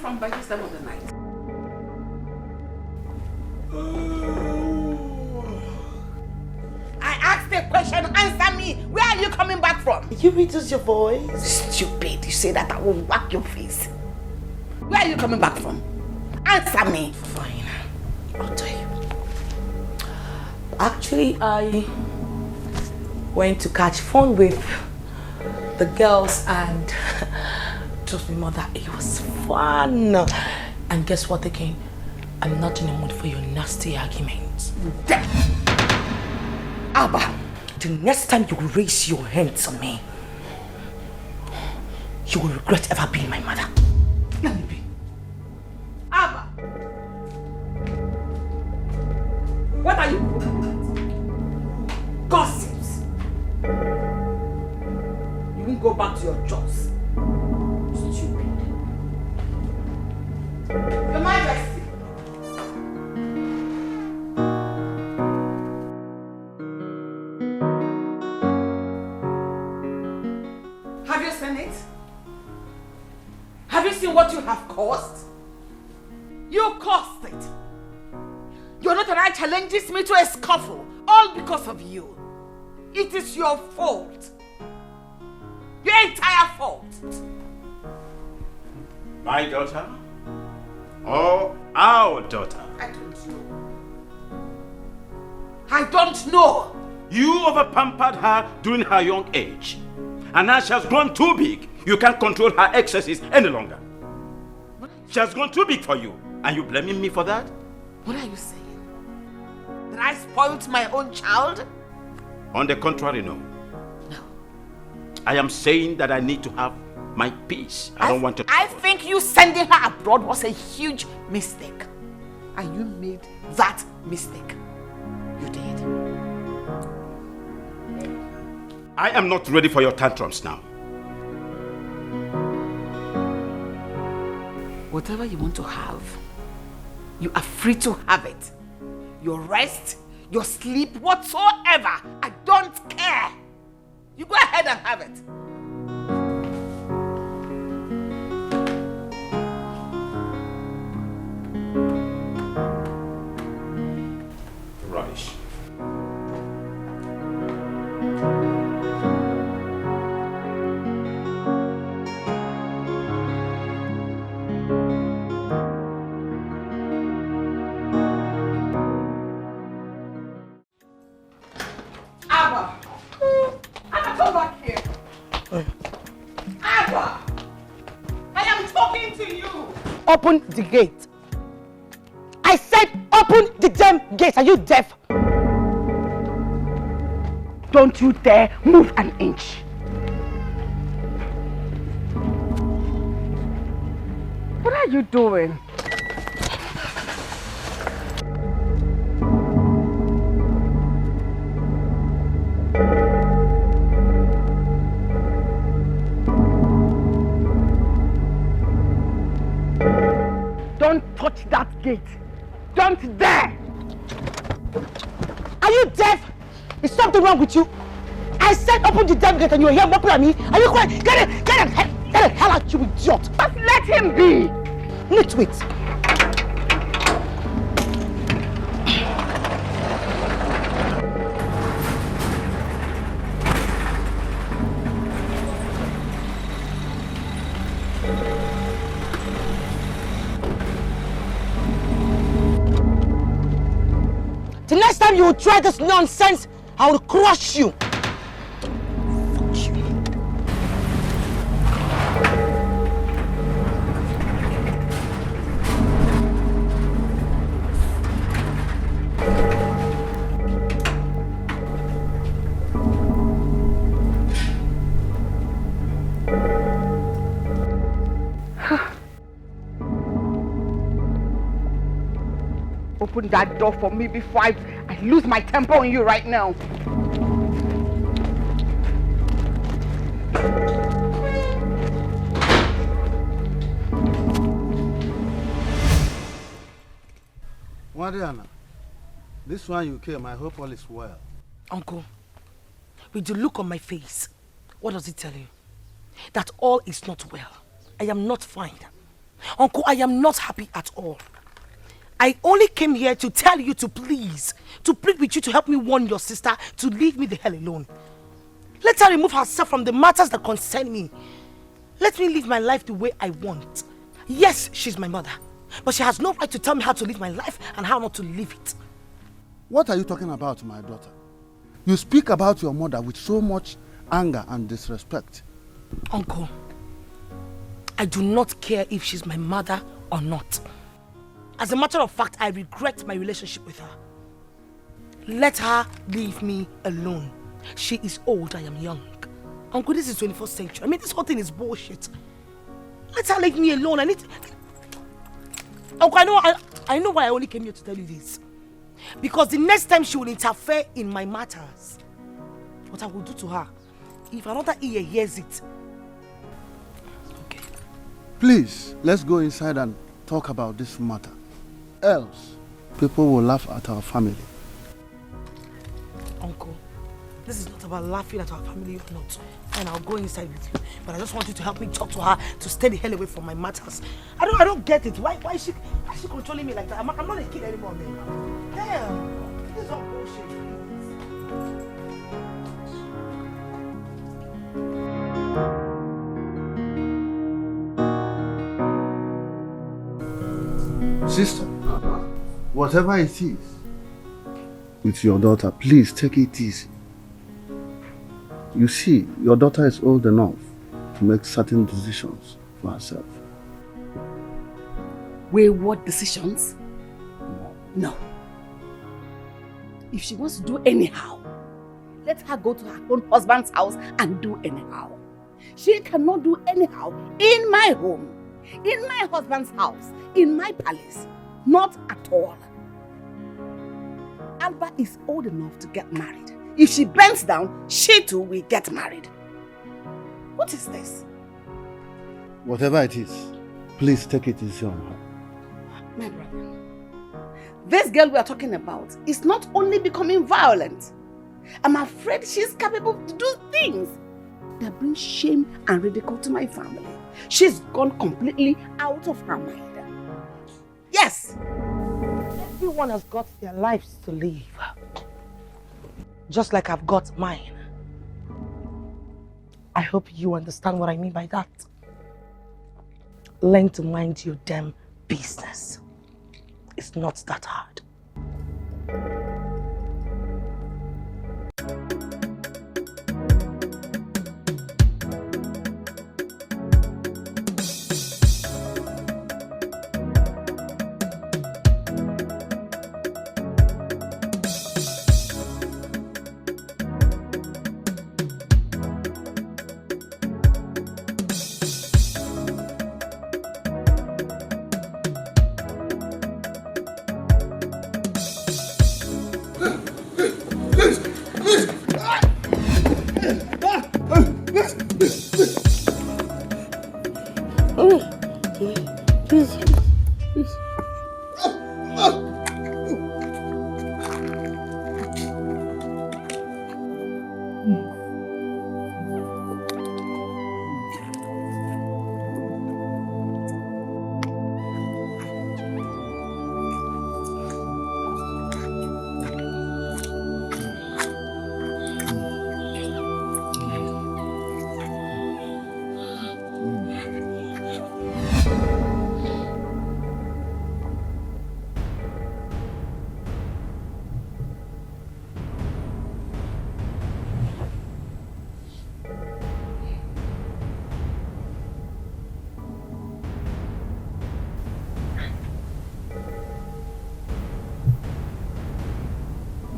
from by this time of the night? I asked a question, answer me. Where are you coming back from? You reduce your voice. Stupid, you say that I will whack your face. Where are you coming back from? Answer me. Fine, I'll tell you. Actually, I went to catch fun with the girls and trust me, mother, it was fun. And guess what again? I'm not in the mood for your nasty arguments. Abba, the next time you raise your hands on me, you will regret ever being my mother. Let me be. Abba! What are you doing? Gossips! You won't go back to your jobs. Stupid. Your Majesty! Have you seen it? Have you seen what you have caused? You caused it. Your notoriety challenges me to a scuffle, all because of you. It is your fault. Your entire fault. My daughter? Or our daughter? I don't know. I don't know. You over-pampered her during her young age. And now she has grown too big. You can't control her excesses any longer. She has grown too big for you. And you blaming me for that? What are you saying? That I spoiled my own child? On the contrary, no. No. I am saying that I need to have my peace. I don't want to... I think you sending her abroad was a huge mistake. And you made that mistake. You did. I am not ready for your tantrums now. Whatever you want to have, you are free to have it. Your rest, your sleep, whatsoever. I don't care. You go ahead and have it. Rubbish. Open the gate. I said open the damn gate. Are you deaf? Don't you dare move an inch. What are you doing? Don't touch that gate. Don't dare! Are you deaf? Is something wrong with you? I said open the damn gate and you were here mocking at me. Are you quiet? Get the hell out, you idiot! Just let him be! Nitwit! The next time you will try this nonsense, I will crush you. Fuck you. Open that door for me before I lose my temper on you right now. Wadiana, this one you came, I hope all is well. Uncle, with the look on my face, what does it tell you? That all is not well. I am not fine. Uncle, I am not happy at all. I only came here to tell you to plead with you to help me warn your sister to leave me the hell alone. Let her remove herself from the matters that concern me. Let me live my life the way I want. Yes, she's my mother, but she has no right to tell me how to live my life and how not to live it. What are you talking about, my daughter? You speak about your mother with so much anger and disrespect. Uncle, I do not care if she's my mother or not. As a matter of fact, I regret my relationship with her. Let her leave me alone. She is old, I am young. Uncle, this is 21st century. I mean, this whole thing is bullshit. Let her leave me alone. Uncle, I know why I only came here to tell you this. Because the next time she will interfere in my matters, what I will do to her, if another ear hears it. Okay. Please, let's go inside and talk about this matter. Else, people will laugh at our family. Uncle, this is not about laughing at our family or not. And I'll go inside with you. But I just want you to help me talk to her to stay the hell away from my matters. I don't get it. Why is she controlling me like that? I'm not a kid anymore, man. Damn. This is all bullshit. Sister, whatever it is with your daughter, please take it easy. You see, your daughter is old enough to make certain decisions for herself. Wayward decisions? No. If she wants to do anyhow, let her go to her own husband's house and do anyhow. She cannot do anyhow in my home, in my husband's house, in my palace. Not at all. Alba is old enough to get married. If she bends down, she too will get married. What is this? Whatever it is, please take it easy on her. My brother, this girl we are talking about is not only becoming violent. I'm afraid she's capable to do things that bring shame and ridicule to my family. She's gone completely out of her mind. Yes! Everyone has got their lives to live. Just like I've got mine. I hope you understand what I mean by that. Learn to mind your damn business. It's not that hard.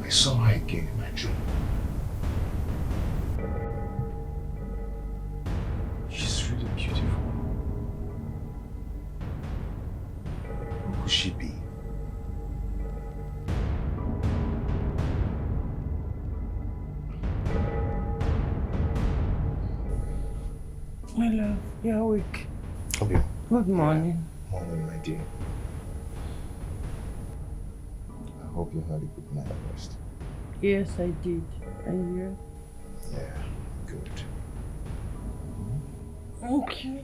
I saw her again in my dream. She's really beautiful. Who could she be? My love, you're awake. Okay. Good morning. Morning, my dear. I hope you had a good night rest. Yes, I did. And you? Yeah, good. Okay.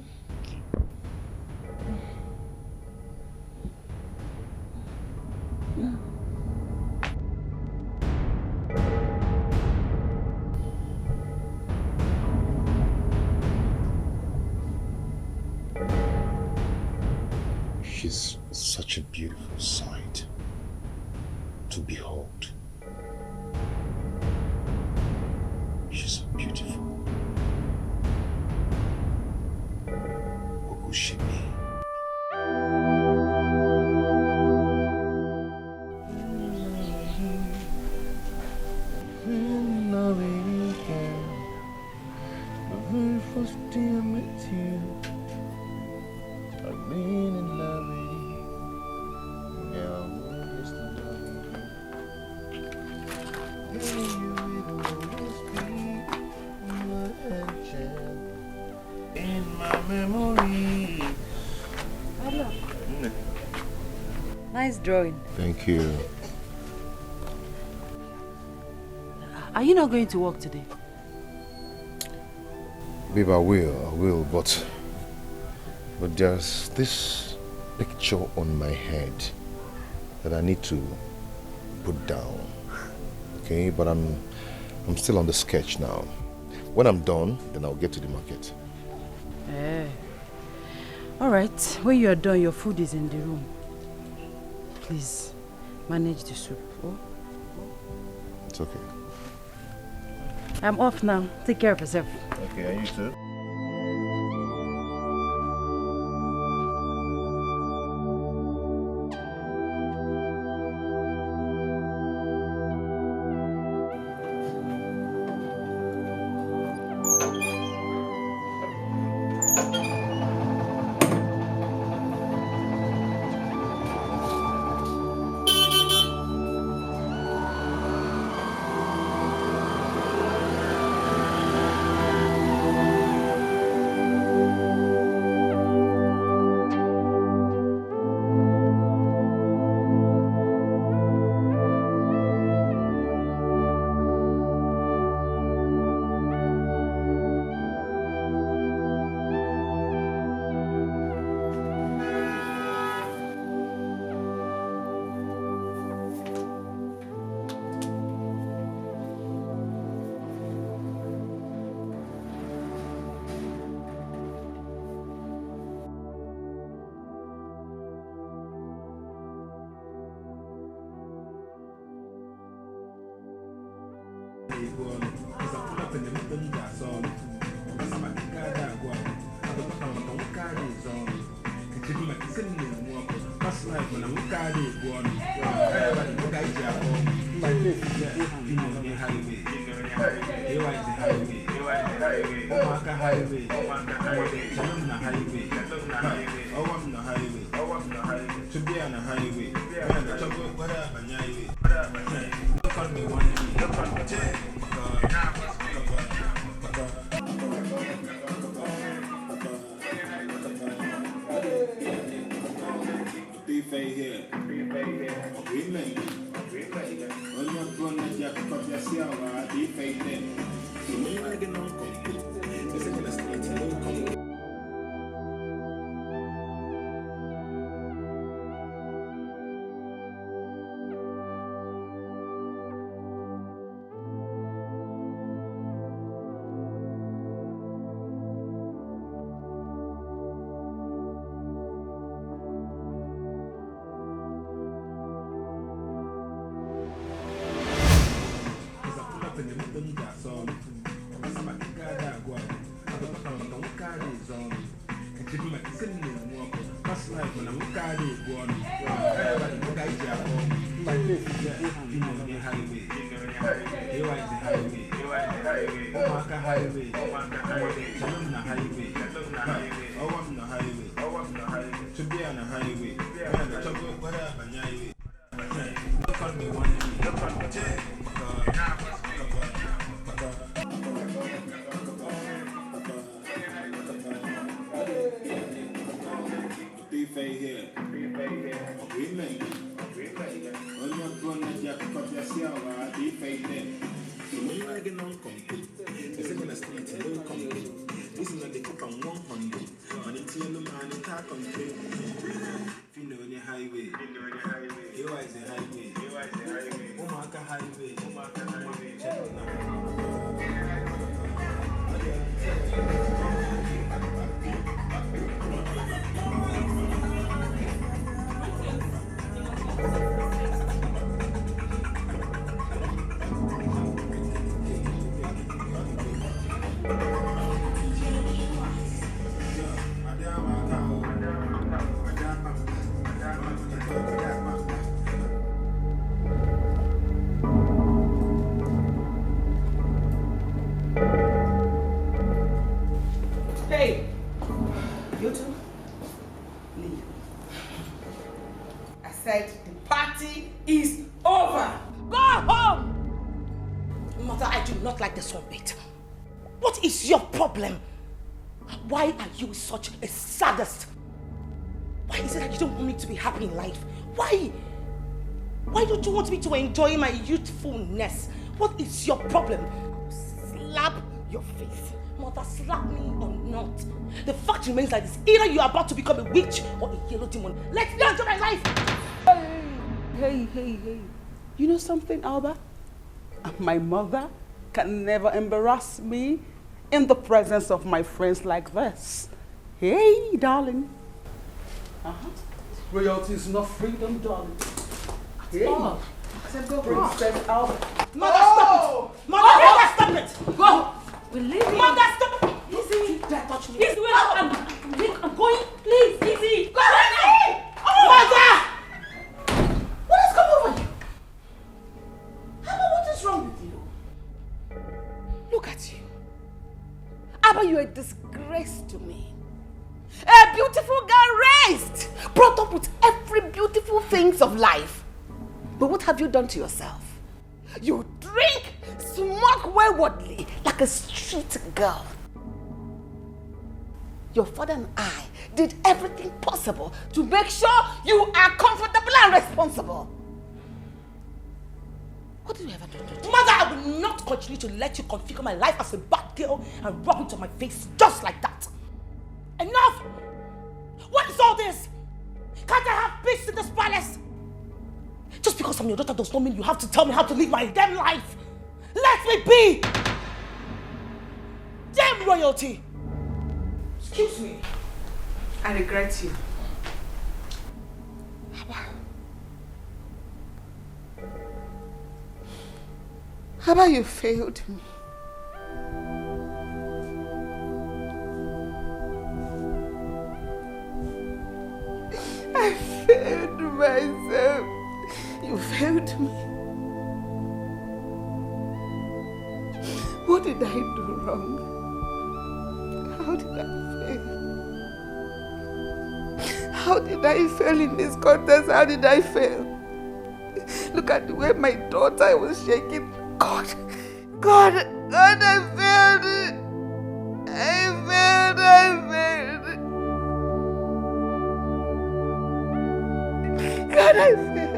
beautiful sight to behold. She's so beautiful. Who could she be? First day I met you, I've been in love with you. Now I'm just in love with you. Hey, you will always be my angel in my memory. Hello. Nice drawing. Thank you. Are you not going to work today? Babe, I will, but there's this picture on my head that I need to put down. Okay, but I'm still on the sketch now. When I'm done, then I'll get to the market. Alright, when you are done, your food is in the room. Please, manage the soup. Oh? It's okay. I'm off now. Take care of yourself. Okay, and you too? Mother, I do not like this one bit. What is your problem? Why are you such a sadist? Why is it that you don't want me to be happy in life? Why? Why don't you want me to enjoy my youthfulness? What is your problem? Slap your face. Mother, slap me or not. The fact remains like this. Either you are about to become a witch or a yellow demon. Let's go into my life. Hey. You know something, Alba? My mother can never embarrass me in the presence of my friends like this. Hey, darling. Royalty is not freedom, darling. Hey. Oh. Princess Alba. Mother, stop it! Mother, stop it! Go! We're leaving. Mother, stop it! Easy. Don't touch me. Easy, I'm going. Please, easy. Go away! Mother! What has come over you? Abba, what is wrong with you? Look at you. Abba, you're a disgrace to me. A beautiful girl raised, brought up with every beautiful things of life. But what have you done to yourself? You drink, smoke waywardly like a street girl. Your father and I did everything possible to make sure you are comfortable and responsible. What did you ever do? Mother, I will not continue to let you configure my life as a bad girl and rub it on my face just like that. Enough! What is all this? Can't I have peace in this palace? Just because I'm your daughter does not mean you have to tell me how to live my damn life. Let me be! Damn royalty! Excuse me. I regret you. How about you failed me? I failed myself. You failed me. What did I do wrong? How did I fail? How did I fail in this contest? How did I fail? Look at the way my daughter was shaking. God, I failed. I failed. God, I failed.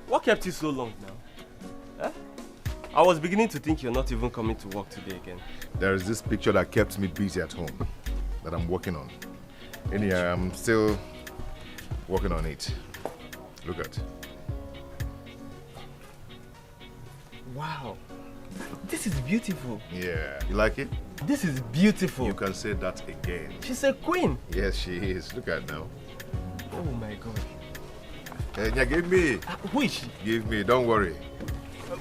What kept you so long now? I was beginning to think you're not even coming to work today again. There is this picture that kept me busy at home that I'm working on. Anyhow, I'm still working on it. Look at. Wow. This is beautiful. Yeah. You like it? This is beautiful. You can say that again. She's a queen. Yes, she is. Look at now. Oh my God. Yeah, give me. Who is she? Give me. Don't worry. No,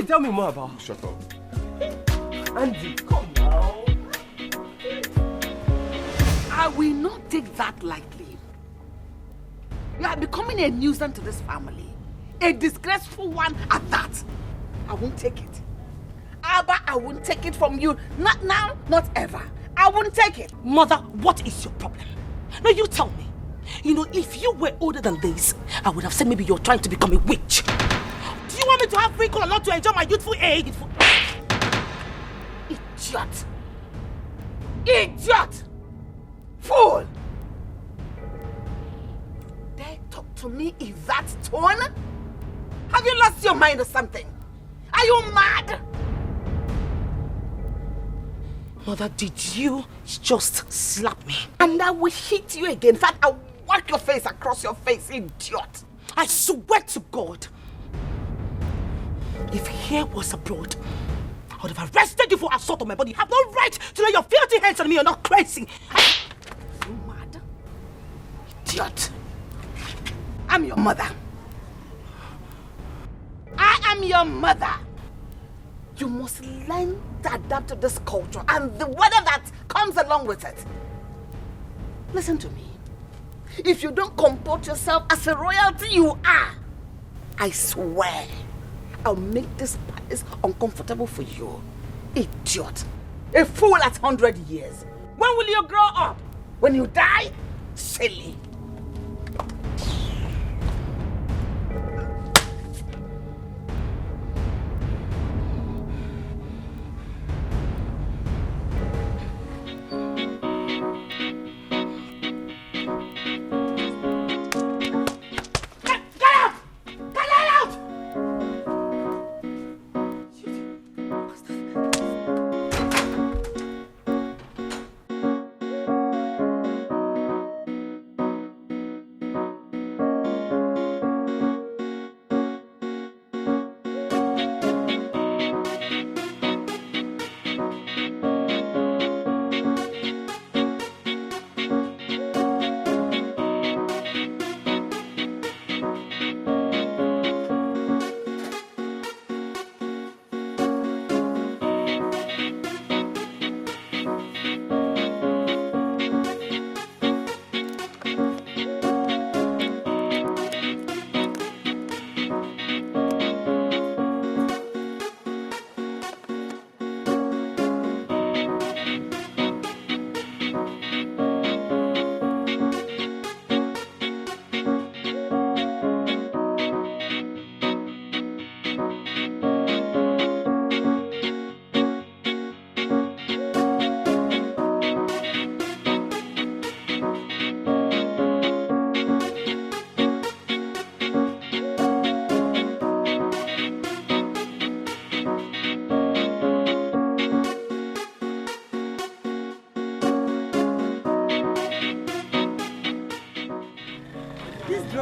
tell me more about her. Shut up. Andy, come now. will not take that lightly. You are becoming a nuisance to this family. A disgraceful one at that. I won't take it. Abba, I won't take it from you. Not now, not ever. I won't take it. Mother, what is your problem? No, you tell me. You know, if you were older than this, I would have said maybe you're trying to become a witch. Do you want me to have free cool or not to enjoy my youthful age? Idiot! Idiot! Fool! Dare talk to me in that tone? Have you lost your mind or something? Are you mad? Mother, did you just slap me? And I will hit you again. In fact, I'll whack your face across your face, idiot. I swear to God, if hair was abroad, I would have arrested you for assault on my body. You have no right to lay your filthy hands on me. You're not crazy. You mad? Idiot. I'm your mother. I am your mother. You must learn to adapt to this culture and the weather that comes along with it. Listen to me. If you don't comport yourself as a royalty you are, I swear I'll make this place uncomfortable for you. Idiot. A fool at 100 years. When will you grow up? When you die? Silly.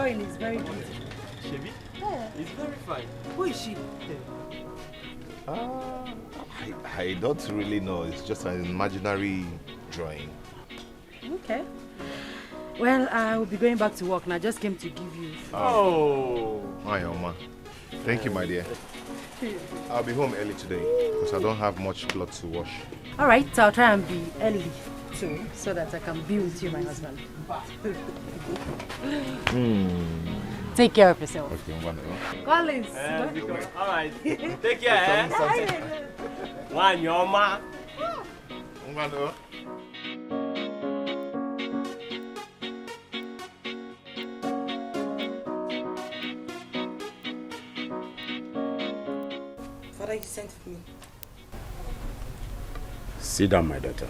Is very beautiful. Shebi? Yeah. It's very fine. Who is she? I don't really know. It's just an imaginary drawing. Okay. Well, I will be going back to work now. I just came to give you. Oh. Hi, Oma. Thank you, my dear. I'll be home early today because I don't have much clothes to wash. All right, so I'll try and be early too, so that I can be with you, my husband. Take care of yourself. Okay, Collins. All right. Take care. One, your ma. Father, you sent for me. Sit down, my daughter.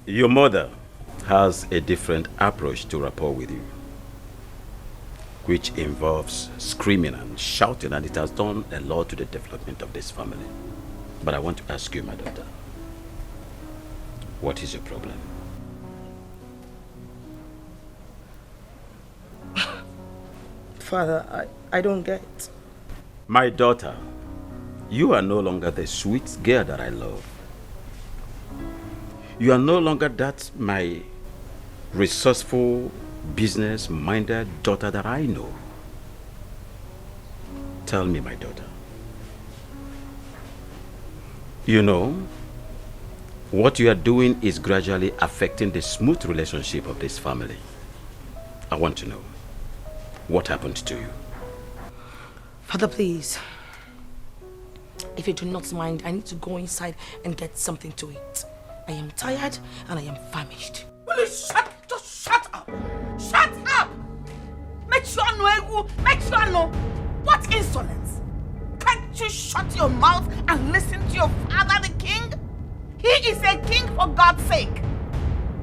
Your mother has a different approach to rapport with you, which involves screaming and shouting, and it has done a lot to the development of this family. But I want to ask you, my daughter, what is your problem? Father, I don't get it. My daughter, you are no longer the sweet girl that I love. You are no longer that my resourceful, business-minded daughter that I know. Tell me, my daughter. You know, what you are doing is gradually affecting the smooth relationship of this family. I want to know, what happened to you? Father, please. If you do not mind, I need to go inside and get something to eat. I am tired and I am famished. Will you just shut up? Shut up! Make sure I know. What insolence! Can't you shut your mouth and listen to your father, the king? He is a king, for God's sake.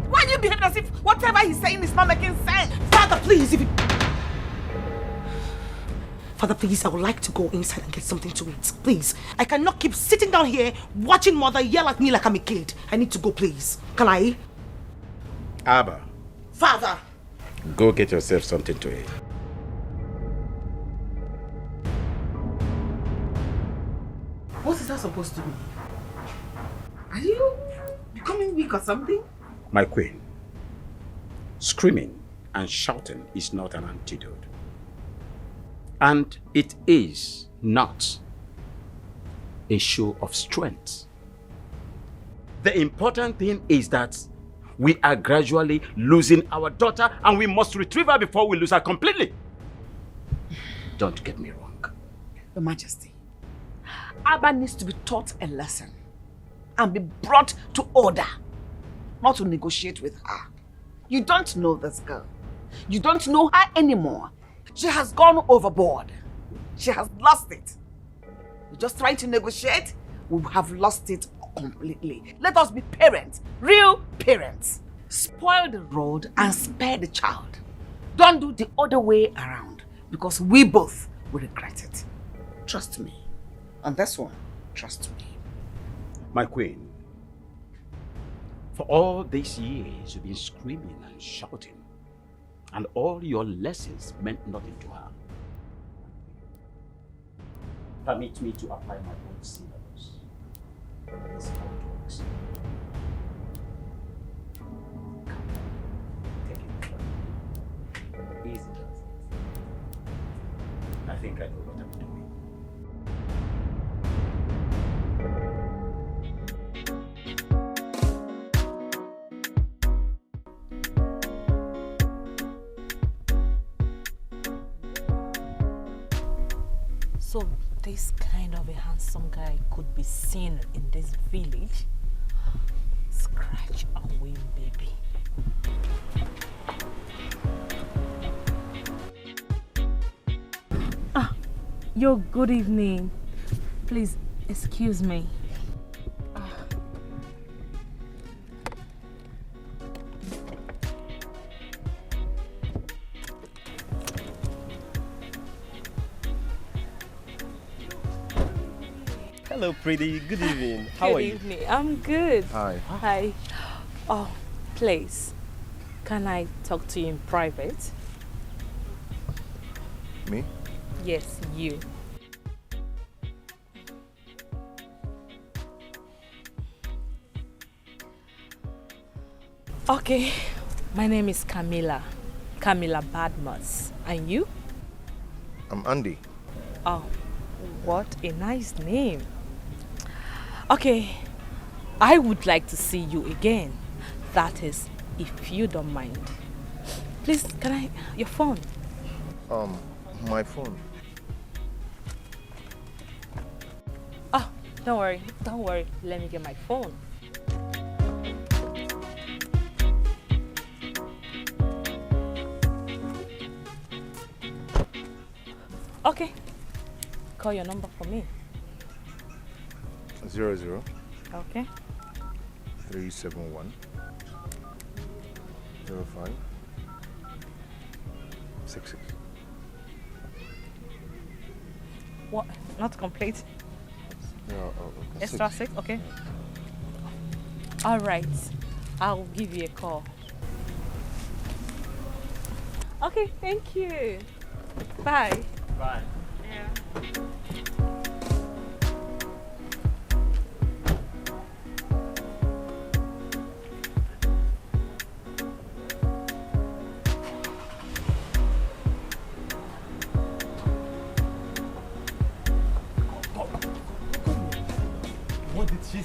Why are you behaving as if whatever he's saying is not making sense? Father, please, Father, please, I would like to go inside and get something to eat. Please. I cannot keep sitting down here watching mother yell at me like I'm a kid. I need to go, please. Can I? Abba. Father. Go get yourself something to eat. What is that supposed to be? Are you becoming weak or something? My queen, screaming and shouting is not an antidote. And it is not a show of strength. The important thing is that we are gradually losing our daughter and we must retrieve her before we lose her completely. Don't get me wrong. Your Majesty, Abba needs to be taught a lesson and be brought to order, not to negotiate with her. You don't know this girl. You don't know her anymore. She has gone overboard. She has lost it. We just try to negotiate, we have lost it completely. Let us be parents, real parents. Spoil the road and spare the child. Don't do the other way around, because we both will regret it. Trust me. On this one, trust me. My queen, for all these years you've been screaming and shouting, and all your lessons meant nothing to her. Permit me to apply my own syllabus. This is how it works. Take it. Easy does it. I think I know what I'm doing. So this kind of a handsome guy could be seen in this village? Scratch and win, baby. Yo, good evening. Please, excuse me. Hello, pretty. Good evening. How are you? Good evening. I'm good. Hi. Hi. Oh, please, can I talk to you in private? Me? Yes, you. Okay, my name is Camilla Badmus. And you? I'm Andy. Oh, what a nice name. Okay, I would like to see you again. That is, if you don't mind. Please, can I, your phone? My phone. Oh, don't worry. Let me get my phone. Okay, call your number for me. 00. Okay. 371 05 66. What? Not complete? Yeah, Extra 6? Okay. All right. I'll give you a call. Okay, thank you. Bye. Bye. Yeah.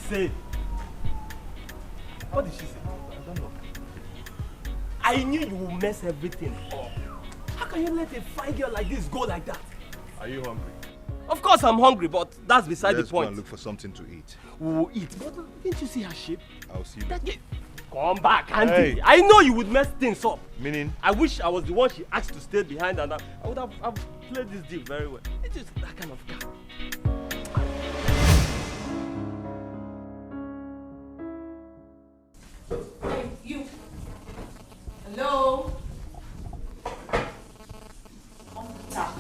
say? What did she say? I don't know. I knew you would mess everything up. How can you let a fine girl like this go like that? Are you hungry? Of course I'm hungry, but that's beside Let's the point. go and look for something to eat. We will eat. But didn't you see her shape? I'll see you. Come back, Auntie. Hey. I know you would mess things up. Meaning? I wish I was the one she asked to stay behind and I would have played this deal very well. It is that kind of guy. Hey, you. Hello? Daft.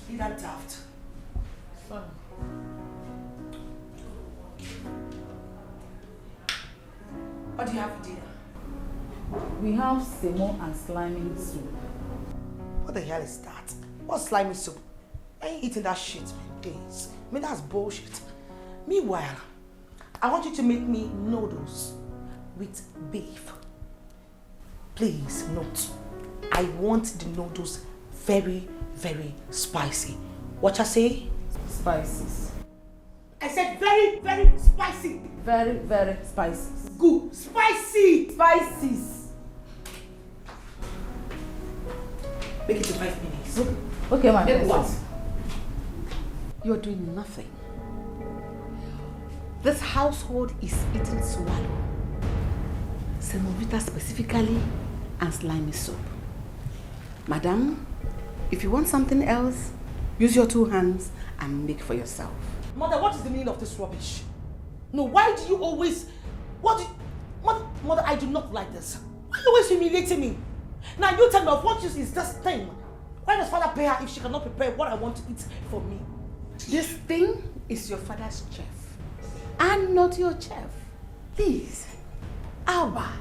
Be that daft. Son. What do you have for dinner? We have semo and slimy soup. What the hell is that? What's slimy soup? I ain't eating that shit, man. Please. I mean, that's bullshit. Meanwhile, I want you to make me noodles with beef. Please note, I want the noodles very, very spicy. What I say? Spices. I said very, very spicy. Very, very spicy. Good. Spicy. Spices. Make it in 5 minutes. Okay, my Make princess. what? You're doing nothing. This household is eating swallow. Semovita specifically and slimy soup. Madam, if you want something else, use your 2 hands and make for yourself. Mother, what is the meaning of this rubbish? No, why do you always... Mother, I do not like this. Why are you always humiliating me? Now you tell me, of what use is this thing? Why does father pay her if she cannot prepare what I want to eat for me? This thing is your father's chef. I'm not your chef. Please, Abba,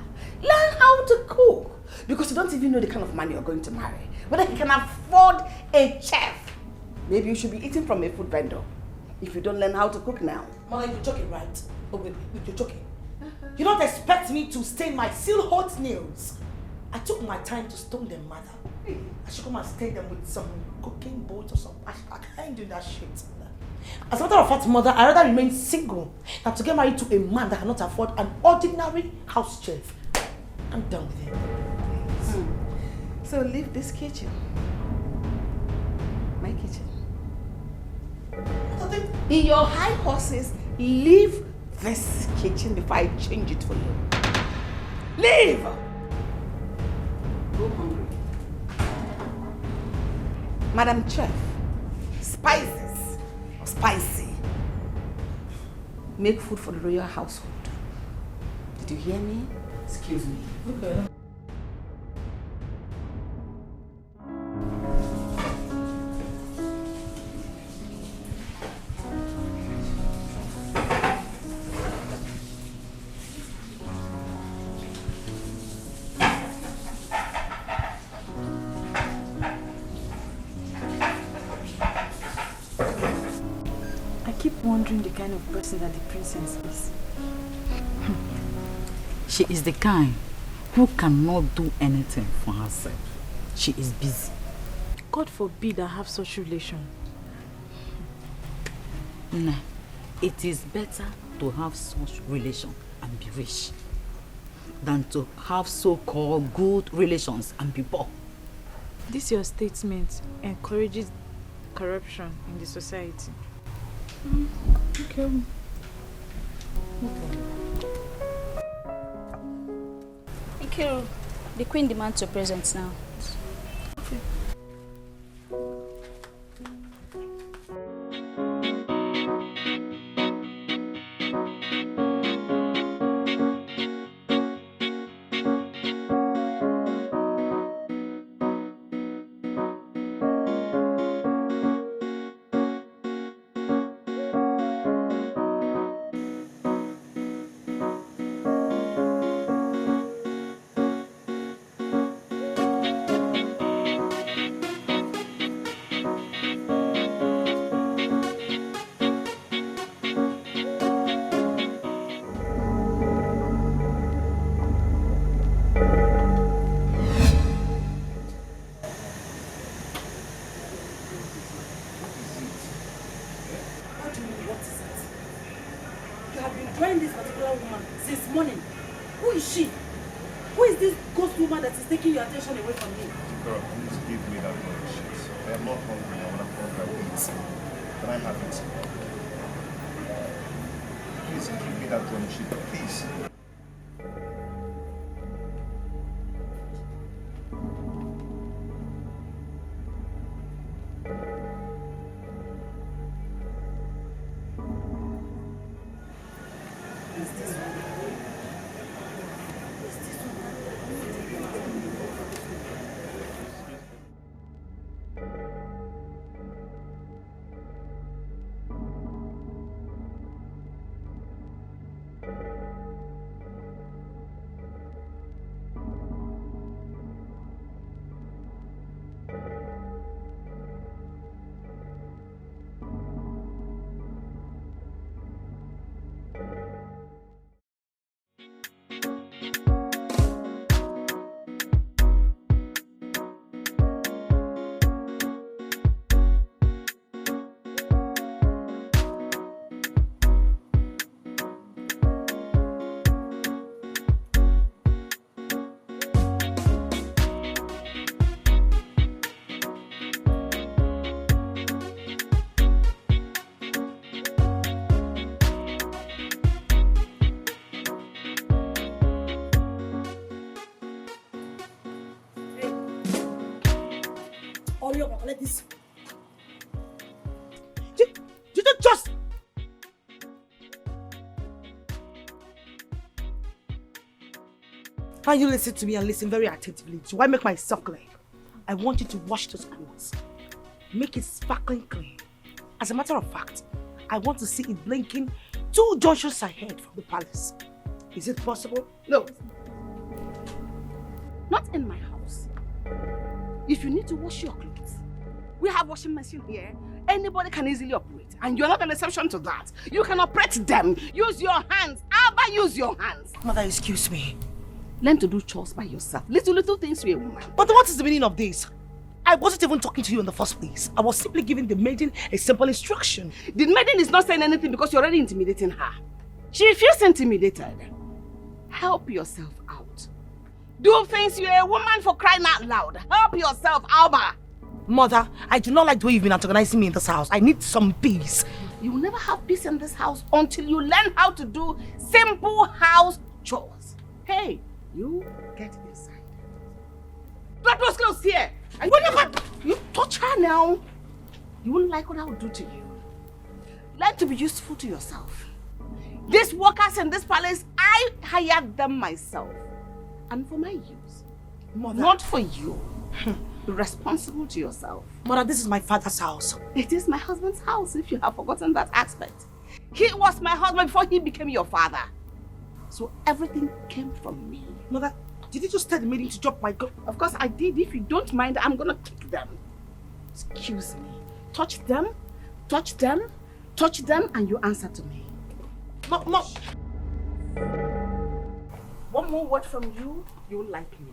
learn how to cook. Because you don't even know the kind of man you're going to marry. Whether he can afford a chef. Maybe you should be eating from a food vendor. If you don't learn how to cook now. Mother, you're joking, right? Oh, wait, you're joking. You don't expect me to stain my still hot nails. I took my time to stone them, mother. I should come and stain them with some cooking bowls or something. I can't do that shit. As a matter of fact, mother, I'd rather remain single than to get married to a man that cannot afford an ordinary house chef. I'm done with him. So leave this kitchen. My kitchen. In your high horses, leave this kitchen before I change it for you. Leave! Go hungry. Madam Chef, spices or spicy. Make food for the royal household. Did you hear me? Excuse me. Okay. Wondering the kind of person that the princess is. She is the kind who cannot do anything for herself. She is busy. God forbid I have such relation. Nah, it is better to have such relation and be rich than to have so-called good relations and be poor. This your statement encourages corruption in the society. Okay. Ikiru, the queen demands your presence now. Okay. since morning. Who is she? Who is this ghost woman that is taking your attention away from me? Girl, please give me that one shit. I am not hungry. I want to hunger eat. Can I have it? Please give me that one shit, please. Let this. You don't just. Can you listen to me and listen very attentively? Do I make myself clear? I want you to wash those clothes. Make it sparkling clean. As a matter of fact, I want to see it blinking 2 junctions ahead from the palace. Is it possible? No. Not in my house. If you need to wash your clothes, we have washing machine here. Anybody can easily operate. And you're not an exception to that. You can operate them. Use your hands. Abba, use your hands. Mother, excuse me. Learn to do chores by yourself. Little things for a woman. But what is the meaning of this? I wasn't even talking to you in the first place. I was simply giving the maiden a simple instruction. The maiden is not saying anything because you're already intimidating her. She feels intimidated. Help yourself out. Do things. You're a woman, for crying out loud. Help yourself, Alba. Mother, I do not like the way you've been antagonizing me in this house. I need some peace. You will never have peace in this house until you learn how to do simple house chores. Hey, you get inside. Drop those clothes here. And you touch her now. You won't like what I will do to you. Learn to be useful to yourself. These workers in this palace, I hired them myself. And for my use. Mother. Not for you. Be responsible to yourself. Mother, this is my father's house. It is my husband's house, if you have forgotten that aspect. He was my husband before he became your father. So everything came from me. Mother, did you just tell the maiden to drop my gun? Of course I did. If you don't mind, I'm gonna kick them. Excuse me. Touch them, touch them, touch them, and you answer to me. No. One more word from you, you'll like me.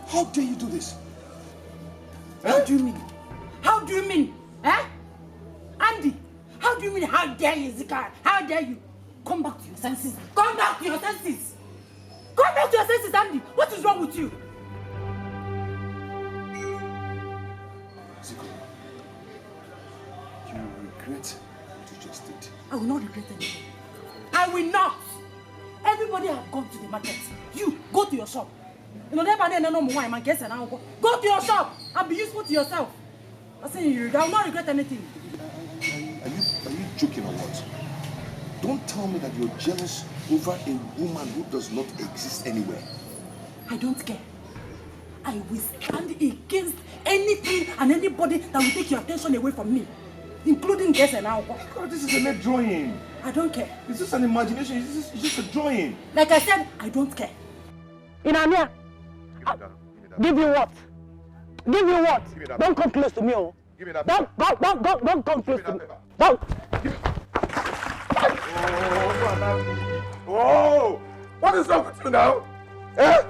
How dare you do this? How do you mean? How do you mean? How dare you, Zika? How dare you? Come back to your senses. Come back to your senses. Come back to your senses, Andy. What is wrong with you? Zika, you regret what you just did. I will not regret anything. I will not. Everybody have gone to the market. You, go to your shop. You know, go to your shop and be useful to yourself. I say you, I will not regret anything. Are you joking or what? Don't tell me that you're jealous over a woman who does not exist anywhere. I don't care. I will stand against anything and anybody that will take your attention away from me, including guests and alcohol. God, this is a mere drawing. I don't care. Is this an imagination? It's just a drawing. Like I said, I don't care. Inania, give you what? Give you what? Don't come close to me, oh. Give me that. Don't come close to me. Don't. Oh, what is wrong with you now? Eh?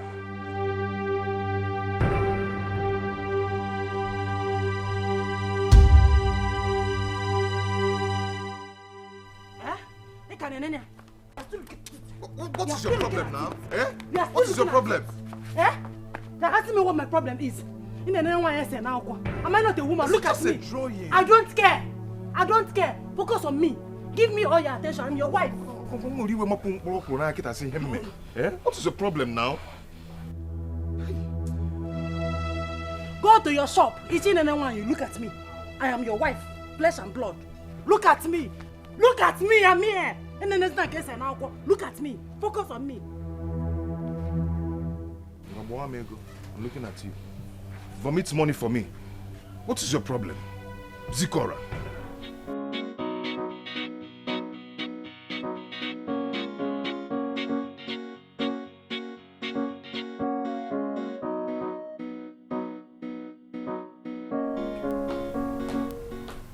What is your problem now? Eh? What is your problem? Eh? They're asking me what my problem is. Am I not a woman? Look at me. I don't care. I don't care. Focus on me. Give me all your attention. I'm your wife. Eh? What is your problem now? Go to your shop. It's in anyone. You look at me. I am your wife, flesh and blood. Look at me. Look at me. I'm here. And then look at me. Focus on me. I'm looking at you. Vomit money for me. What is your problem? Zikora.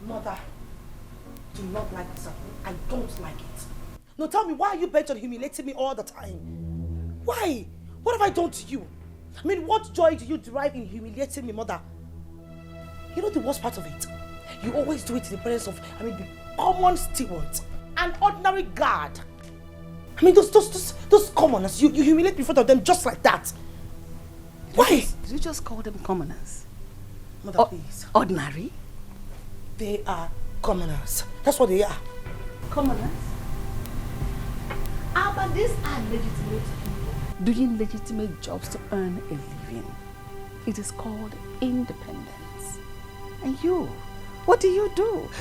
Mother, do not like this. I don't like it. No, tell me, why are you bent on humiliating me all the time? Why? What have I done to you? I mean, what joy do you derive in humiliating me, Mother? You know the worst part of it? You always do it in the presence of, the common steward, an ordinary guard. Those commoners, you humiliate me in front of them just like that. Why? Did you just call them commoners? Mother, please. Ordinary? They are commoners. That's what they are. Commoners? But these are legitimate people doing legitimate jobs to earn a living. It is called independence. And you, what do?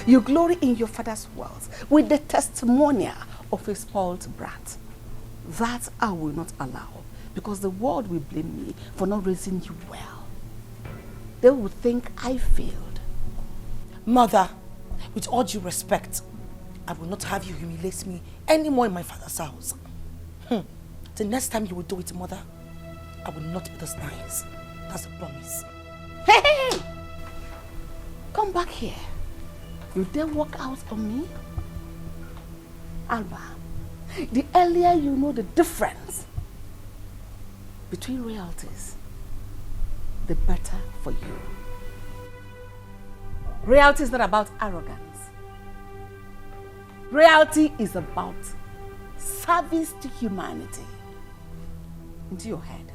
You glory in your father's wealth with the testimonial of a spoiled brat. That I will not allow, because the world will blame me for not raising you well. They will think I failed. Mother, with all due respect, I will not have you humiliate me anymore in my father's house. The next time you will do it, Mother, I will not be this nice. That's a promise. Hey! Come back here. You dare walk out on me? Alba, the earlier you know the difference between realities, the better for you. Reality is not about arrogance. Reality is about service to humanity. Into your head.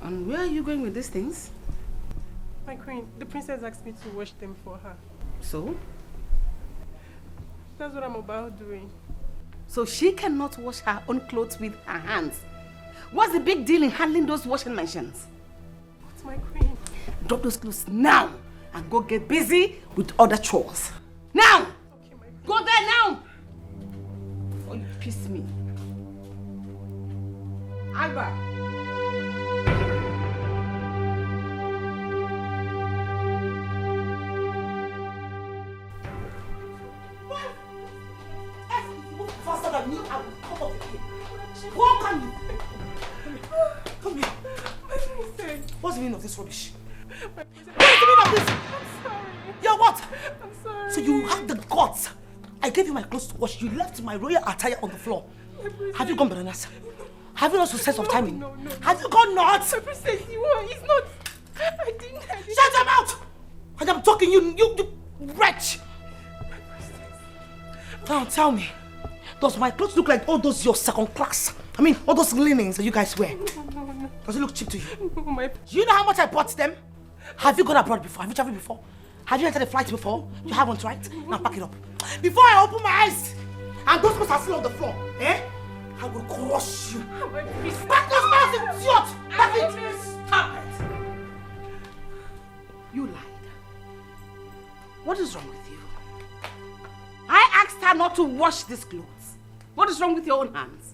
And where are you going with these things? My queen, the princess asked me to wash them for her. So? That's what I'm about doing. So she cannot wash her own clothes with her hands. What's the big deal in handling those washing machines? What's my queen? Drop those clothes now and go get busy with other chores. Now! Okay, my queen. Go there now! Before you piss me. Alba! I knew I would come up again. Walk on you. Come here. What's the meaning of this rubbish? What's the meaning of this? I'm sorry. You're what? I'm sorry. So you have the guts. I gave you my clothes to wash. You left my royal attire on the floor. Have you gone bananas? Have you lost your sense of timing? No. Have you gone nuts? My princess, it's not. I didn't. Shut your mouth! And I'm talking you wretch! Now tell me, does my clothes look like all those your second class? I mean, all those linens that you guys wear? No. Does it look cheap to you? No, Do you know how much I bought them? Have you gone abroad before? Have you traveled before? Have you entered a flight before? You haven't, right? Now pack it up. Before I open my eyes and those clothes are still on the floor, I will crush you. Pack those clothes, idiot! Pack it! Stop it! You lied. What is wrong with you? I asked her not to wash these clothes. What is wrong with your own hands?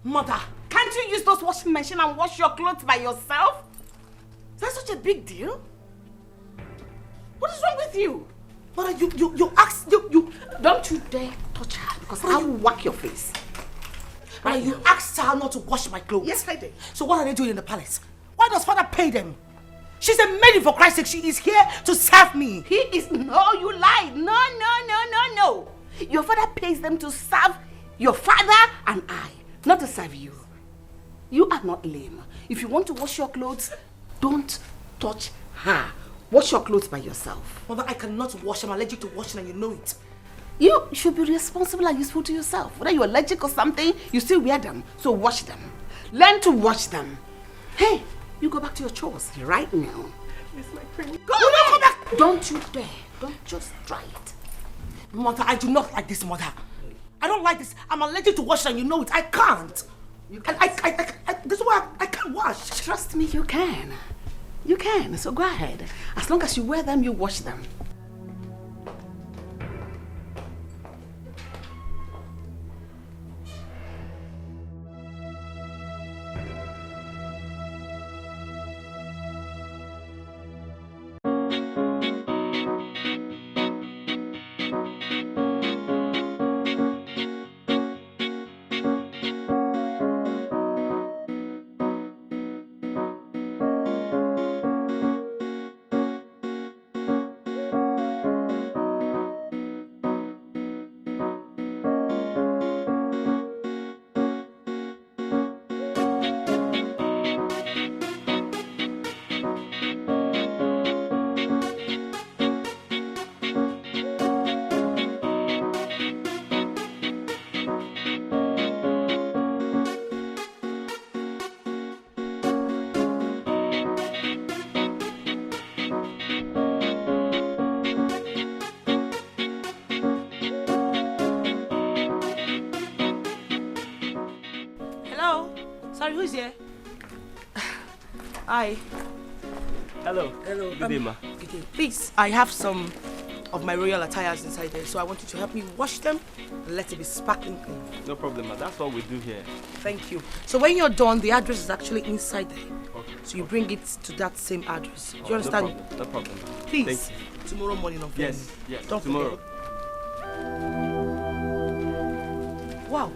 Mother, can't you use those washing machine and wash your clothes by yourself? Is that such a big deal? What is wrong with you? Mother, you asked, don't you dare touch her because I will whack your face. Mother, you asked her not to wash my clothes. Yes, I did. So what are they doing in the palace? Why does father pay them? She's a maiden, for Christ's sake. She is here to serve me. He is... No, you lied. No. Your father pays them to serve your father and I, not to serve you. You are not lame. If you want to wash your clothes, don't touch her. Wash your clothes by yourself. Mother, I cannot wash. I'm allergic to washing and you know it. You should be responsible and useful to yourself. Whether you're allergic or something, you still wear them. So wash them. Learn to wash them. Hey, you go back to your chores right now. Miss my friend. Go back. Don't you dare. Don't just try it. Mother, I do not like this, Mother. I don't like this. I'm allergic to washing and you know it. I can't. This is why I can't wash. Trust me, you can. You can. So go ahead. As long as you wear them, you wash them. Who's here? Hi. Hello. Good day, ma. Good day. Please, I have some of my royal attires inside there, so I want you to help me wash them and let it be sparkling clean. No problem, ma. That's what we do here. Thank you. So when you're done, the address is actually inside there. Okay. So you bring it to that same address. Do you understand? No problem. Please. Thank you. Tomorrow morning of Yes. Don't tomorrow. Forget. Wow.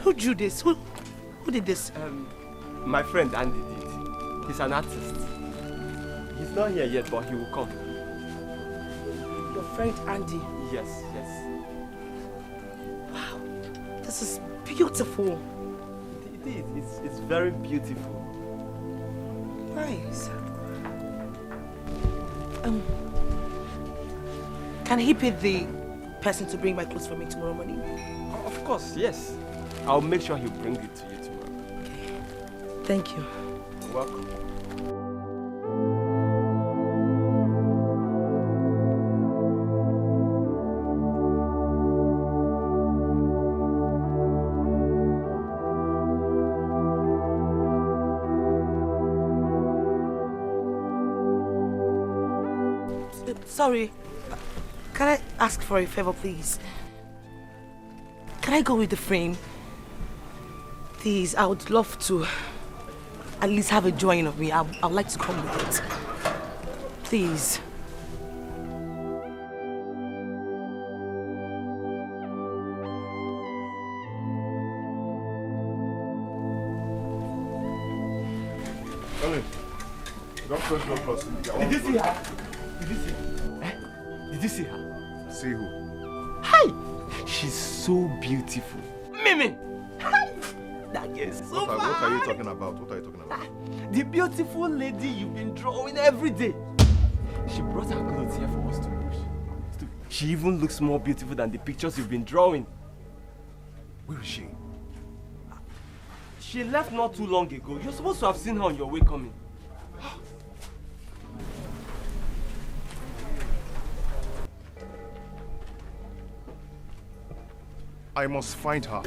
Who drew this? Who did this? My friend Andy did. He's an artist. He's not here yet, but he will come. Your friend Andy? Yes. Wow, this is beautiful. It is. It's very beautiful. Nice. Can he be the person to bring my clothes for me tomorrow morning? Of course, yes. I'll make sure he'll bring it to you tomorrow. Okay. Thank you. You're welcome. Sorry. Can I ask for a favor, please? Can I go with the frame? Please, I would love to. at least have a drawing of me, I'd like to come with it. Please. Don't no close. Did you see her? Did you see her? Eh? Did you see her? See who? Hi! She's so beautiful. Mimi! Hi! That girl is so What are you talking about? What are you talking about? The beautiful lady you've been drawing every day. She brought her clothes here for us to wash. She even looks more beautiful than the pictures you've been drawing. Where is she? She left not too long ago. You're supposed to have seen her on your way coming. I must find her.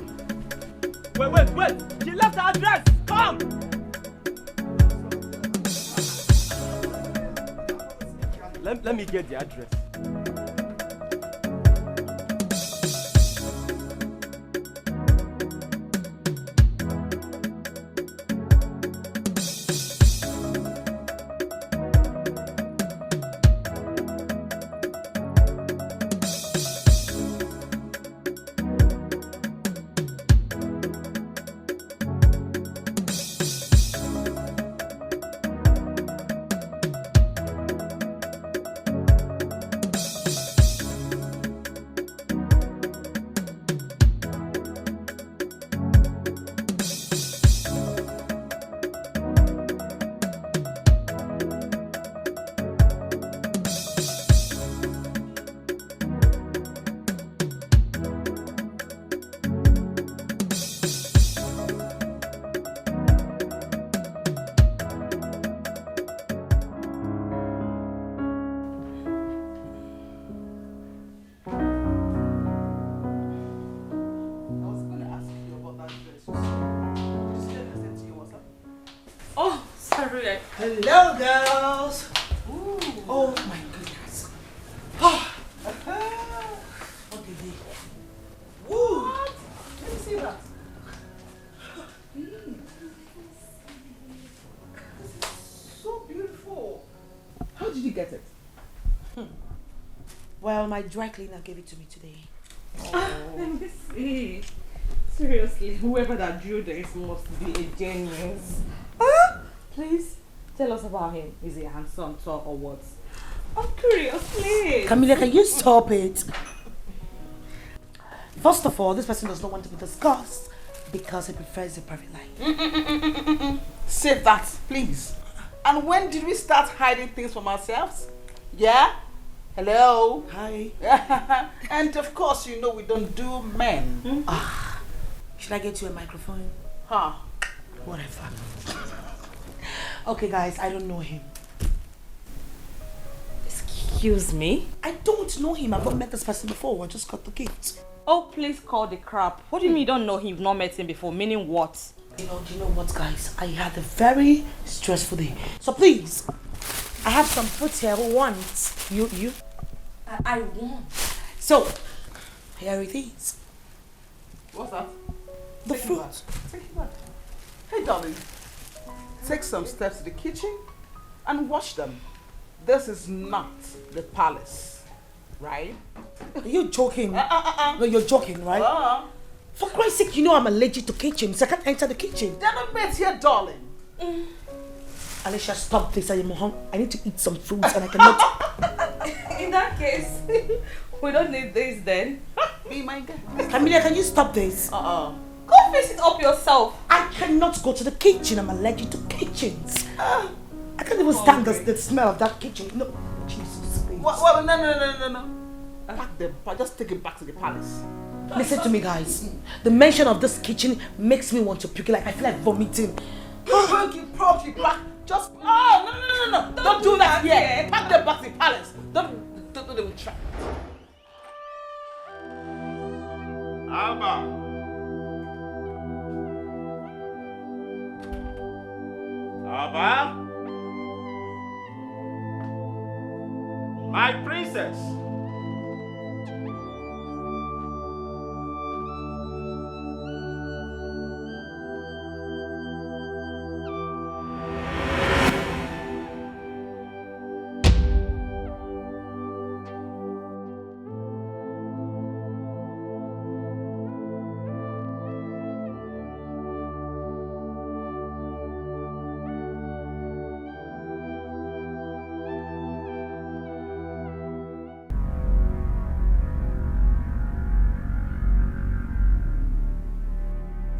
Wait! She left her address! Come! Let me get the address. Hello, girls. Ooh. Oh my goodness. What did they? Woo. Let me see that. This is so beautiful. How did you get it? Well, my dry cleaner gave it to me today. Let me see. Seriously, whoever that drew this must be a genius. Please tell us about him. Is he handsome, tall, or what? I'm curious, please. Camilla, can you stop it? First of all, this person does not want to be discussed because he prefers a private life. Say that, please. And when did we start hiding things from ourselves? Yeah? Hello? Hi. And of course, you know we don't do men. Should I get you a microphone? Huh? Whatever. Okay, guys, I don't know him. Excuse me? I don't know him. I've not met this person before. I just got the gift. Oh, please call the crap. What do you mean you don't know him? You've not met him before? Meaning what? Do you know what, guys? I had a very stressful day. So please, I have some food here. Who wants? You? I want. So, here it is. What's that? The fruit. Take it back. Hey, darling. Take some steps to the kitchen and wash them. This is not the palace, right? Are you joking? No, you're joking, right? For Christ's sake, you know I'm allergic to kitchens. I can't enter the kitchen. They're not made here, darling. Alicia, stop this. I need to eat some fruit and I cannot. In that case, we don't need this then. Be my girl. Camilla, can you stop this? Go fix it up yourself. I cannot go to the kitchen. I'm allergic to kitchens. I can't even stand the smell of that kitchen. No, Jesus, please. No. Pack them. Just take it back to the palace. Listen to me, guys. The mention of this kitchen makes me want to puke. Like I feel like vomiting. Probably back. Just no. Don't do that here. Pack them back to the palace. Don't them try. Alba. Alba. My princess.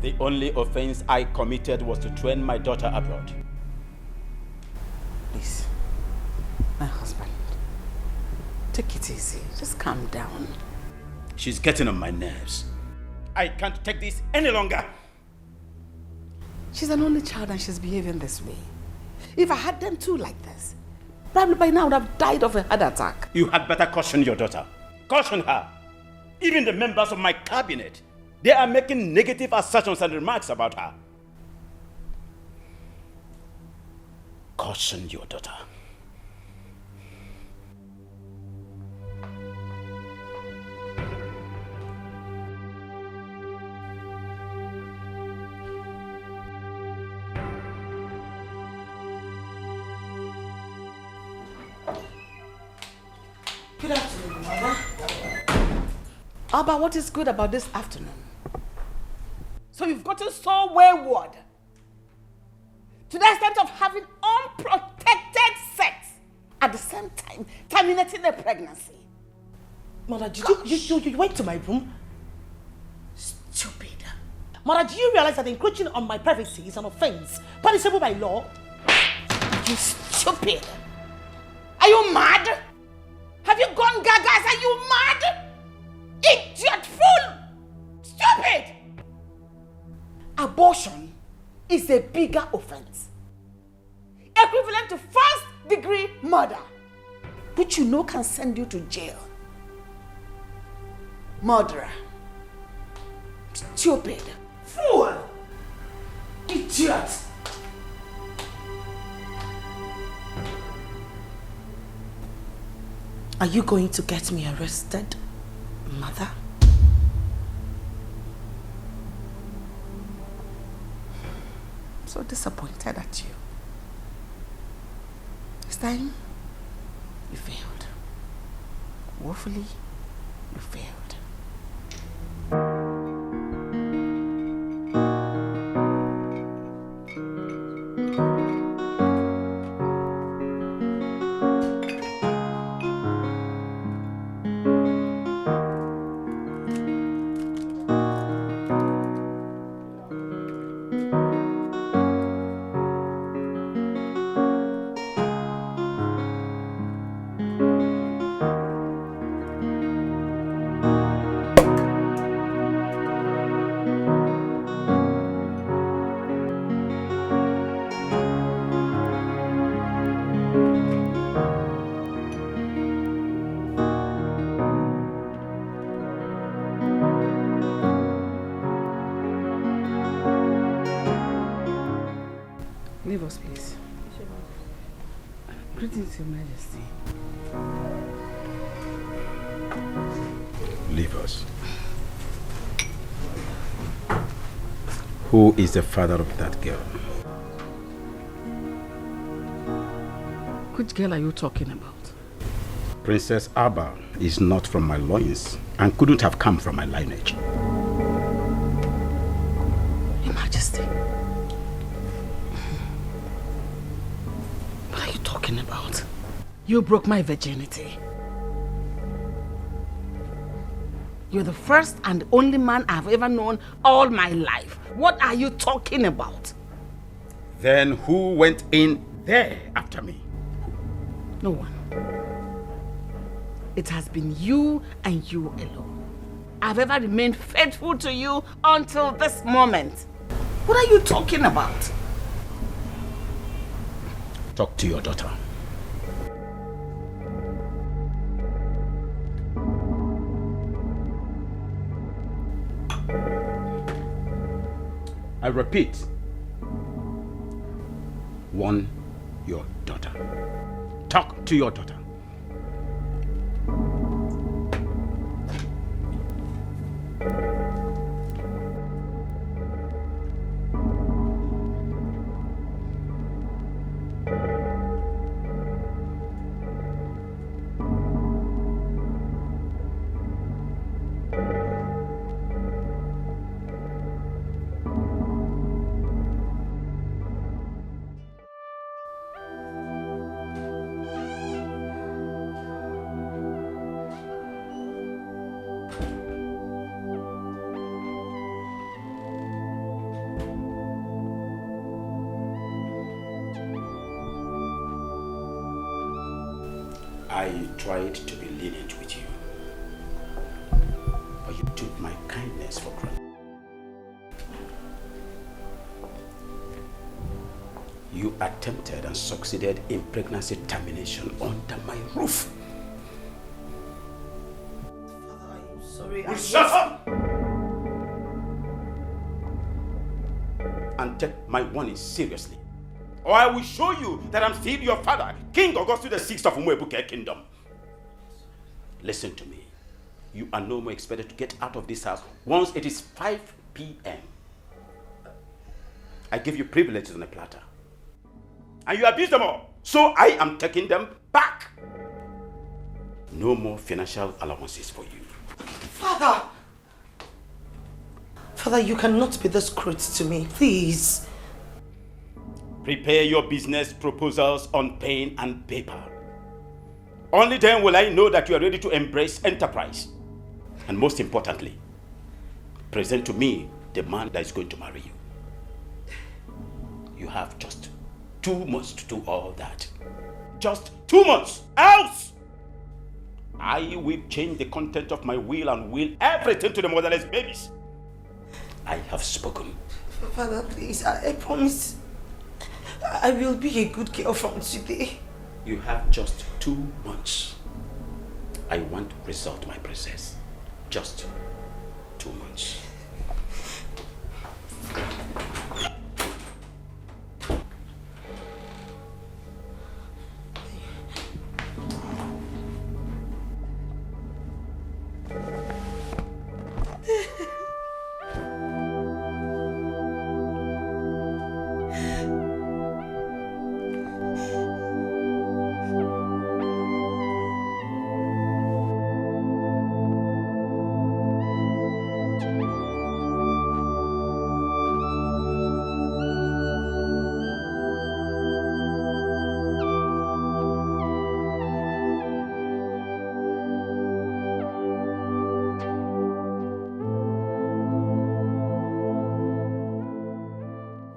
The only offense I committed was to train my daughter abroad. Please, my husband, take it easy. Just calm down. She's getting on my nerves. I can't take this any longer. She's an only child and she's behaving this way. If I had them too like this, probably by now I would have died of a heart attack. You had better caution your daughter. Caution her. Even the members of my cabinet, they are making negative assertions and remarks about her. Caution your daughter. Good afternoon, Mama. Abba, what is good about this afternoon? So you've gotten so wayward to the extent of having unprotected sex at the same time terminating a pregnancy. Mother, you went to my room? Stupid. Mother, do you realize that encroaching on my privacy is an offense punishable by law? You stupid. Are you mad? Have you gone gaga? Are you mad? Idiot fool! Stupid! Abortion is a bigger offense, equivalent to first-degree murder, which you know can send you to jail. Murderer. Stupid. Fool! Idiot! Are you going to get me arrested, Mother? I'm so disappointed at you. This time, you failed. Woefully, you failed. Leave us, please. Greetings, Your Majesty. Leave us. Who is the father of that girl? Which girl are you talking about? Princess Abba is not from my loins and couldn't have come from my lineage. Your Majesty. What are you talking about? You broke my virginity. You're the first and only man I've ever known all my life. What are you talking about? Then who went in there after me? No one. It has been you and you alone. I've ever remained faithful to you until this moment. What are you talking about? Talk to your daughter. I repeat, warn your daughter. Talk to your daughter. I tried to be lenient with you, but you took my kindness for granted. You attempted and succeeded in pregnancy termination under my roof. Father, I'm sorry. Shut up! And take my warning seriously, or I will show you that I'm still your father, King Augustus VI of Umwebuke Kingdom. Listen to me. You are no more expected to get out of this house once it is 5 p.m. I give you privileges on a platter, and you abuse them all, so I am taking them back. No more financial allowances for you. Father! Father, you cannot be this cruel to me, please. Prepare your business proposals on pen and paper. Only then will I know that you are ready to embrace enterprise. And most importantly, present to me the man that is going to marry you. You have just 2 months to do all that. Just 2 months. Else, I will change the content of my will and will everything to the motherless babies. I have spoken. Father, please, I promise I will be a good girl from today. You have just 2 months. I want to result, my princess. Just 2 months.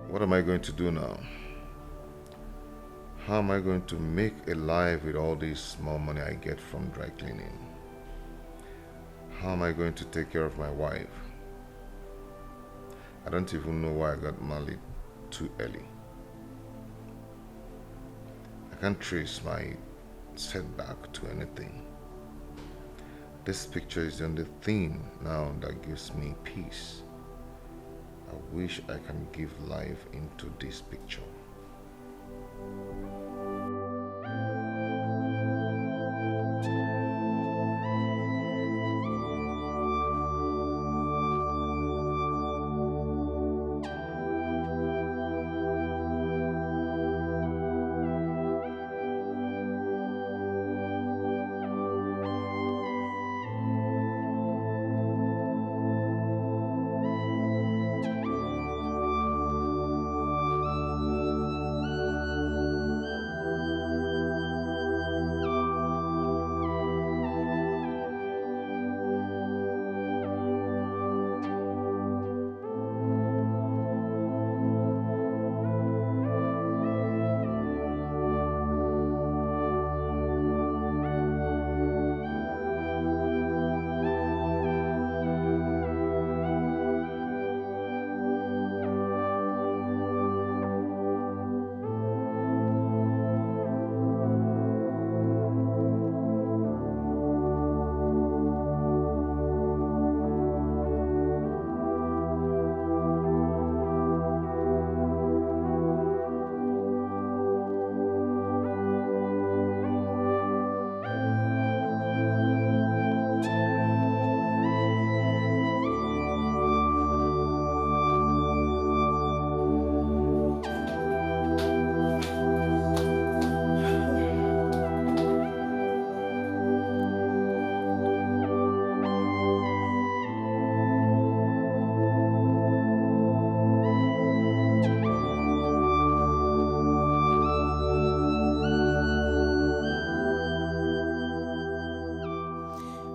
What am I going to do now? How am I going to make a life with all this small money I get from dry cleaning? How am I going to take care of my wife? I don't even know why I got married too early. I can't trace my setback to anything. This picture is the only thing now that gives me peace. I wish I can give life into this picture.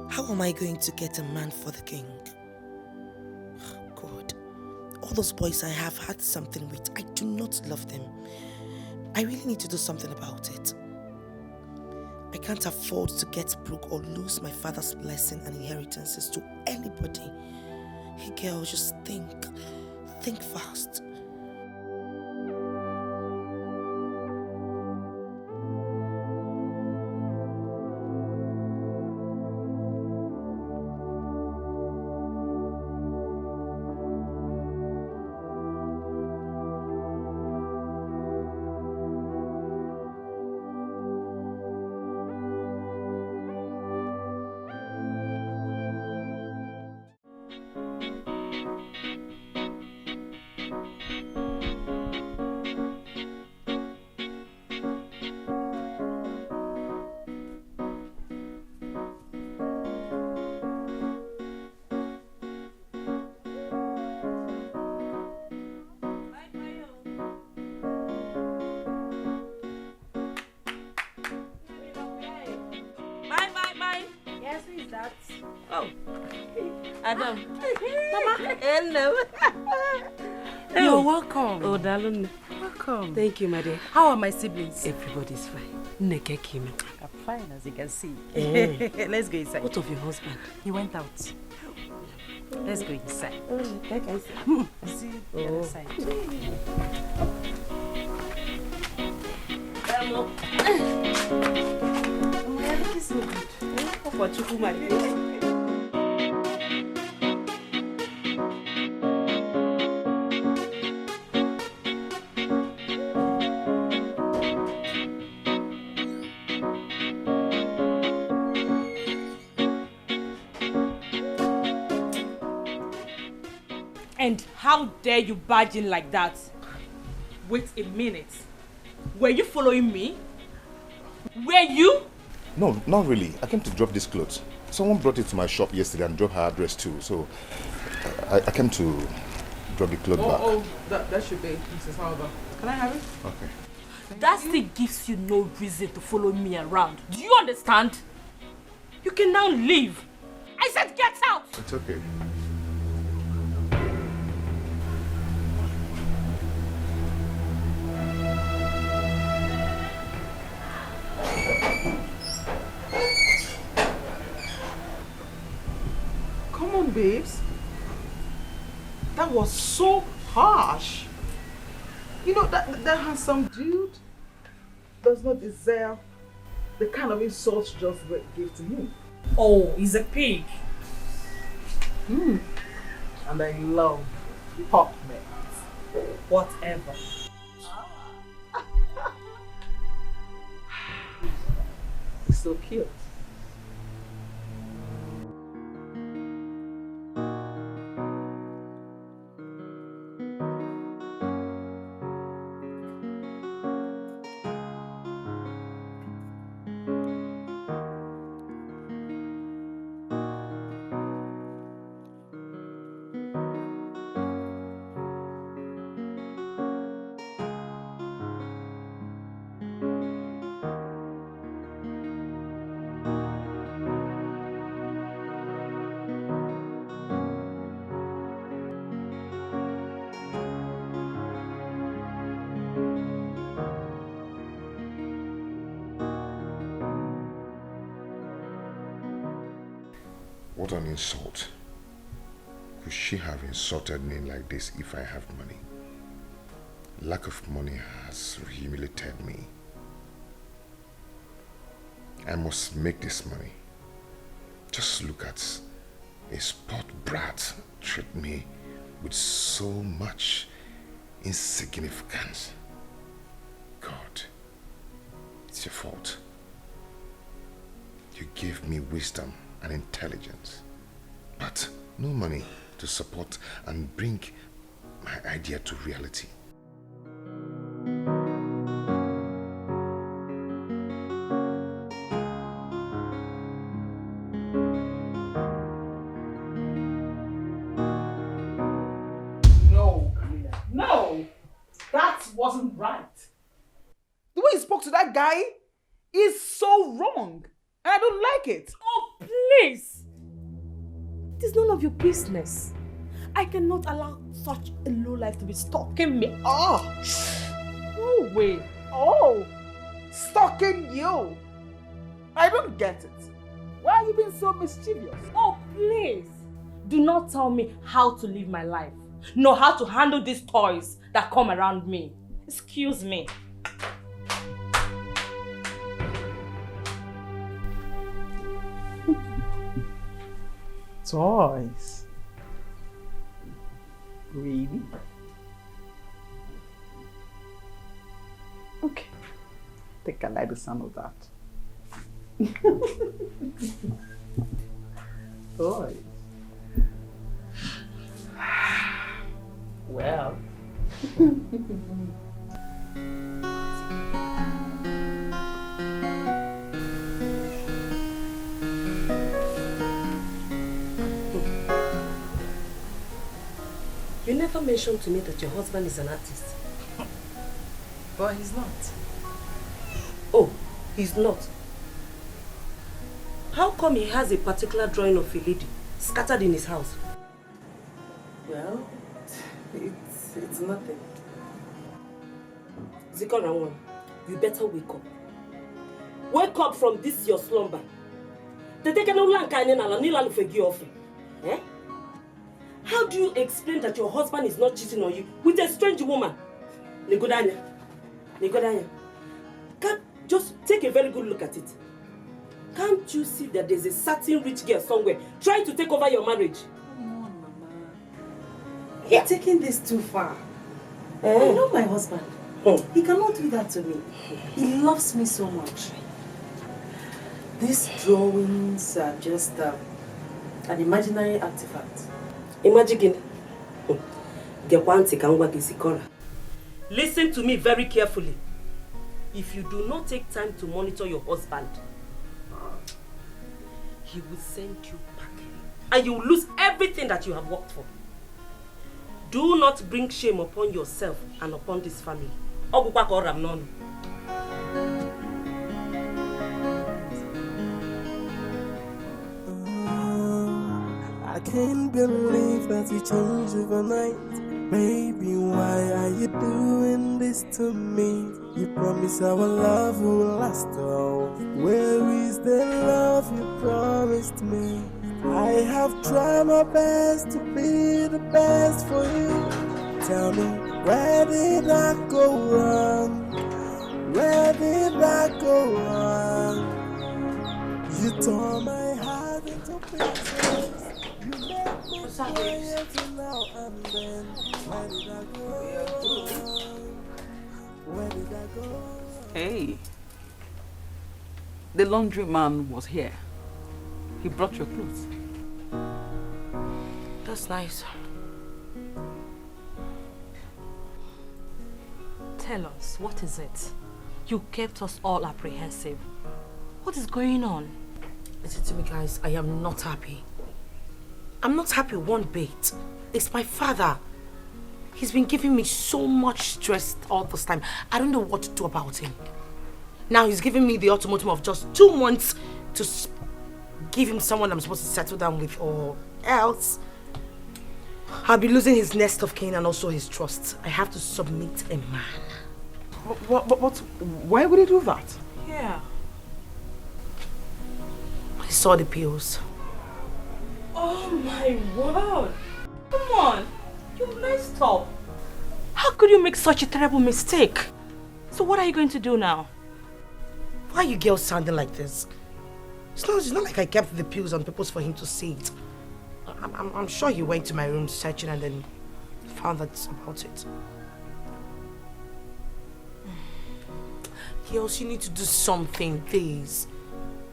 How am I going to get a man for the king? God, all those boys I have had something with, I do not love them. I really need to do something about it. I can't afford to get broke or lose my father's blessing and inheritances to anybody. Hey girl, just think fast. Adam. Mama. Hello. You're welcome. Oh, darling. Welcome. Thank you, my dear. How are my siblings? Everybody's fine. I'm fine, as you can see. Let's go inside. What of your husband? He went out. Let's go inside. Like I said. See the other side. And how dare you barge in like that? Wait a minute. Were you following me? Were you? No, not really. I came to drop this clothes. Someone brought it to my shop yesterday and dropped her address too. So I came to drop the clothes back. Oh, that should be Mrs. Halber. Can I have it? Okay. That still gives you no reason to follow me around. Do you understand? You can now leave. I said get out! It's okay. Come on, babes. That was so harsh. You know, that handsome dude does not deserve the kind of insults you just gave to him. Oh, he's a pig. And I love pop mess. Whatever. So cute. What an insult. Could she have insulted me like this if I have money? Lack of money has humiliated me. I must make this money. Just look at a sport brat treat me with so much insignificance. God, it's your fault. You gave me wisdom and intelligence, but no money to support and bring my idea to reality. No, Camila. No! That wasn't right. The way you spoke to that guy is so wrong. And I don't like it. Oh, please! It is none of your business. I cannot allow such a low life to be stalking me. Oh! No way. Oh! Stalking you! I don't get it. Why are you being so mischievous? Oh, please. Do not tell me how to live my life, nor how to handle these toys that come around me. Excuse me. Toys? Really? Okay. I think I like the sound of that. Toys. Well. You never mentioned to me that your husband is an artist. But he's not. Oh, he's not. How come he has a particular drawing of a lady scattered in his house? Well, it's nothing. Zikorawan, you better wake up. Wake up from this your slumber. Eh? How do you explain that your husband is not cheating on you with a strange woman? Negodanya. Just take a very good look at it. Can't you see that there's a certain rich girl somewhere trying to take over your marriage? Come on, Mama. You're taking this too far. I know my husband. He cannot do that to me. He loves me so much. These drawings are just an imaginary artifact. Imagine. Listen to me very carefully. If you do not take time to monitor your husband, he will send you back. And you will lose everything that you have worked for. Do not bring shame upon yourself and upon this family. I can't believe that you changed overnight. Baby, why are you doing this to me? You promised our love will last all. Where is the love you promised me? I have tried my best to be the best for you. Tell me, where did I go wrong? Where did I go wrong? You tore my heart into pieces. You made me quiet now and then. Where did I go wrong? Where did I go wrong? Hey, the laundry man was here. He brought your clothes. That's nice. Tell us, what is it? You kept us all apprehensive. What is going on? Listen to me, guys. I am not happy. I'm not happy one bit. It's my father. He's been giving me so much stress all this time. I don't know what to do about him. Now he's giving me the ultimatum of just 2 months to give him someone I'm supposed to settle down with, or else I'll be losing his nest of kin and also his trust. I have to submit a man. But why would he do that? Yeah. I saw the pills. Oh my word! Come on! You messed up! How could you make such a terrible mistake? So what are you going to do now? Why are you girls sounding like this? It's not like I kept the pills on purpose for him to see it. I'm sure he went to my room searching and then found out about it. Girls, you need to do something, please.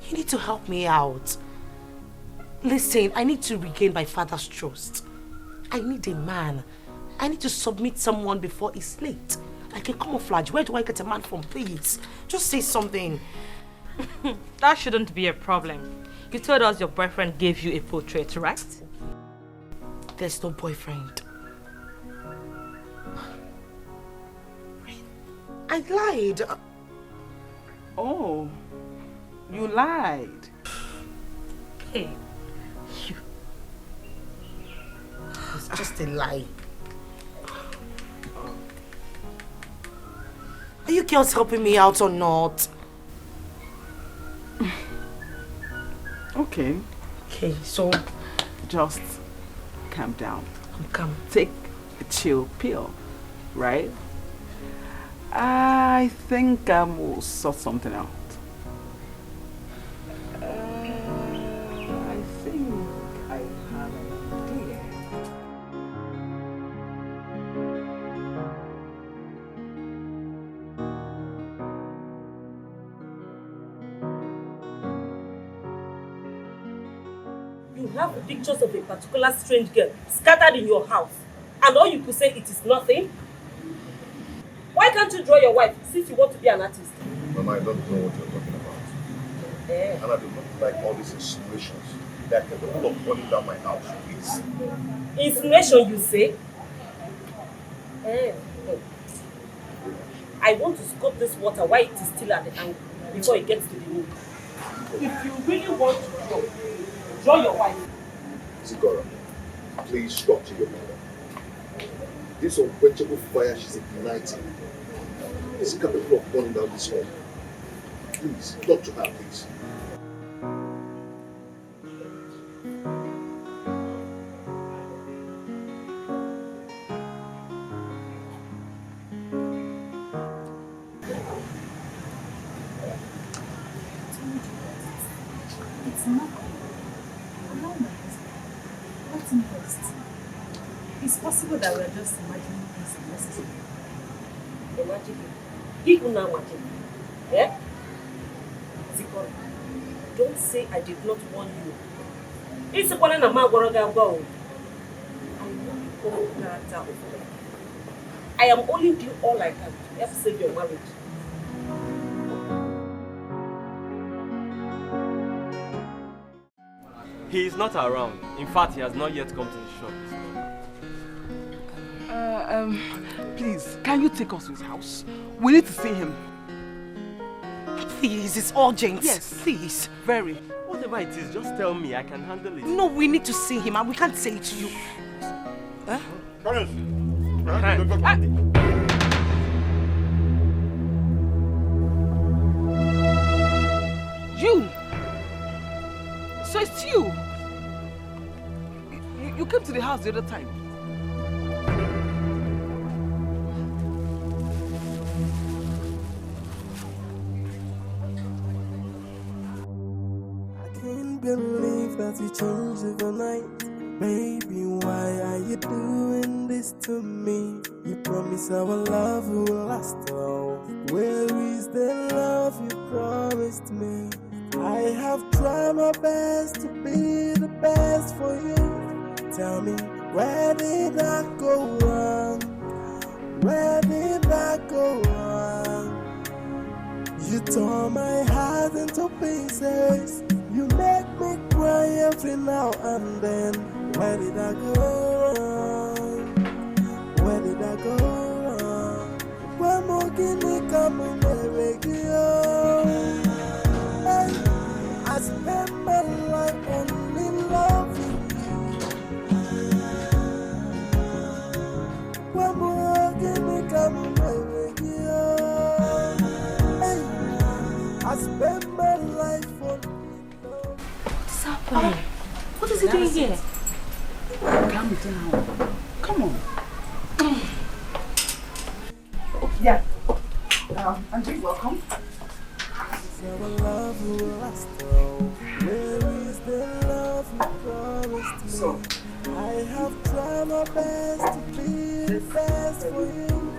You need to help me out. Listen, I need to regain my father's trust. I need a man. I need to submit someone before it's late. Like a camouflage. Where do I get a man from, please? Just say something. That shouldn't be a problem. You told us your boyfriend gave you a portrait, right? There's no boyfriend. I lied. Oh, you lied. Hey, you. It's just a lie. Are you girls helping me out or not? Okay. Okay, so just calm down. I'm calm. Take a chill pill, right? I think we'll sort something out. I think I have an idea. You have pictures of a particular strange girl scattered in your house, and all you could say it is nothing? Why can't you draw your wife since you want to be an artist? Mama, I don't know what you're talking about. And I do not like all these insinuations that are capable of burning down my house, please. Insinuation, you say? I want to scoop this water while it is still at the angle before it gets to the moon. If you really want to draw your wife. Zigora, please talk to your mother. This unquenchable fire she's igniting is capable of burning down this home. Please, talk to her, please. It's not. Allow my husband. Let him rest. It's possible that we're just imagining things unnecessary. Imagine. People now imagine. Yeah? Zikora, don't say I did not warn you. It's a one and a man going to go. I am only doing all I can to help save your marriage. He is not around. In fact, he has not yet come to the shop. Please, can you take us to his house? We need to see him. Please, it's urgent. Yes. Please. Very. Whatever it is, just tell me. I can handle it. No, we need to see him and we can't say it to you. Huh? You! So it's you! You came to the house the other time. Believe that we changed overnight. Baby, why are you doing this to me? You promised our love will last all. Where is the love you promised me? I have tried my best to be the best for you. Tell me, where did I go wrong? Where did I go wrong? You tore my heart into pieces. You make me cry every now and then. Where did I go wrong? Where did I go wrong? Where more can you come and make you? I spend my life only loving you. Where more can you come and make you? I spend my life only. What is he doing here? Calm down. Come on. Yeah. Andrew, welcome. So, I have tried my best to be the best for you.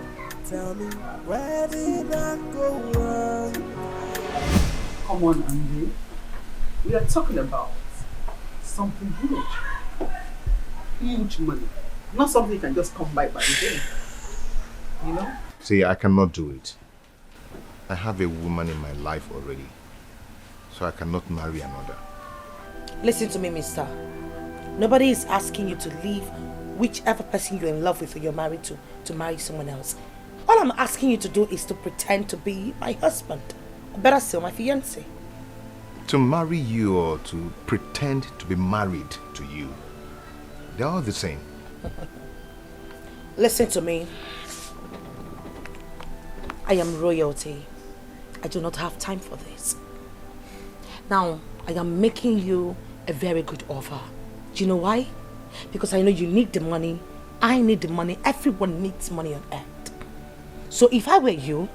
Tell me, where did I go wrong? Come on, Andrew. We are talking about something huge. Huge money. Not something you can just come by the day. You know? See, I cannot do it. I have a woman in my life already. So I cannot marry another. Listen to me, mister. Nobody is asking you to leave whichever person you're in love with or you're married to marry someone else. All I'm asking you to do is to pretend to be my husband. Or better still, my fiancé. To marry you or to pretend to be married to you, they're all the same. Listen to me. I am royalty. I do not have time for this. Now, I am making you a very good offer. Do you know why? Because I know you need the money. I need the money. Everyone needs money on earth. So if I were you,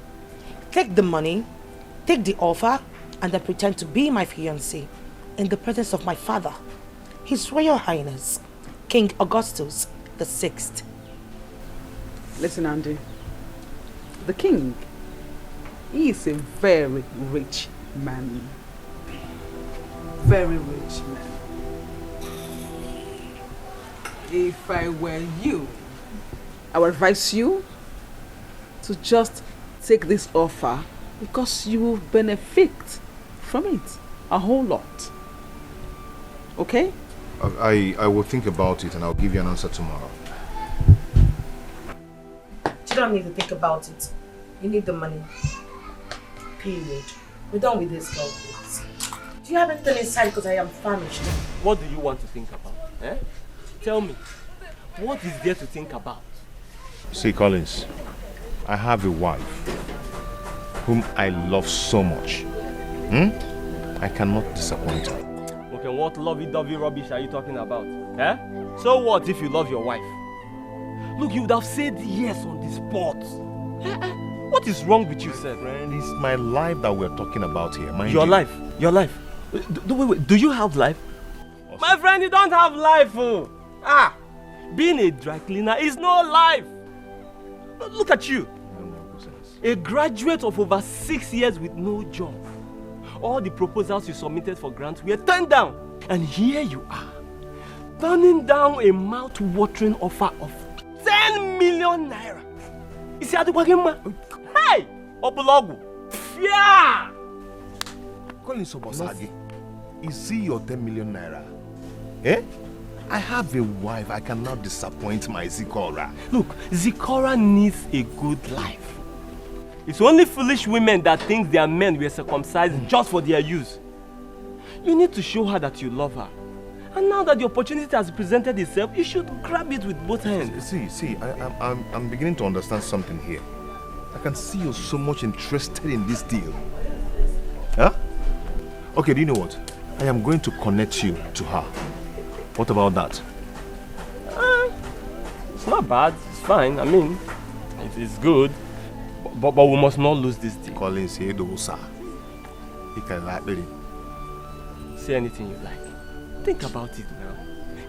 take the money, take the offer, and then pretend to be my fiancé in the presence of my father, His Royal Highness, King Augustus the Sixth. Listen, Andy. The king, he is a very rich man. Very rich man. If I were you, I would advise you to just take this offer because you will benefit from it a whole lot. Okay? I will think about it and I'll give you an answer tomorrow. You don't need to think about it. You need the money. Period. We're done with this, girl, please. Do you have anything inside? Because I am famished. What do you want to think about? Eh? Tell me. What is there to think about? See, Collins, I have a wife whom I love so much. I cannot disappoint her. Okay, what lovey-dovey rubbish are you talking about? Eh? So what if you love your wife? Look, you would have said yes on the spot. What is wrong with you, sir? Friend, it's my life that we're talking about here. Mind Your you. life? Your life? Wait. Do you have life? Also. My friend, you don't have life. Oh. Being a dry cleaner is no life. Look at you. A graduate of over 6 years with no job. All the proposals you submitted for grants were turned down. And here you are, turning down a mouth-watering offer of 10 million naira. You see, hey! Obulogu! Yeah! Collins Obosagi, is he your 10 million naira? Eh? I have a wife. I cannot disappoint my Zikora. Look, Zikora needs a good life. It's only foolish women that think their men were circumcised just for their use. You need to show her that you love her. And now that the opportunity has presented itself, you should grab it with both hands. See, I'm beginning to understand something here. I can see you're so much interested in this deal. Huh? Okay, do you know what? I am going to connect you to her. What about that? It's not bad. It's fine. I mean, it's good. But we must not lose this deal. Collins Edo, sir. You can like it. Say anything you like. Think about it now.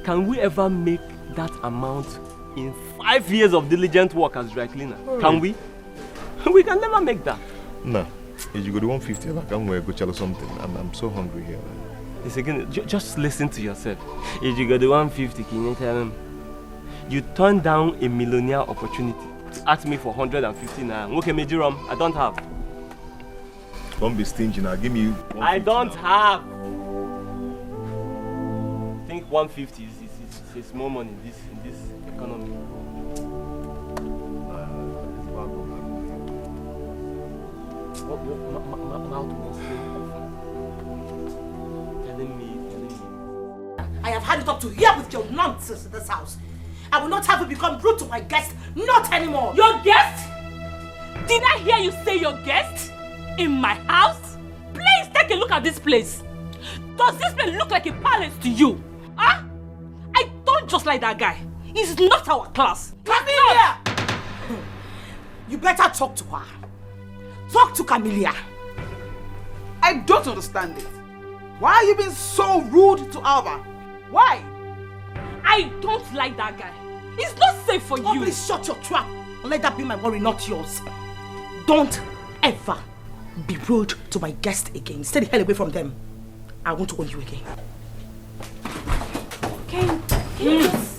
Can we ever make that amount in 5 years of diligent work as dry cleaner? Can we? We can never make that. No. If you go to 150, I can go tell something. I'm so hungry here. It's again, just listen to yourself. If you go to 150, can you tell him? You turned down a millionaire opportunity to ask me for 150 naira. Okay, Majorum, I don't have. Don't be stingy now. Give me. I don't have. I think 150 is small money in this economy. I have had it up to here with your nonsense in this house. I will not have you become rude to my guest, not anymore. Your guest? Did I hear you say your guest? In my house? Please take a look at this place. Does this place look like a palace to you? Huh? I don't just like that guy. He's not our class. Come here! You better talk to her. Talk to Camellia. I don't understand it. Why are you being so rude to Alva? Why? I don't like that guy. It's not safe for you. Please shut your trap and let that be my worry, not yours. Don't ever be rude to my guests again. Stay the hell away from them. I won't warn you again. Can you just...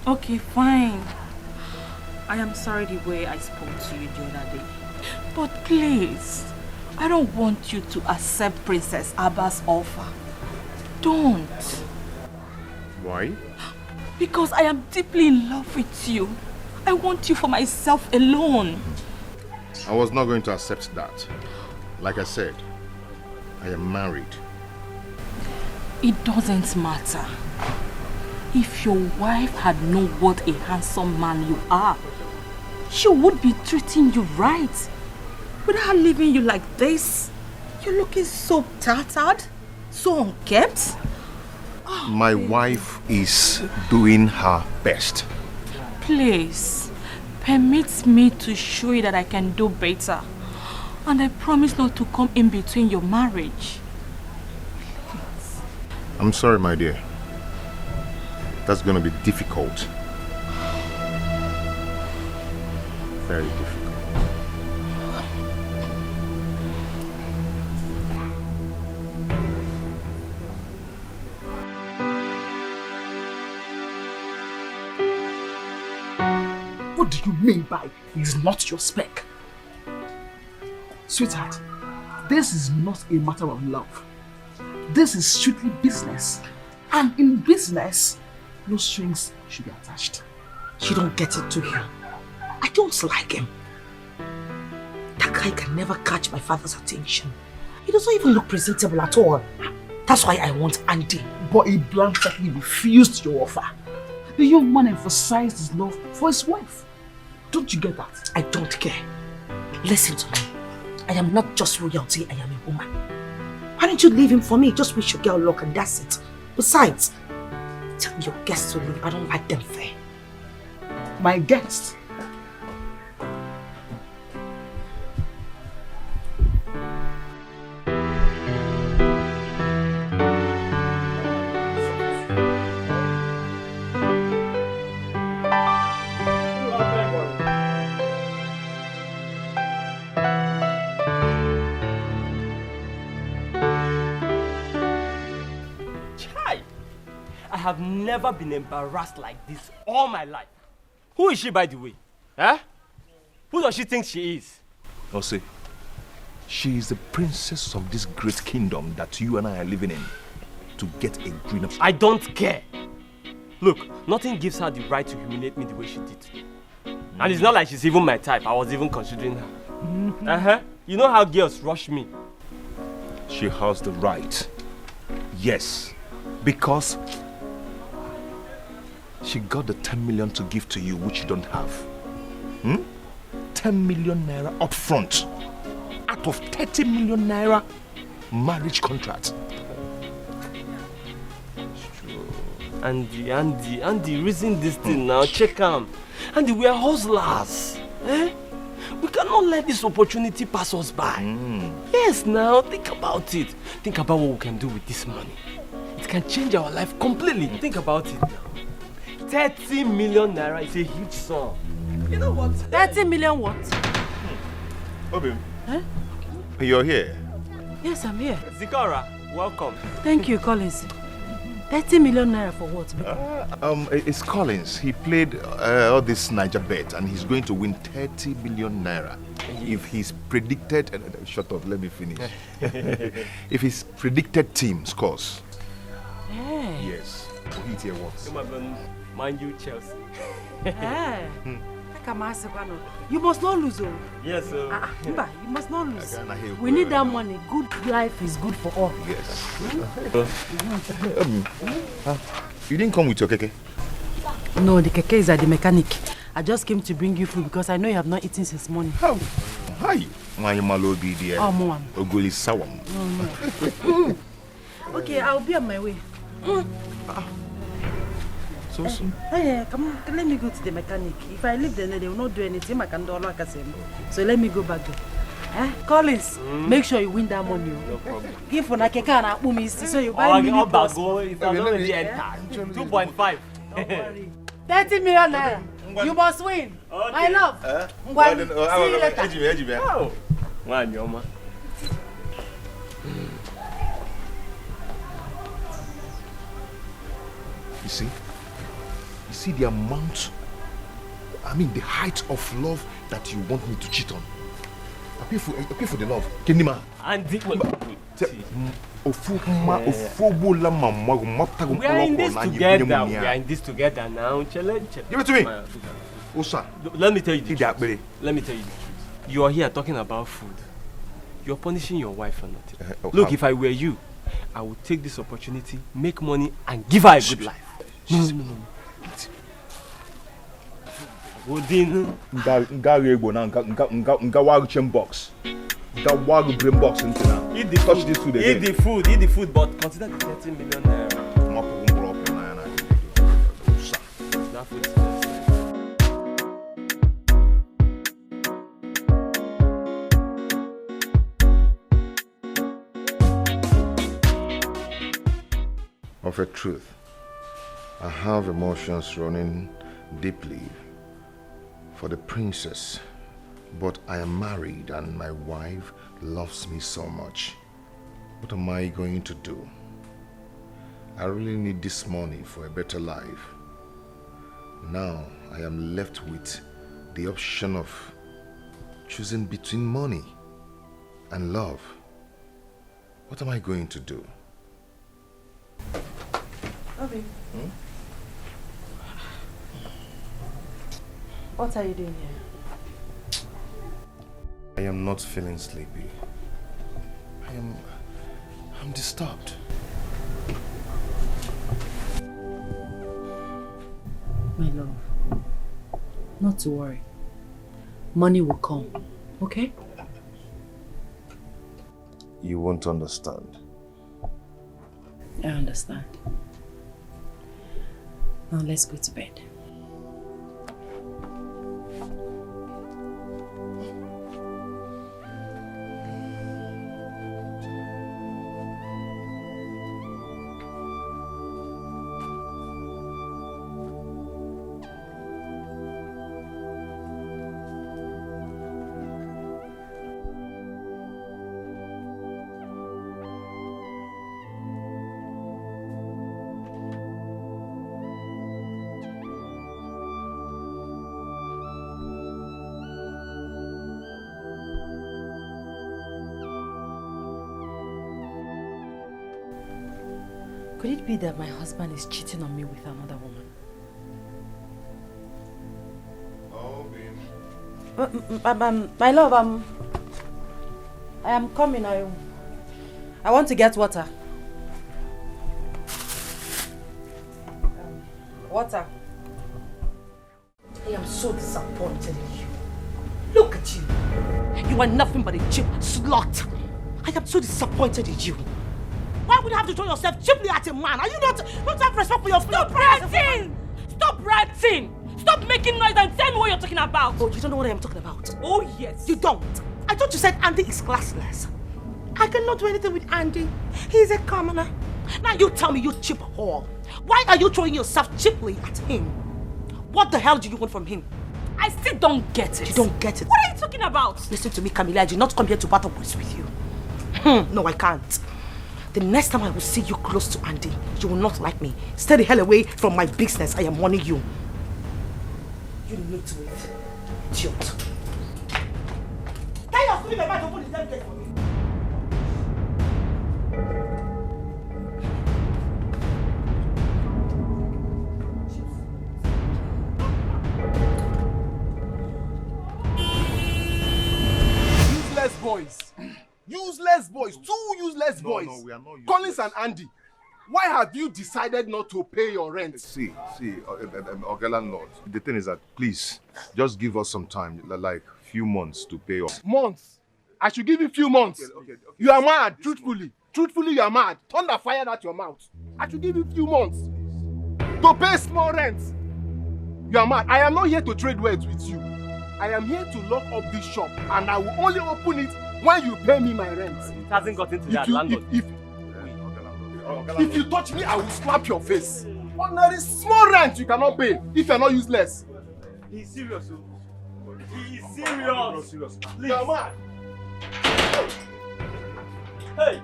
Okay, fine. I am sorry the way I spoke to you the other day. But please, I don't want you to accept Princess Abba's offer. Don't. Why? Because I am deeply in love with you. I want you for myself alone. I was not going to accept that. Like I said, I am married. It doesn't matter. If your wife had known what a handsome man you are, she would be treating you right. Without leaving you like this, you're looking so tattered, so unkempt. Oh, my wife is doing her best. Please, permit me to show you that I can do better. And I promise not to come in between your marriage. Please. I'm sorry, my dear. That's going to be difficult. Very difficult. What do you mean by he's not your spec? Sweetheart, this is not a matter of love. This is strictly business. And in business, no strings should be attached. You don't get it to him. I don't like him. That guy can never catch my father's attention. He doesn't even look presentable at all. That's why I want Andy. But he bluntly refused your offer. The young man emphasized his love for his wife. Don't you get that? I don't care. Listen to me. I am not just royalty, I am a woman. Why don't you leave him for me? Just wish your girl luck and that's it. Besides, tell your guests to leave. I don't like them fair. My guests? I have never been embarrassed like this all my life. Who is she, by the way? Huh? Who does she think she is? I'll say, she is the princess of this great kingdom that you and I are living in. To get a greener... I don't care. Look, nothing gives her the right to humiliate me the way she did. And it's not like she's even my type. I was even considering her. You know how girls rush me. She has the right. Yes. Because she got the 10 million to give to you, which you don't have. 10 million naira up front. Out of 30 million naira marriage contract. Andy, reason this thing now. Check him. Andy, we are hustlers. We cannot let this opportunity pass us by. Yes, now, think about it. Think about what we can do with this money. It can change our life completely. Think about it now. 30 million naira is a huge sum. You know what? 30 million what? Obi, you're here? Yes, I'm here. Zikora, welcome. Thank you, Collins. 30 million naira for what? It's Collins. He played all this Niger bet and he's going to win 30 million naira. If he's predicted... shut up, let me finish. If his predicted team scores. Hey. Yes. He'll hit here once. Mind you, Chelsea. You must not lose. Yes, sir. You must not lose. We need that money. Good life is good for all. Yes. You didn't come with your keke? No, the keke is at the mechanic. I just came to bring you food because I know you have not eaten since morning. How? Hi. My malobi dear. Oh, mom. Oguli sawam. Okay, I'll be on my way. So soon? Hey, come on, let me go to the mechanic. If I leave there, they will not do anything. I can do all I can say. So let me go back there. Collins, make sure you win that money. No problem. Give for Nakeka and Akumi, so you buy me. I'll go. If I don't really enter. 2.5. 30 million naira. You must win. Okay. My love. See you later. Oh. Man, Yoma. You see the amount, the height of love that you want me to cheat on. I pay for the love. Kendima. And We are in this together. We are in this together now. Give it to me. Osa. Let me tell you the truth. Let me tell you the truth. You are here talking about food. You're punishing your wife for nothing. Look, if I were you, I would take this opportunity, make money, and give her a good life. No. Wodin. Box. Brain box into now. Eat the food, but consider the 30 million naira. That food is of a truth, I have emotions running deeply for the princess, but I am married and my wife loves me so much. What am I going to do? I really need this money for a better life. Now I am left with the option of choosing between money and love. What am I going to do? Okay. What are you doing here? I am not feeling sleepy. I'm disturbed. My love, not to worry. Money will come, okay? You won't understand. I understand. Now let's go to bed. Could it be that my husband is cheating on me with another woman? My love, I am coming. I want to get water. Water. I am so disappointed in you. Look at you. You are nothing but a cheap slut. I am so disappointed in you. Why would you have to throw yourself cheaply at a man? Are you not have respect for your Stop ranting! Stop ranting! Stop making noise and tell me what you're talking about. Oh, you don't know what I am talking about? Oh, yes. You don't. I thought you said Andy is classless. I cannot do anything with Andy. He's a commoner. Now you tell me, you cheap whore. Why are you throwing yourself cheaply at him? What the hell do you want from him? I still don't get it. You don't get it? What are you talking about? Listen to me, Camilla. I did not come here to battle words with you. No, I can't. The next time I will see you close to Andy, you will not like me. Stay the hell away from my business. I am warning you. You need to wait. Idiot. Tell your stupid man to open the damn gate for me. Useless boys. Useless boys. Two useless boys. No, we are not useless. Collins and Andy. Why have you decided not to pay your rent? See, okay, landlord. The thing is that, please, just give us some time, like few months to pay off. Months? I should give you few months. Okay. You are mad, truthfully. Truthfully, you are mad. Thunder fired at your mouth. I should give you few months to pay small rent. You are mad. I am not here to trade words with you. I am here to lock up this shop, and I will only open it when you pay me my rent. It hasn't got into that, landlord. If you touch me, I will slap your face. Ordinary small rent you cannot pay if you are not useless. He's serious. He is serious. You are mad. Hey!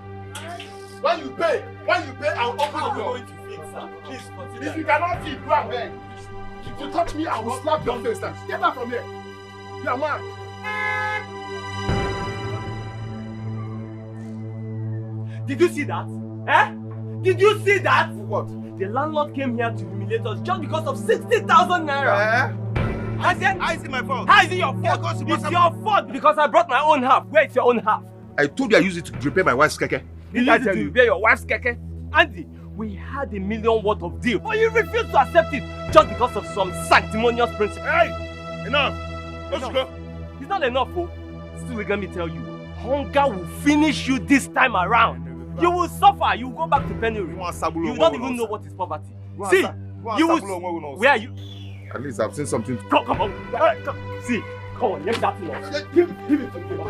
When you pay, I will open the door. Please consider. If you cannot feed, go ahead. If you touch me, I will slap your face. Get out from here. You are mad. Did you see that? Eh? Did you see that? What? The landlord came here to humiliate us just because of 60,000 naira. I said, how is it my fault? How is it your fault? It's your fault because I brought my own half. Where is your own half? I told you I used it to repair my wife's keke. You used it to repair your wife's keke? Andy, we had $1 million worth of deal, but you refused to accept it just because of some sanctimonious principle. Hey! Enough! Let's go. It's not enough, oh. Still, let me tell you, hunger will finish you this time around. You will suffer. You will go back to penury. You don't even know what is poverty. See, you will... Where are you? At least I've seen something. Come on. Come. See, come on. Give that to us. Give it to me.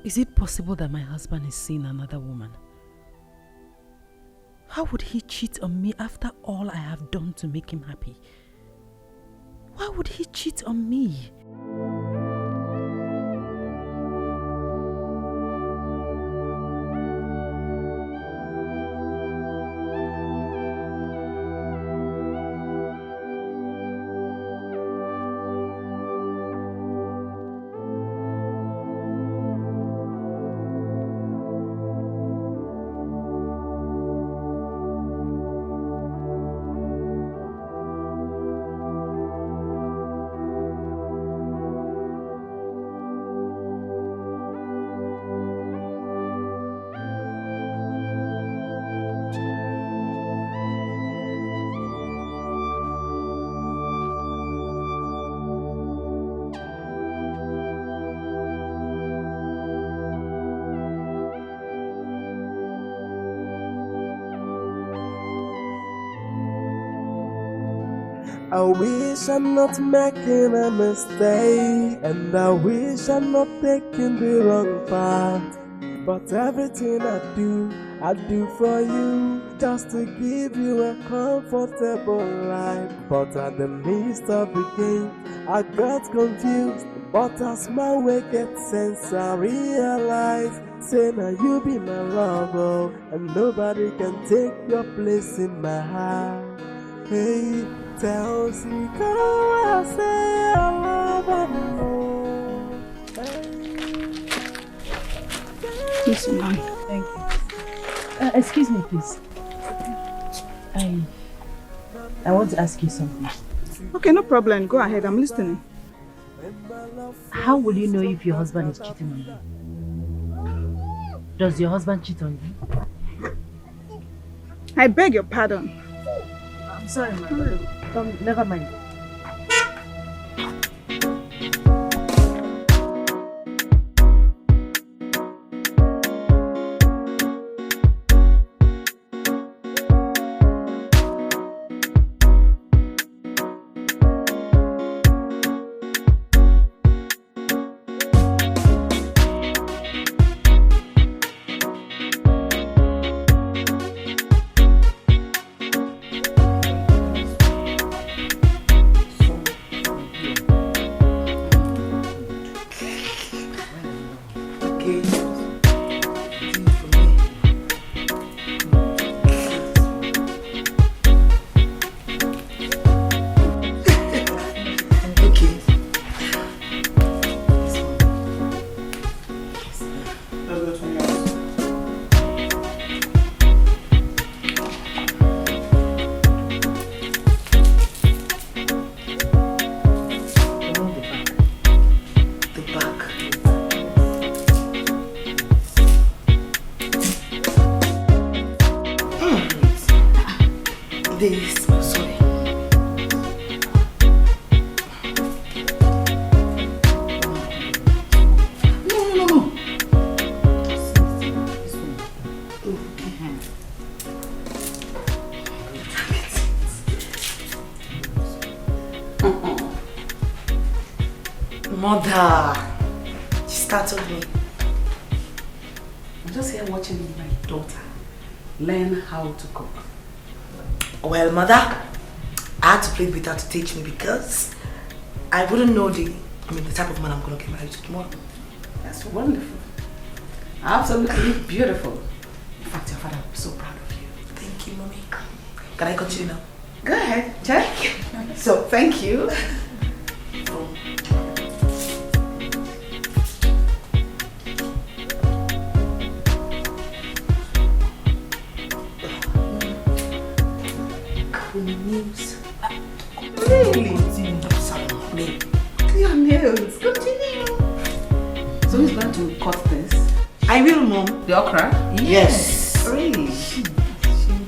Is it possible that my husband is seeing another woman? How would he cheat on me after all I have done to make him happy? Why would he cheat on me? I wish I'm not making a mistake, and I wish I'm not taking the wrong path. But everything I do for you, just to give you a comfortable life. But at the midst of the game, I got confused. But as my way gets sense, I realize, say now you be my lover, and nobody can take your place in my heart. Hey, tell me, I say I love and more. Yes, ma'am. Thank you. Excuse me, please. I want to ask you something. Okay, no problem. Go ahead. I'm listening. How will you know if your husband is cheating on you? Does your husband cheat on you? I beg your pardon. I'm sorry, ma'am. Never mind. Mother, she startled me. I'm just here watching my daughter learn how to cook. Well, Mother, I had to plead with her to teach me because I wouldn't know the I mean, the type of man I'm gonna get married to tomorrow. That's wonderful. Absolutely beautiful. In fact, your father will be so proud of you. Thank you, Mommy. Can I continue now? Go ahead, check. So, thank you. Muse. Really? Continue. Your nails. Continue. So who's going to cut this? I will, Mom. The okra? Yes. Really? She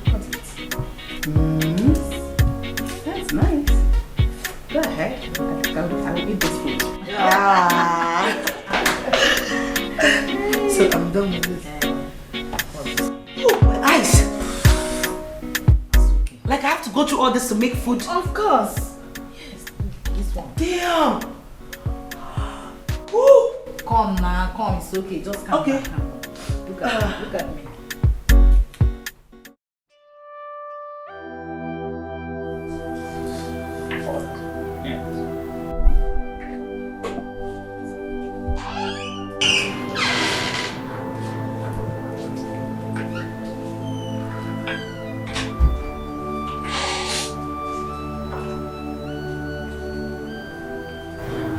cut it. That's nice. Go ahead. I think I will eat this food. Ah. So I'm done with this. Oh, my eyes. Like I have to go through all this to make food? Of course. Yes. This one. Damn. Woo. Come now, come, it's okay. Just come. Okay. Back. Look at me.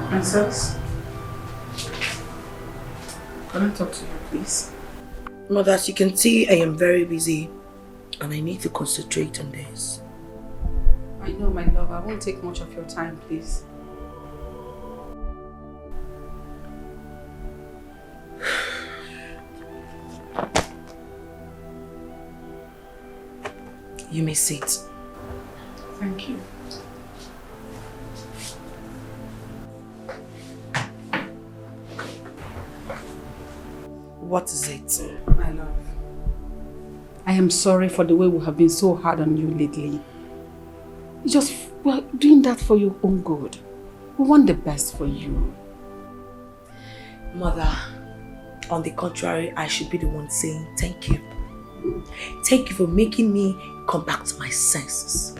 Princess, can I talk to you, please? Mother, as you can see, I am very busy and I need to concentrate on this. I know, my love. I won't take much of your time, please. You may sit. Thank you. What is it? My love, I am sorry for the way we have been so hard on you lately. We're doing that for your own good. We want the best for you. Mother, on the contrary, I should be the one saying thank you. Thank you for making me come back to my senses.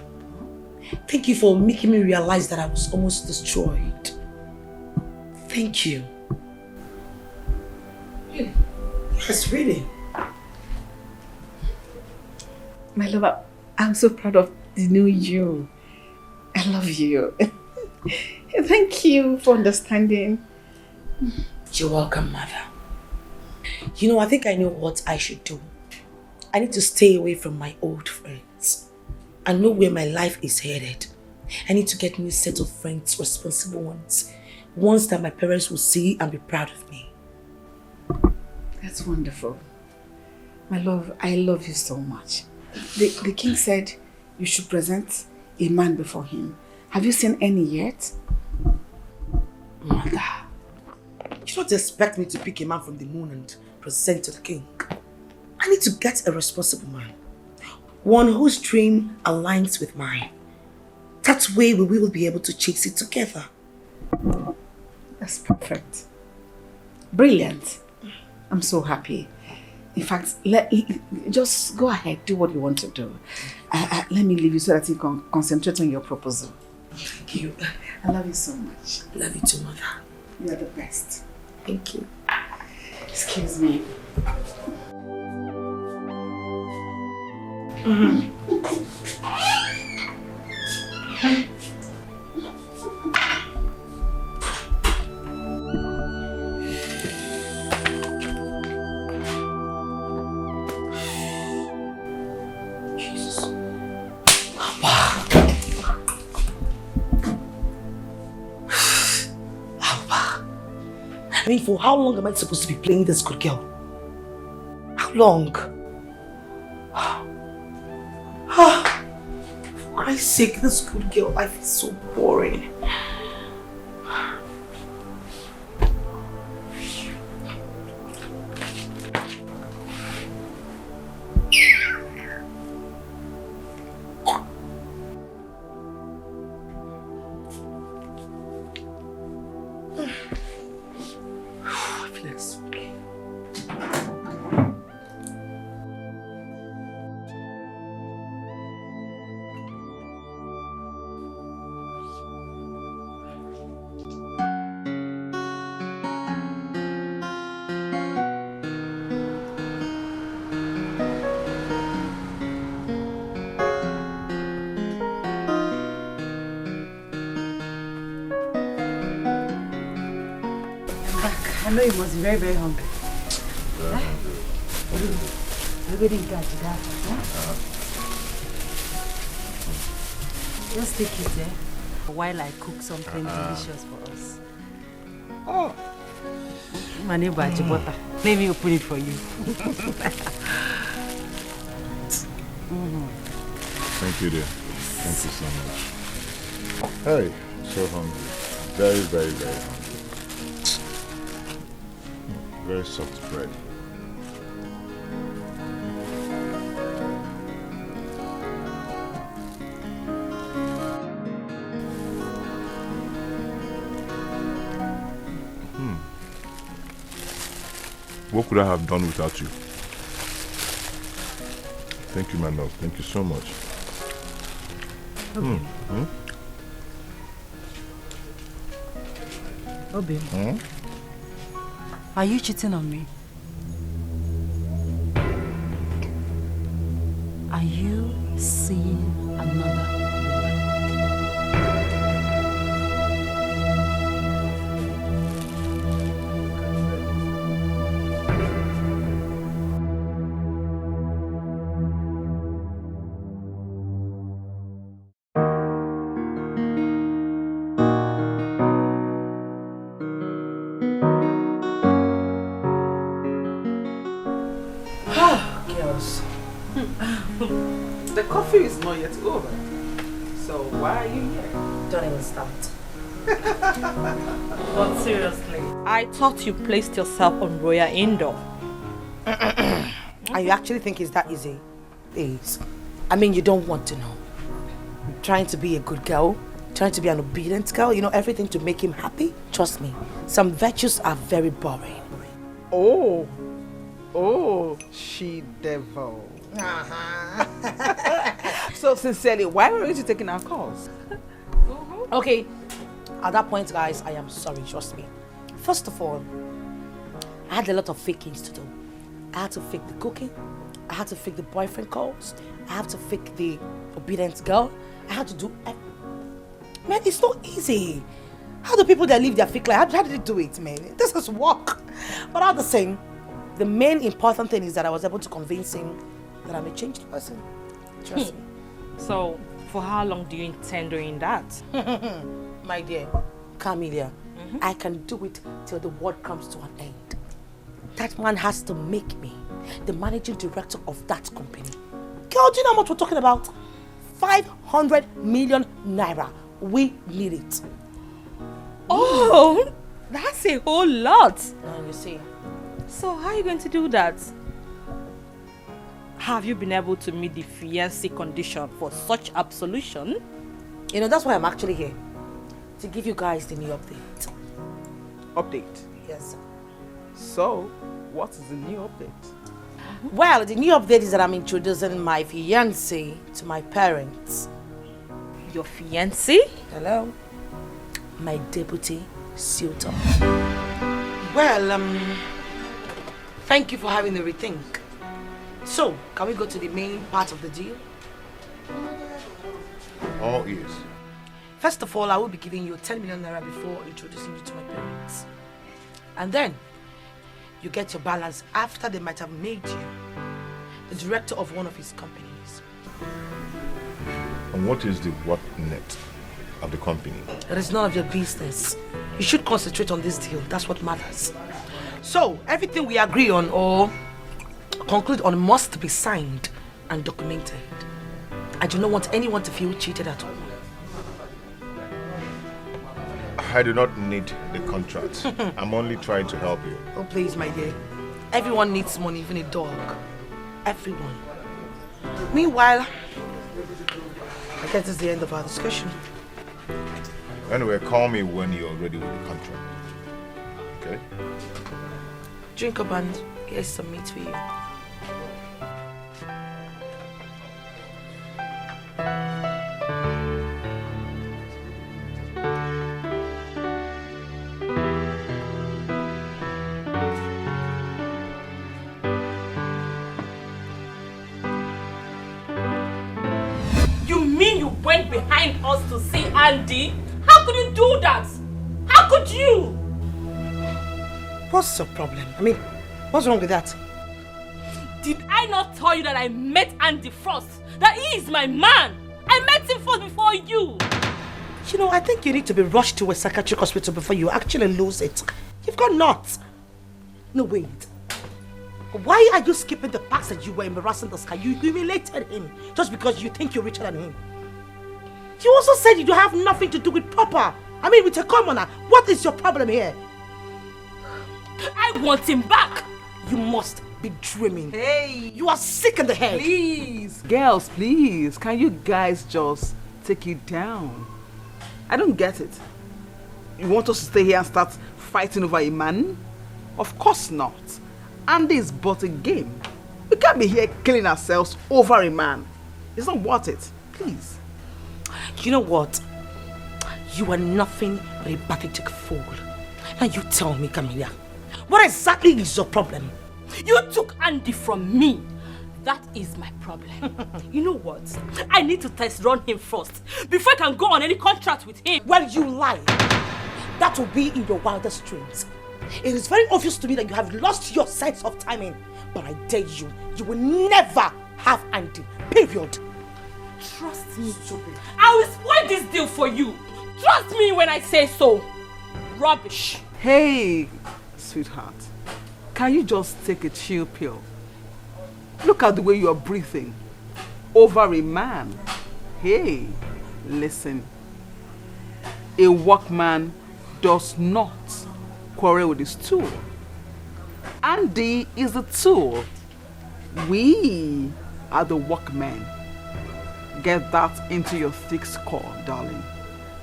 Thank you for making me realize that I was almost destroyed. Thank you. Really? Yes, really. My love, I'm so proud of the new you. I love you. Thank you for understanding. You're welcome, Mother. You know, I think I know what I should do. I need to stay away from my old friends and know where my life is headed. I need to get a new set of friends, responsible ones that my parents will see and be proud of me. That's wonderful. My love, I love you so much. The king said you should present a man before him. Have you seen any yet? Mother, you don't expect me to pick a man from the moon and present to the king. I need to get a responsible man. One whose dream aligns with mine. That way we will be able to chase it together. That's perfect. Brilliant. I'm so happy. In fact, just go ahead, do what you want to do. Let me leave you so that you can concentrate on your proposal. Thank you. I love you so much. Love you too, Mother. You're the best. Thank you. Excuse me. I mean, for how long am I supposed to be playing this good girl? How long? For Christ's sake, this good girl life is so boring. know you must be very, very hungry. Just take it, while I cook something delicious for us. Oh. My neighbor, butter. Let me open it for you. Thank you, dear. Thank you so much. Hey, so hungry. Very, very, very hungry. Very soft bread. What could I have done without you? Thank you, my love. Thank you so much. Okay. Obi, are you cheating on me? Are you seeing another woman? The coffee is not yet over. So why are you here? Don't even start. But seriously, I thought you placed yourself on Royal Indoor. And you actually think it's that easy? Please. I mean, you don't want to know. Trying to be a good girl, trying to be an obedient girl, you know, everything to make him happy. Trust me, some virtues are very boring. Oh, she devil. So sincerely, why weren't you taking our calls? Okay, at that point, guys, I am sorry, trust me. First of all, I had a lot of fakings to do. I had to fake the cooking, I had to fake the boyfriend calls, I had to fake the obedient girl, I had to do... Man, it's not easy. How do people that live their fake life, how did they do it, man? This is work. But all the same, the main important thing is that I was able to convince him that I'm a changed person. Trust me. So, for how long do you intend doing that? My dear, Camelia, I can do it till the world comes to an end. That man has to make me the managing director of that company. Girl, do you know how much we're talking about? 500 million naira. We need it. Oh, that's a whole lot. Now you see. So how are you going to do that? Have you been able to meet the fiancé condition for such absolution? You know, that's why I'm actually here. To give you guys the new update. Update? Yes, sir. So, what is the new update? Well, the new update is that I'm introducing my fiancé to my parents. Your fiancé? Hello? My deputy suitor. Well, thank you for having a rethink. So, can we go to the main part of the deal? All ears. First of all, I will be giving you 10 million naira before introducing you to my parents. And then, you get your balance after they might have made you the director of one of his companies. And what is the what net of the company? It is none of your business. You should concentrate on this deal. That's what matters. So, everything we agree on or conclude on must be signed and documented. I do not want anyone to feel cheated at all. I do not need the contract. I'm only trying to help you. Oh, please, my dear. Everyone needs money, even a dog. Everyone. Meanwhile, I guess it's the end of our discussion. Anyway, call me when you're ready with the contract. Okay? Drink up and here's some meat for you. Went behind us to see Andy? How could you do that? How could you? What's the problem? I mean, what's wrong with that? Did I not tell you that I met Andy first? That he is my man? I met him first before you. You know, I think you need to be rushed to a psychiatric hospital before you actually lose it. You've got nuts. No, wait. Why are you skipping the past that you were embarrassing this guy? You humiliated him just because you think you're richer than him. You also said you don't have nothing to do with Papa. I mean, with a commoner. What is your problem here? I want him back. You must be dreaming. Hey! You are sick in the head. Please! Girls, please. Can you guys just take it down? I don't get it. You want us to stay here and start fighting over a man? Of course not. Andy is but a game. We can't be here killing ourselves over a man. It's not worth it. Please. You know what? You are nothing but a pathetic fool. Now you tell me, Camilla, what exactly is your problem? You took Andy from me. That is my problem. You know what? I need to test run him first before I can go on any contract with him. Well, you lie. That will be in your wildest dreams. It is very obvious to me that you have lost your sense of timing. But I dare you, you will never have Andy. Period. Trust me, stupid. I will spoil this deal for you. Trust me when I say so. Rubbish. Hey, sweetheart. Can you just take a chill pill? Look at the way you are breathing. Over a man. Hey, listen. A workman does not quarrel with his tool. Andy is the tool. We are the workmen. Get that into your thick skull, darling.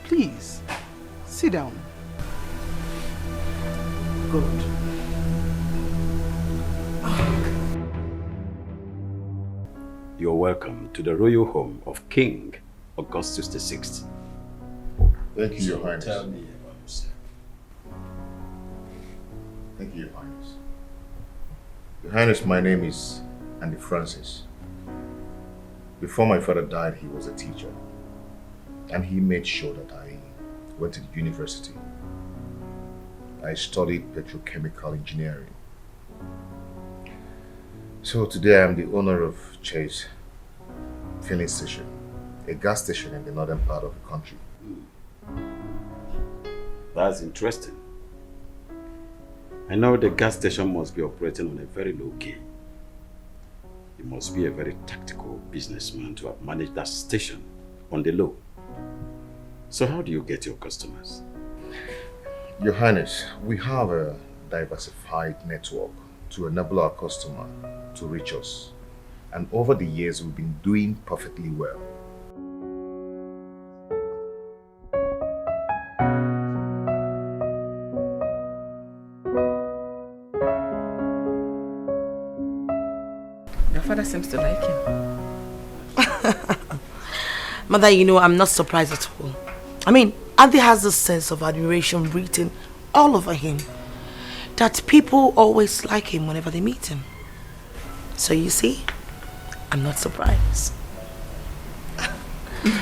Please, sit down. Good. You're welcome to the royal home of King Augustus VI. Thank you, Your Highness. Tell me about yourself. Thank you, Your Highness. Your Highness, my name is Andy Francis. Before my father died, he was a teacher. And he made sure that I went to the university. I studied petrochemical engineering. So today I'm the owner of Chase Filling Station, a gas station in the northern part of the country. That's interesting. I know the gas station must be operating on a very low key. You must be a very tactical businessman to have managed that station on the low. So how do you get your customers? Your Highness, we have a diversified network to enable our customer to reach us. And over the years, we've been doing perfectly well. Your father seems to like him. Mother, you know, I'm not surprised at all. I mean, Andy has a sense of admiration written all over him. That people always like him whenever they meet him. So you see, I'm not surprised.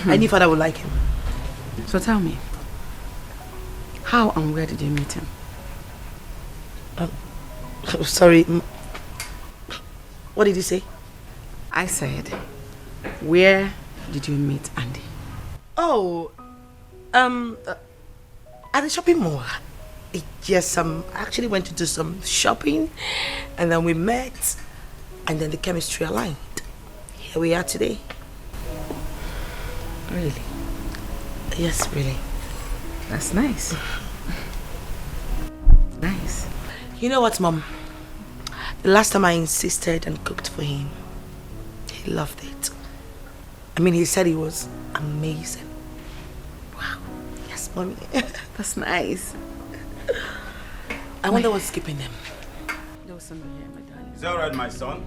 I knew father would like him. So tell me, how and where did you meet him? Sorry. What did you say? I said, where did you meet Andy? Oh, at the shopping mall. Yes, I actually went to do some shopping, and then we met, and then the chemistry aligned. Here we are today. Really? Yes, really. That's nice. Nice. You know what, Mom? The last time I insisted and cooked for him, he loved it. I mean, he said it was amazing. Wow. Yes, Mommy. That's nice. I wonder what's keeping them. There was somebody here, my darling. It's all right, my son.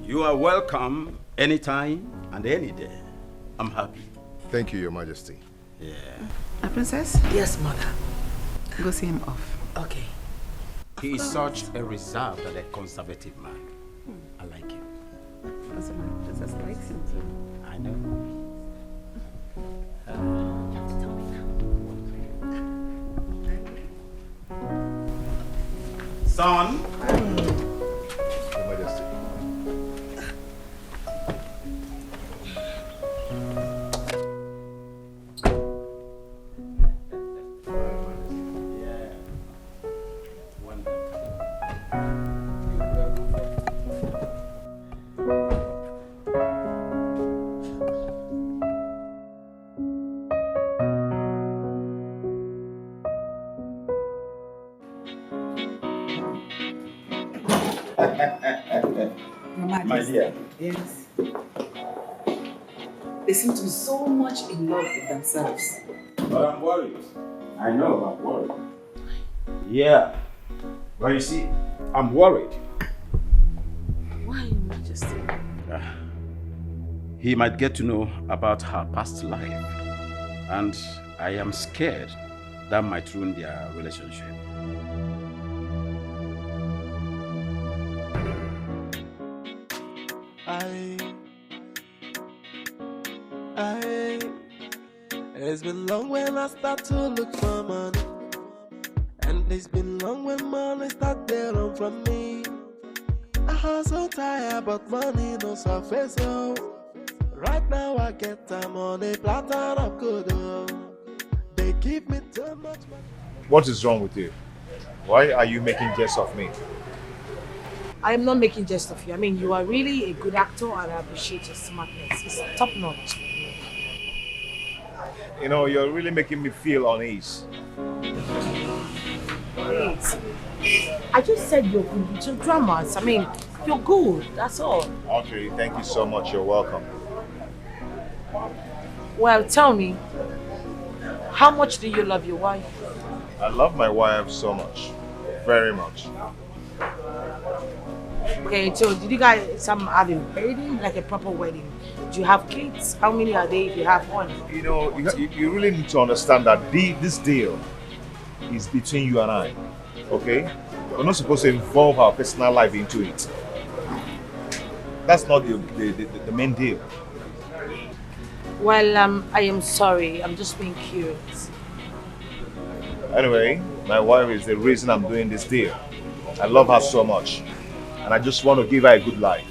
You are welcome anytime and any day. I'm happy. Thank you, Your Majesty. Yeah. A princess? Yes, Mother. Go see him off. Okay. He is such a reserved and a conservative man. I like him. Also, my princess likes him too. I know. Son. Your Majesty. My dear. Yes. They seem to be so much in love with themselves. But I'm worried. I know I'm worried. Yeah. But you see, I'm worried. Why, Your Majesty? He might get to know about her past life. And I am scared that might ruin their relationship. It's been long when I start to look for money, and it's been long when money start to run from me. I so tired, but money no surface. So right now I get time on a platter of good. They give me too much money. What is wrong with you? Why are you making jest of me? I am not making jest of you. I mean, you are really a good actor and I appreciate your smartness. It's top notch. You know, you're really making me feel unease. Wait. I just said you're good with your dramas. I mean, you're good. That's all. Okay, thank you so much. You're welcome. Well, tell me, how much do you love your wife? I love my wife so much. Very much. Okay, so did you guys have a wedding, like a proper wedding? Do you have kids? How many are they if you have one? You know, you really need to understand that this deal is between you and I, okay? We're not supposed to involve our personal life into it. That's not the main deal. Well, I am sorry. I'm just being curious. Anyway, my wife is the reason I'm doing this deal. I love her so much, and I just want to give her a good life.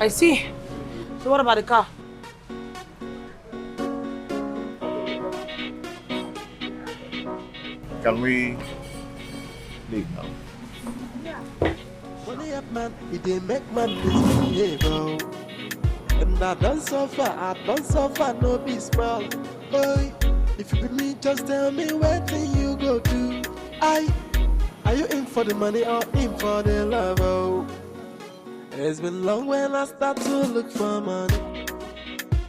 I see. So what about the car? Can we leave now? Yeah. Money up, man, it didn't make man misbehave, oh. And I don't suffer, no be small. Boy, if you be me, just tell me what thing you go do. Are you in for the money or in for the love, oh? It's been long when I start to look for money,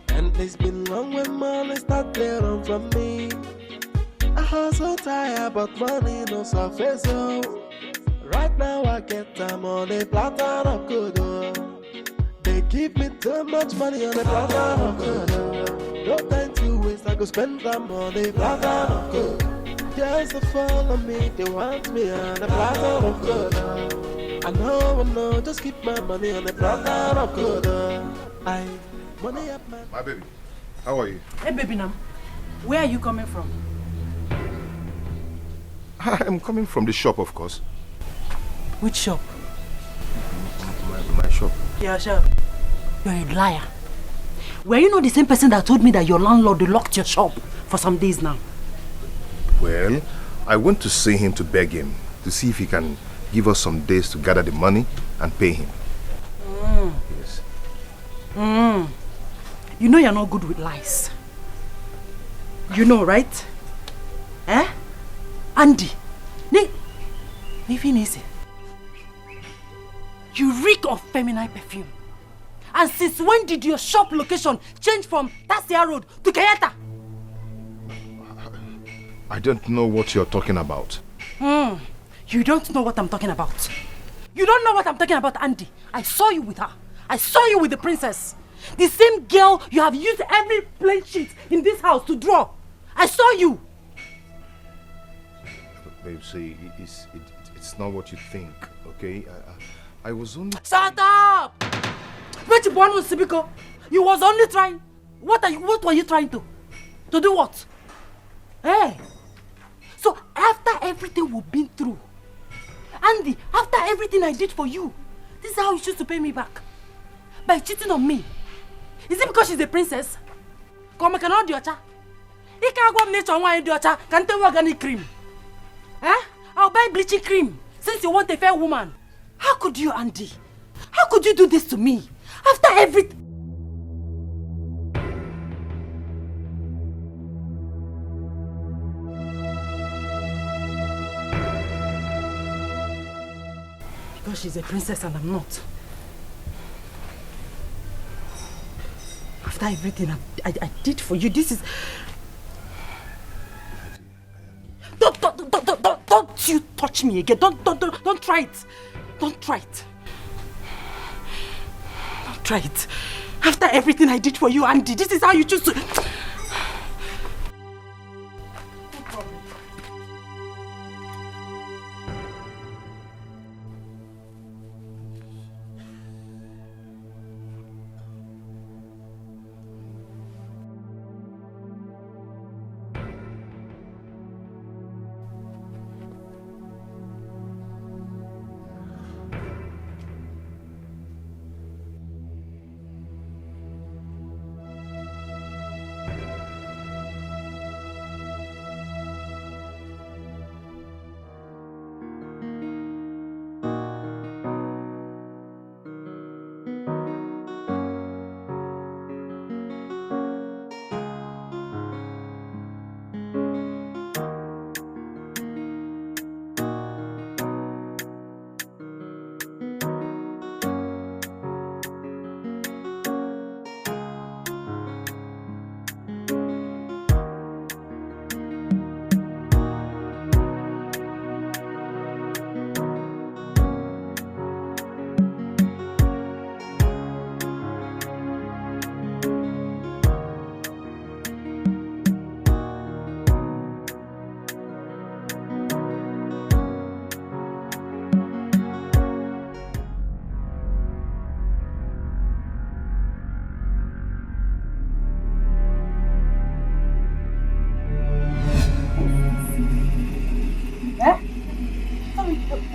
and it's been long when money start to run from me. I so tired, but money no surface, oh. Right now I get time on a platter of good, oh. They give me too much money on a platter of good, oh. No time to waste, I go spend them on a platter of good. Girls that follow me, they want me on a platter of good, oh. I know, just keep my money on the platter of good. Money up, man. My baby, how are you? Hey, baby, now, where are you coming from? I'm coming from the shop, of course. Which shop? My shop. Your shop. You're a liar. Were you not the same person that told me that your landlord locked your shop for some days now? Well, I went to see him to beg him to see if he can give us some days to gather the money and pay him. Yes. You know you're not good with lies. You know, right? Eh? Andy. Living easy. You reek of feminine perfume. And since when did your shop location change from Tasia Road to Kayata? I don't know what you're talking about. You don't know what I'm talking about. You don't know what I'm talking about, Andy. I saw you with her. I saw you with the princess. The same girl you have used every plain sheet in this house to draw. I saw you. Babe, see, it's not what you think, okay? I was only... Shut up! You was only trying. What were you trying to? To do what? Hey! So after everything we've been through, Andy, after everything I did for you, this is how you choose to pay me back? By cheating on me? Is it because she's a princess? Come, I cannot do it. You can't go up nature and why do it. Can't tell organic cream. Eh? I'll buy bleaching cream since you want a fair woman. How could you, Andy? How could you do this to me? After everything. Because she's a princess and I'm not. After everything I did for you, this is... Don't you touch me again. Don't try it. Don't try it. Don't try it. After everything I did for you, Andy, this is how you choose to...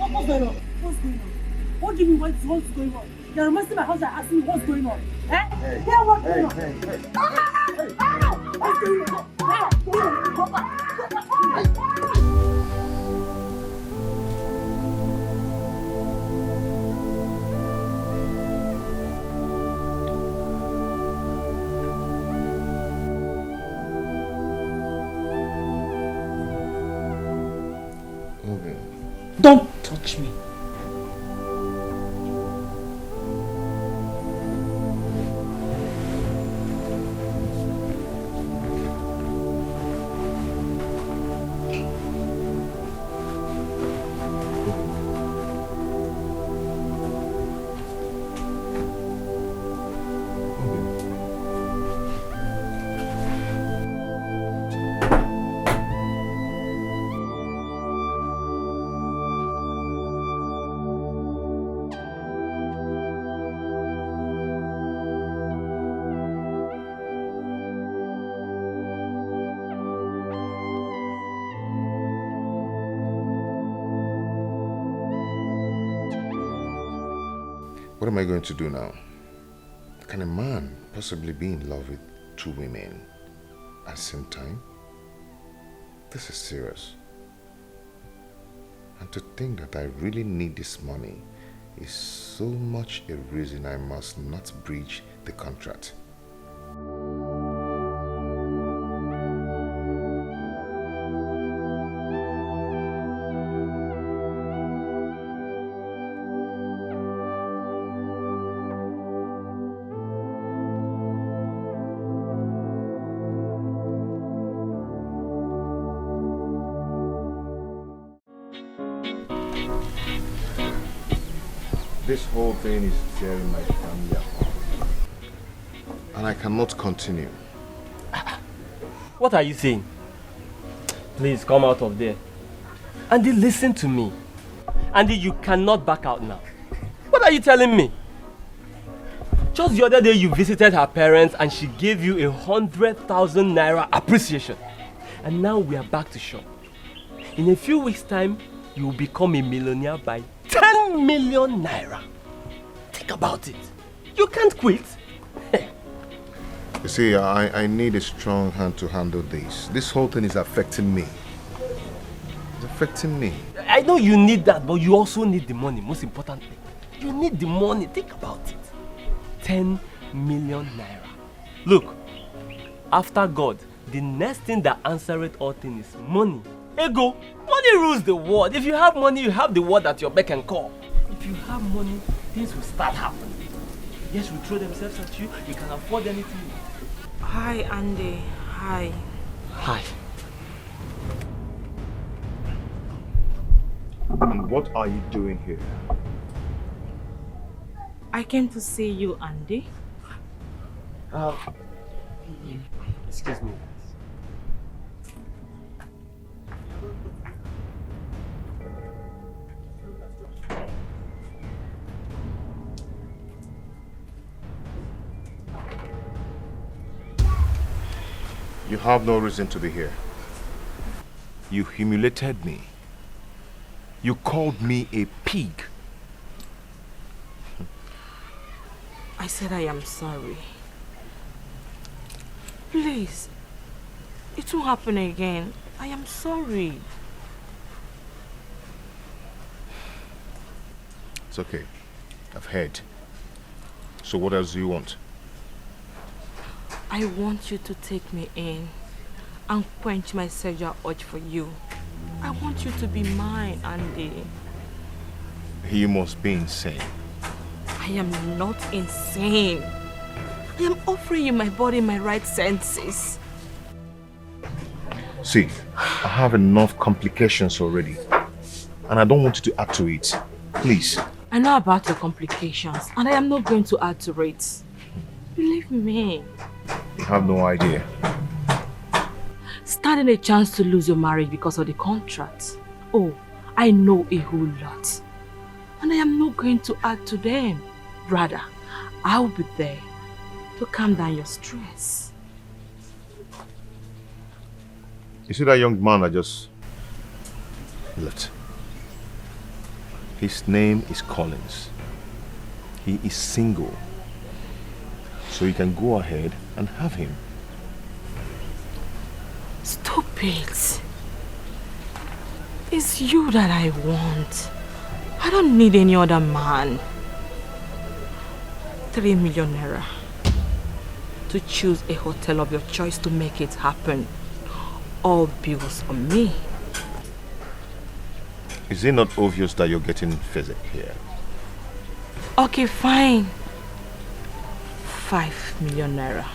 No problem. What's going on? You're romancing my house and asking me what's going on. Eh? Hey, what's going on? What's going on? Okay. Don't touch me. What am I going to do now? Can a man possibly be in love with two women at the same time? This is serious. And to think that I really need this money is so much a reason I must not breach the contract. This whole thing is tearing my family apart. And I cannot continue. What are you saying? Please come out of there. Andy, listen to me. Andy, you cannot back out now. What are you telling me? Just the other day you visited her parents and she gave you 100,000 naira appreciation. And now we are back to shop. In a few weeks' time, you will become a millionaire by 10 million naira. Think about it. You can't quit. You see, I need a strong hand to handle this. This whole thing is affecting me. It's affecting me. I know you need that, but you also need the money, most importantly. You need the money. Think about it. 10 million naira. Look, after God, the next thing that answereth all things is money. Ego, money rules the world. If you have money, you have the world at your beck and call. If you have money, things will start happening. Yes, will throw themselves at you. You can afford anything. Hi, Andy. Hi. Hi. And what are you doing here? I came to see you, Andy. Excuse me. You have no reason to be here. You humiliated me. You called me a pig. I said I am sorry. Please, it won't happen again. I am sorry. It's okay. I've heard. So what else do you want? I want you to take me in and quench my sexual urge for you. I want you to be mine, Andy. You must be insane. I am not insane. I am offering you my body in my right senses. See, I have enough complications already. And I don't want you to add to it. Please. I know about your complications and I am not going to add to it. Believe me. You have no idea. Standing a chance to lose your marriage because of the contract. Oh, I know a whole lot. And I am not going to add to them. Rather, I'll be there to calm down your stress. You see that young man I just left? His name is Collins. He is single. So you can go ahead and have him. Stop it. It's you that I want. I don't need any other man. 3 million naira. To choose a hotel of your choice to make it happen. All bills on me. Is it not obvious that you're getting physic here? Okay, fine. 5 million naira.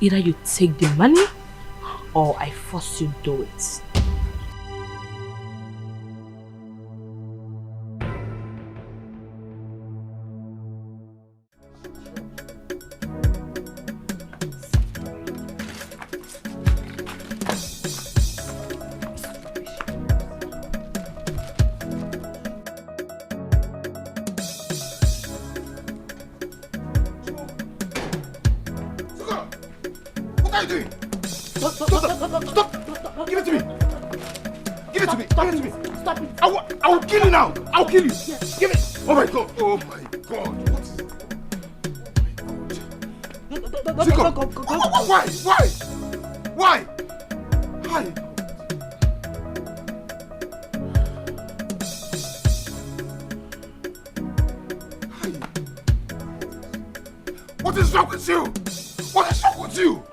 Either you take the money or I force you to do it. What is wrong with you? What is wrong with you?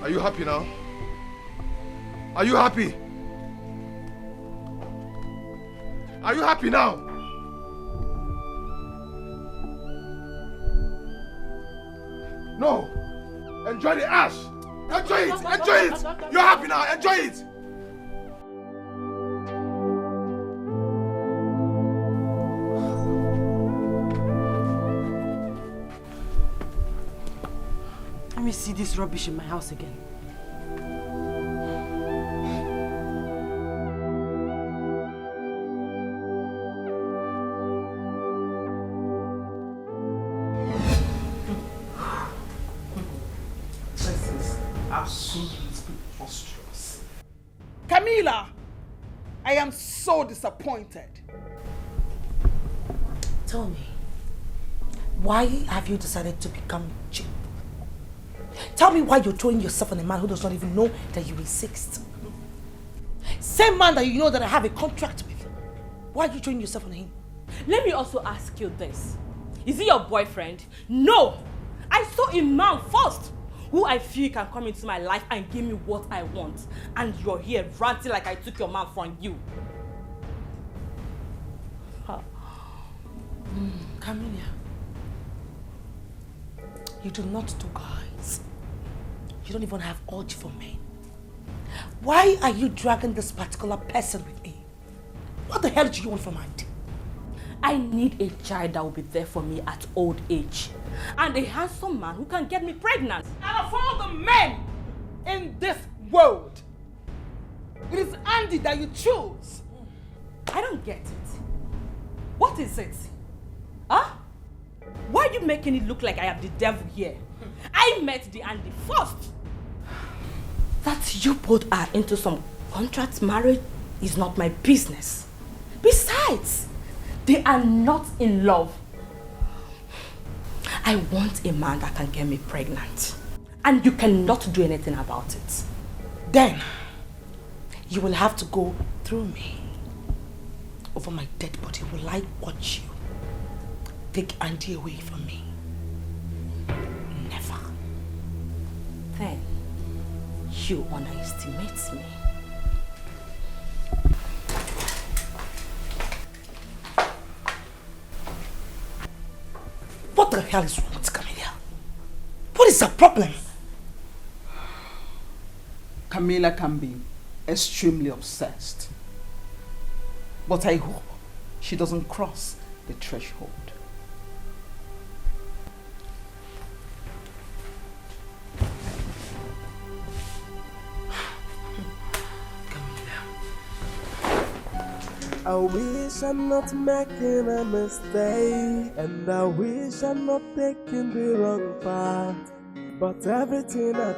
Are you happy now? Are you happy? Are you happy now? No. Enjoy the ash. Enjoy it. Enjoy it. You're happy now. Enjoy it. Let me see this rubbish in my house again. Camila, I am so disappointed. Tell me, why have you decided to become cheap? Tell me why you're throwing yourself on a man who does not even know that you exist. Same man that you know that I have a contract with. Why are you throwing yourself on him? Let me also ask you this. Is he your boyfriend? No! I saw a man first who I feel can come into my life and give me what I want. And you're here ranting like I took your man from you. Camilla, you do not do guys. You don't even have urge for men. Why are you dragging this particular person with me? What the hell do you want from Auntie? I need a child that will be there for me at old age. And a handsome man who can get me pregnant. And of all the men in this world, it is Andy that you choose. I don't get it. What is it? Huh? Why are you making it look like I am the devil here? I met the Andy first. That you both are into some contract marriage is not my business. Besides, they are not in love. I want a man that can get me pregnant. And you cannot do anything about it. Then, you will have to go through me. Over my dead body, will I watch you take Andy away from me? Never. Then, you underestimate me. What the hell is wrong with Camilla? What is the problem? Camilla can be extremely obsessed. But I hope she doesn't cross the threshold. I wish I'm not making a mistake, and I wish I'm not taking the wrong path. But everything I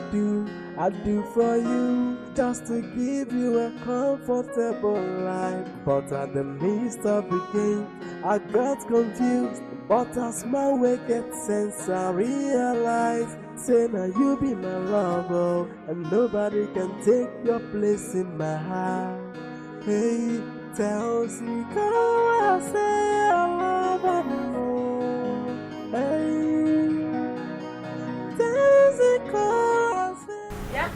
do for you, just to give you a comfortable life. But at the midst of the game, I got confused. But as my way gets sense, I realize, say now you be my lover, and nobody can take your place in my heart. Hey, tell me, I say I love her more. Hey. Yeah?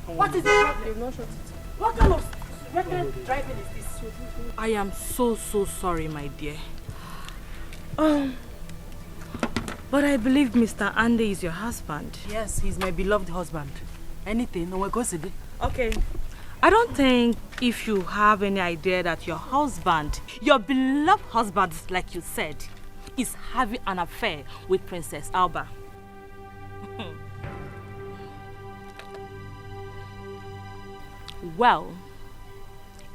What is it? What kind of reckless driving is this? I am so sorry, my dear. But I believe Mr. Andy is your husband. Yes, he's my beloved husband. Anything, no one goes. Okay. I don't think if you have any idea that your husband, your beloved husband, like you said, is having an affair with Princess Alba. Well,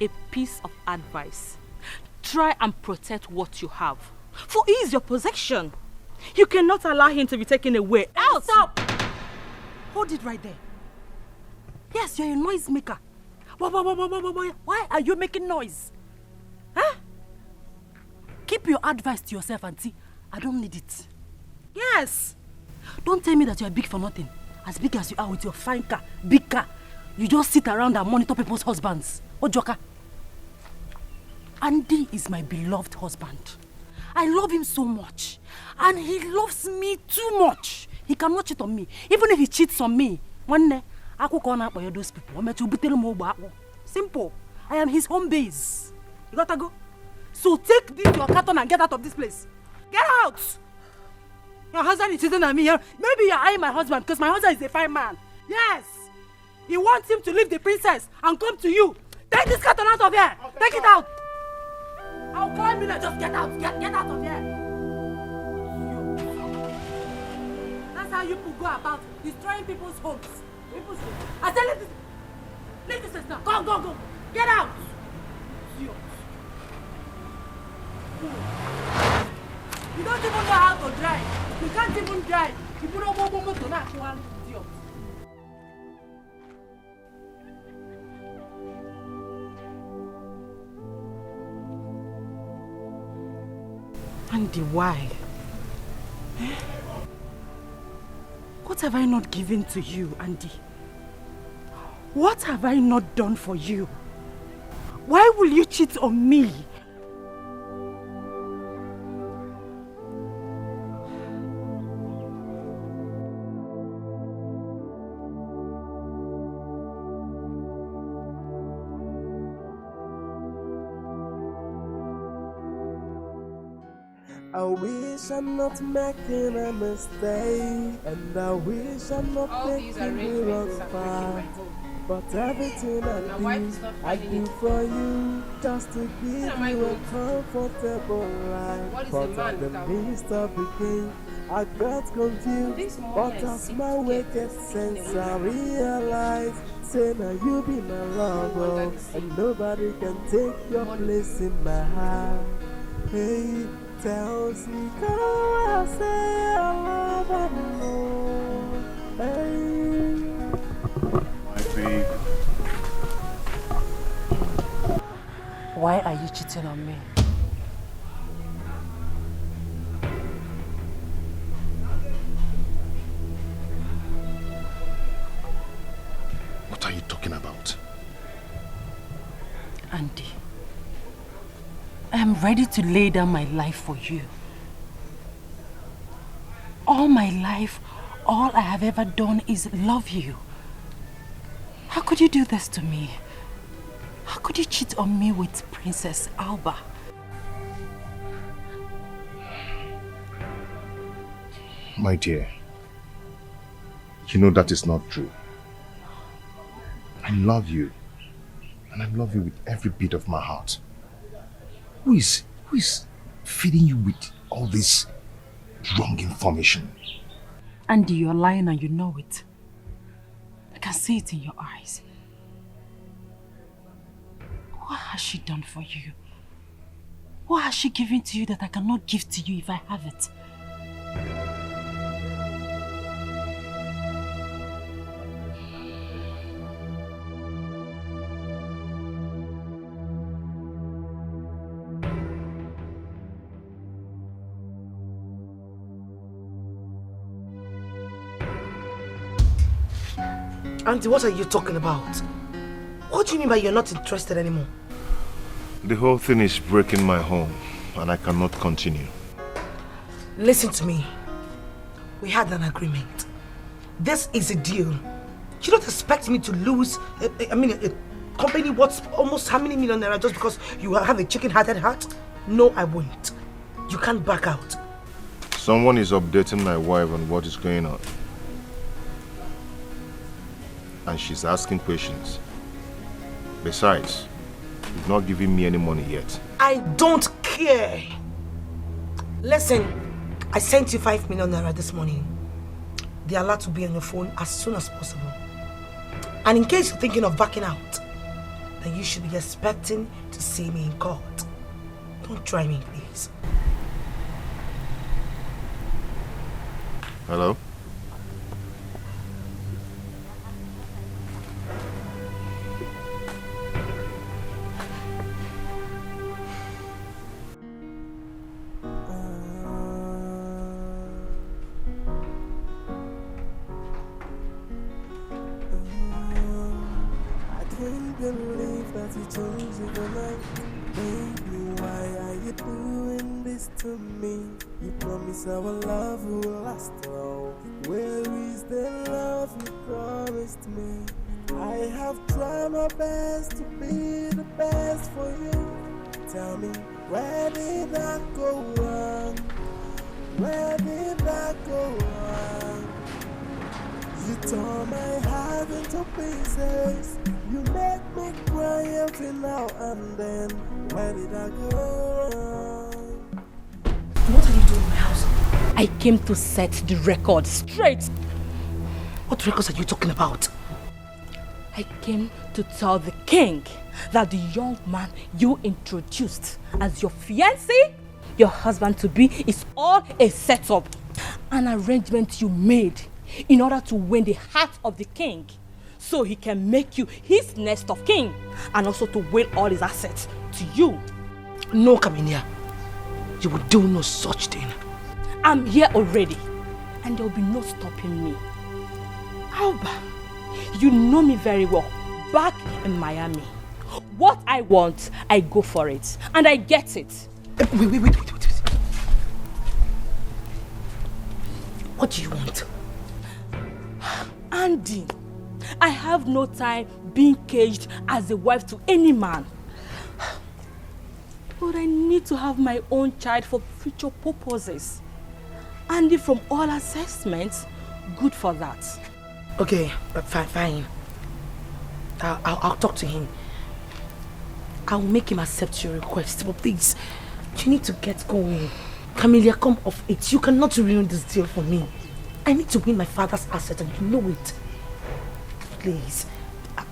a piece of advice. Try and protect what you have. For he is your possession. You cannot allow him to be taken away. Out! Stop! Hold it right there. Yes, you're a noise maker. Why are you making noise? Huh? Keep your advice to yourself, Auntie. I don't need it. Yes. Don't tell me that you are big for nothing. As big as you are with your fine car, big car. You just sit around and monitor people's husbands. What joker? Andy is my beloved husband. I love him so much. And he loves me too much. He cannot cheat on me. Even if he cheats on me, one day, I could call out by those people. Simple. I am his home base. You gotta go. So take this your carton and get out of this place. Get out! Your husband is cheating on me here. Maybe you're eyeing my husband because my husband is a fine man. Yes! He wants him to leave the princess and come to you. Take this carton out of here. Take it out. I'll climb in and just get out. Get out of here. That's how you people go about destroying people's homes. I said leave this now. Go. Get out. You don't even know how to drive. You can't even drive. You put on one to knock one idiot. Andy, why? What have I not given to you, Andy? What have I not done for you? Why will you cheat on me? I wish I'm not making a mistake, and I wish I'm not taking the wrong path. But everything I do for you, just to give you a comfortable life. But in the midst of the game, I got confused. But as my wicked sense, I realize, say now you be my lover, and nobody can take your place in my heart. Hey. Tells me, come I say I love her more. Hey. My baby. Why are you cheating on me? What are you talking about? Andy, I am ready to lay down my life for you. All my life, all I have ever done is love you. How could you do this to me? How could you cheat on me with Princess Alba? My dear, you know that is not true. I love you, and I love you with every beat of my heart. Who is feeding you with all this wrong information? Andy, you're lying and you know it. I can see it in your eyes. What has she done for you? What has she given to you that I cannot give to you if I have it? Auntie, what are you talking about? What do you mean by you're not interested anymore? The whole thing is breaking my home, and I cannot continue. Listen to me. We had an agreement. This is a deal. You don't expect me to lose, a company worth almost how many million naira just because you have a chicken-hearted heart? No, I won't. You can't back out. Someone is updating my wife on what is going on. And she's asking questions. Besides, you've not given me any money yet. I don't care. Listen, I sent you 5 million naira this morning. They are allowed to be on your phone as soon as possible. And in case you're thinking of backing out, then you should be expecting to see me in court. Don't try me, please. Hello? Our love will last all. Where is the love you promised me? I have tried my best to be the best for you. Tell me, where did I go wrong? Where did I go wrong? You tore my heart into pieces. You make me cry every now and then. Where did I go wrong? What are you doing in my house? I came to set the record straight. What records are you talking about? I came to tell the king that the young man you introduced as your fiancé, your husband-to-be, is all a setup. An arrangement you made in order to win the heart of the king so he can make you his next of kin and also to will all his assets to you. No, Kaminia. You will do no such thing. I'm here already, and there will be no stopping me. Alba, you know me very well, back in Miami. What I want, I go for it, and I get it. Wait. What do you want? Andy, I have no time being caged as a wife to any man. But I need to have my own child for future purposes. Andy, from all assessments, good for that. Okay, fine. I'll talk to him. I'll make him accept your request. But please, you need to get going. Camelia, come off it. You cannot ruin this deal for me. I need to win my father's asset and you know it. Please.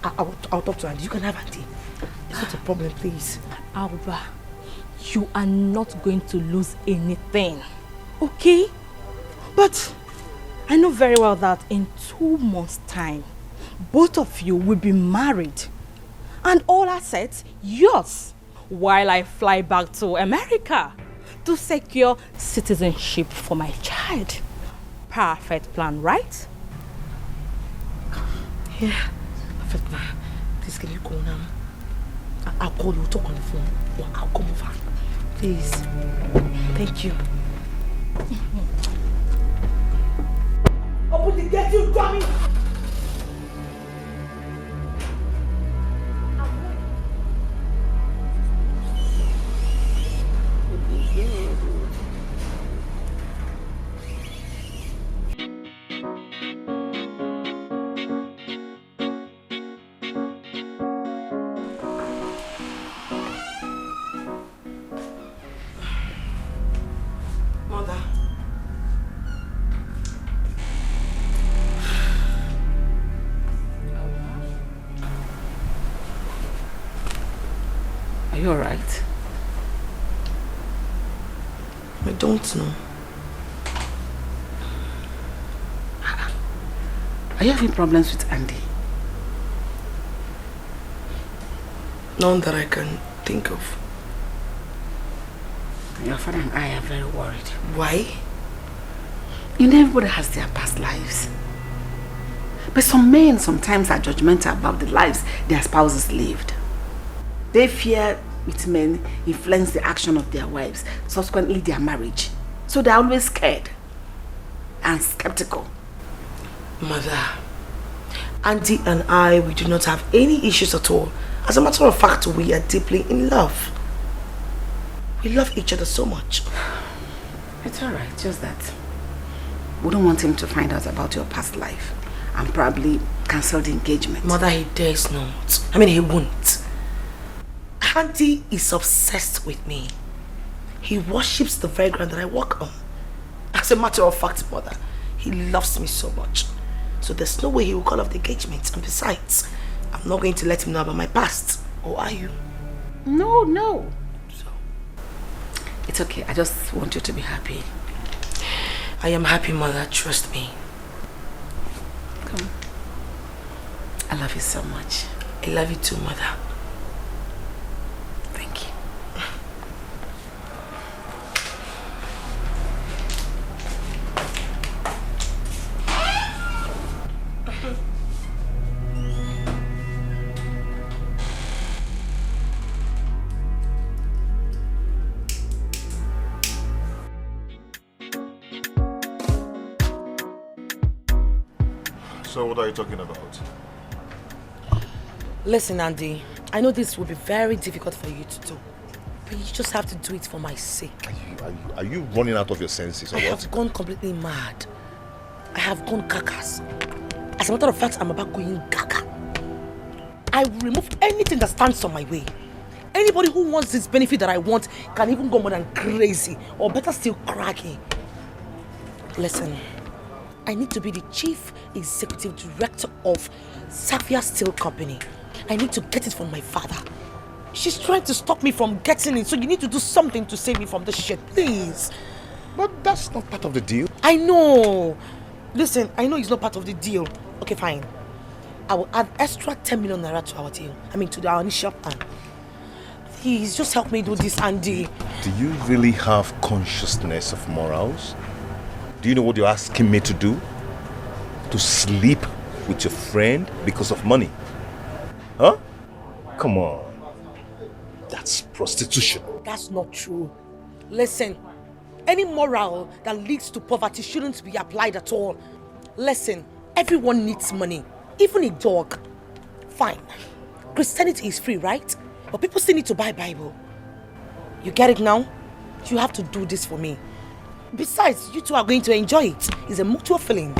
I'll talk to Andy. You can have Andy. It's not a problem, please. Alba, you are not going to lose anything. Okay? But I know very well that in 2 months' time, both of you will be married. And all assets, yours. While I fly back to America to secure citizenship for my child. Perfect plan, right? Yeah, perfect plan. Please, can you go now? I'll call you, talk on the phone. Or I'll come over. Please. Thank you. Open the gate, you dummy! Are you alright? I don't know. Are you having problems with Andy? None that I can think of. Your father and I are very worried. Why? You know, everybody has their past lives. But some men sometimes are judgmental about the lives their spouses lived. They fear with men influence the action of their wives, subsequently their marriage. So they're always scared and skeptical. Mother, Auntie and I, we do not have any issues at all. As a matter of fact, we are deeply in love. We love each other so much. It's alright, just that we don't want him to find out about your past life and probably cancel the engagement. Mother, he dares not. I mean, he won't. Auntie is obsessed with me. He worships the very ground that I walk on. As a matter of fact, Mother, he loves me so much. So there's no way he will call off the engagement. And besides, I'm not going to let him know about my past. Or are you? No. So, it's okay. I just want you to be happy. I am happy, Mother. Trust me. Come. I love you so much. I love you too, Mother. Thank you. So what are you talking about? Listen, Andy, I know this will be very difficult for you to do, but you just have to do it for my sake. Are you running out of your senses or what? I have gone completely mad. I have gone gagas. As a matter of fact, I'm about going gaga. I will remove anything that stands on my way. Anybody who wants this benefit that I want can even go more than crazy, or better still cracky. Listen, I need to be the chief executive director of Safia Steel Company. I need to get it from my father. She's trying to stop me from getting it, so you need to do something to save me from this shit, please. But that's not part of the deal. I know. Listen, I know it's not part of the deal. Okay, fine. I will add extra 10 million naira to our deal. I mean, to our initial plan. Please, just help me do this, Andy. Do you really have consciousness of morals? Do you know what you're asking me to do? To sleep with your friend because of money? Huh? Come on. That's prostitution. That's not true. Listen, any moral that leads to poverty shouldn't be applied at all. Listen, everyone needs money, even a dog. Fine. Christianity is free, right? But people still need to buy Bible. You get it now? You have to do this for me. Besides, you two are going to enjoy it. It's a mutual feeling.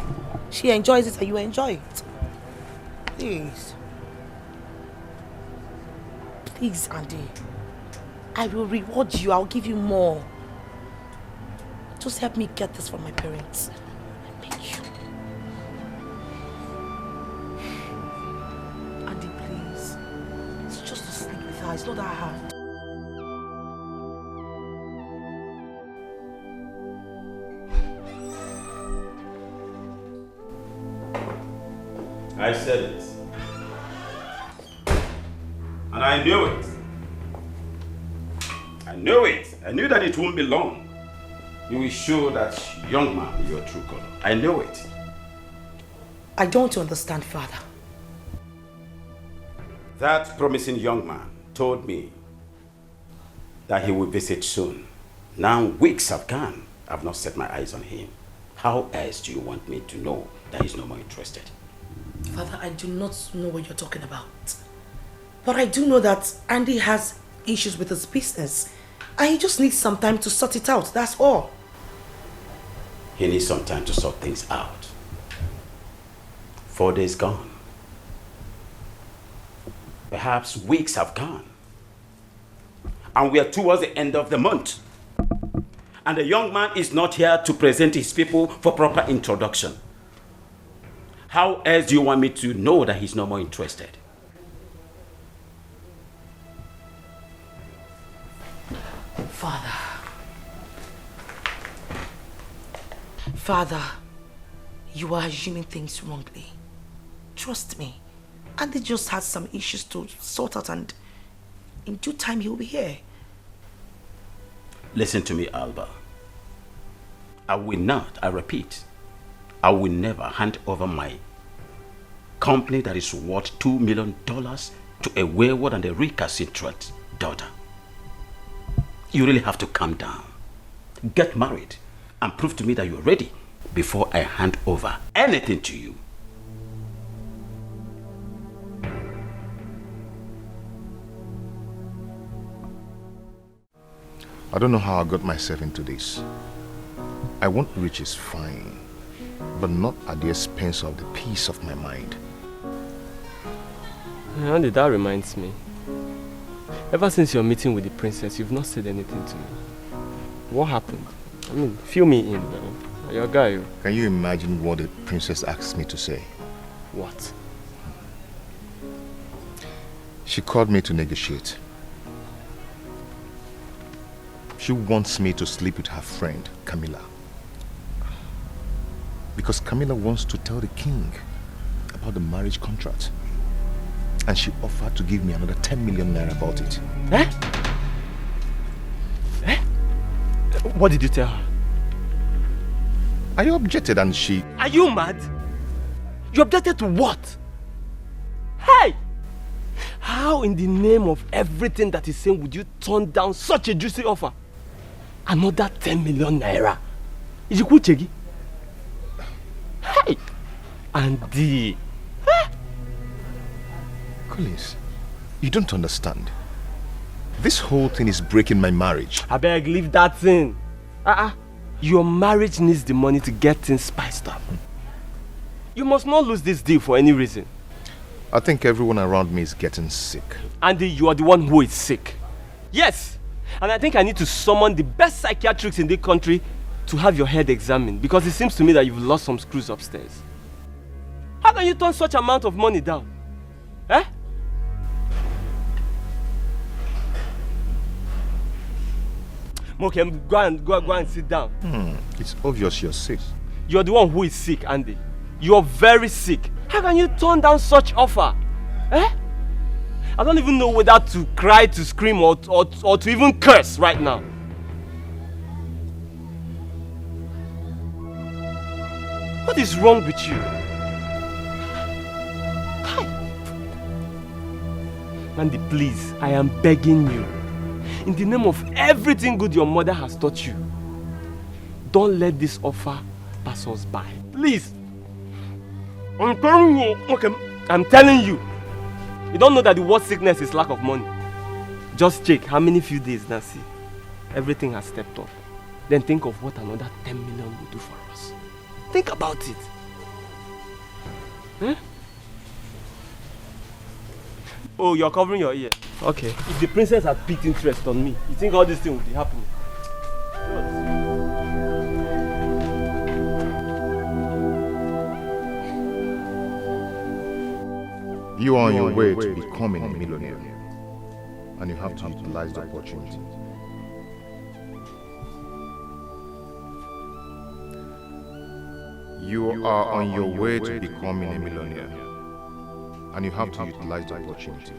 She enjoys it and you enjoy it. Please. Please, Andy. I will reward you. I'll give you more. Just help me get this from my parents. I beg you. Andy, please. It's just to sleep with her. It's not that hard. I said it. And I knew it. I knew it. I knew that it wouldn't be long. You will show that young man your true color. I knew it. I don't understand, Father. That promising young man told me that he will visit soon. Now weeks have gone. I've not set my eyes on him. How else do you want me to know that he's no more interested? Father, I do not know what you're talking about. But I do know that Andy has issues with his business. And he just needs some time to sort it out, that's all. He needs some time to sort things out. 4 days gone. Perhaps weeks have gone. And we are towards the end of the month. And the young man is not here to present his people for proper introduction. How else do you want me to know that he's no more interested? Father, you are assuming things wrongly. Trust me. Andy just has some issues to sort out and in due time he'll be here. Listen to me, Alba. I will not, I repeat, I will never hand over my company that is worth $2 million to a wayward and a recalcitrant daughter. You really have to calm down. Get married and prove to me that you're ready before I hand over anything to you. I don't know how I got myself into this. I want riches, fine, but not at the expense of the peace of my mind. Andy, that reminds me. Ever since your meeting with the princess, you've not said anything to me. What happened? I mean, fill me in now. You're a guy. Can you imagine what the princess asked me to say? What? She called me to negotiate. She wants me to sleep with her friend, Camilla. Because Camilla wants to tell the king about the marriage contract. And she offered to give me another 10 million naira about it. Eh? Eh? What did you tell her? I objected and she... Are you mad? You objected to what? Hey! How in the name of everything that is saying would you turn down such a juicy offer? Another 10 million naira. Is it good, Chegi? Hey! Andy! Eh? Collins, you don't understand. This whole thing is breaking my marriage. I beg, leave that thing. Your marriage needs the money to get things spiced up. You must not lose this deal for any reason. I think everyone around me is getting sick. Andy, you are the one who is sick. Yes! And I think I need to summon the best psychiatrists in the country to have your head examined, because it seems to me that you've lost some screws upstairs. How can you turn such amount of money down? Eh? Okay, go and sit down. It's obvious you're sick. You're the one who is sick, Andy. You're very sick. How can you turn down such offer? Eh? I don't even know whether to cry, to scream, or to even curse right now. What is wrong with you? Mandy, please, I am begging you. In the name of everything good your mother has taught you, don't let this offer pass us by. Please. I'm telling you. Okay, I'm telling you. You don't know that the worst sickness is lack of money. Just check how many few days, Nancy. Everything has stepped up. Then think of what another 10 million will do for us. Think about it. Huh? Oh, you're covering your ear. Okay. If the princess had picked interest on me, you think all this thing would be happening? You are on your way to becoming a millionaire, and you have to utilize the opportunity. You are on your way to becoming a millionaire, and you have to utilize the opportunity.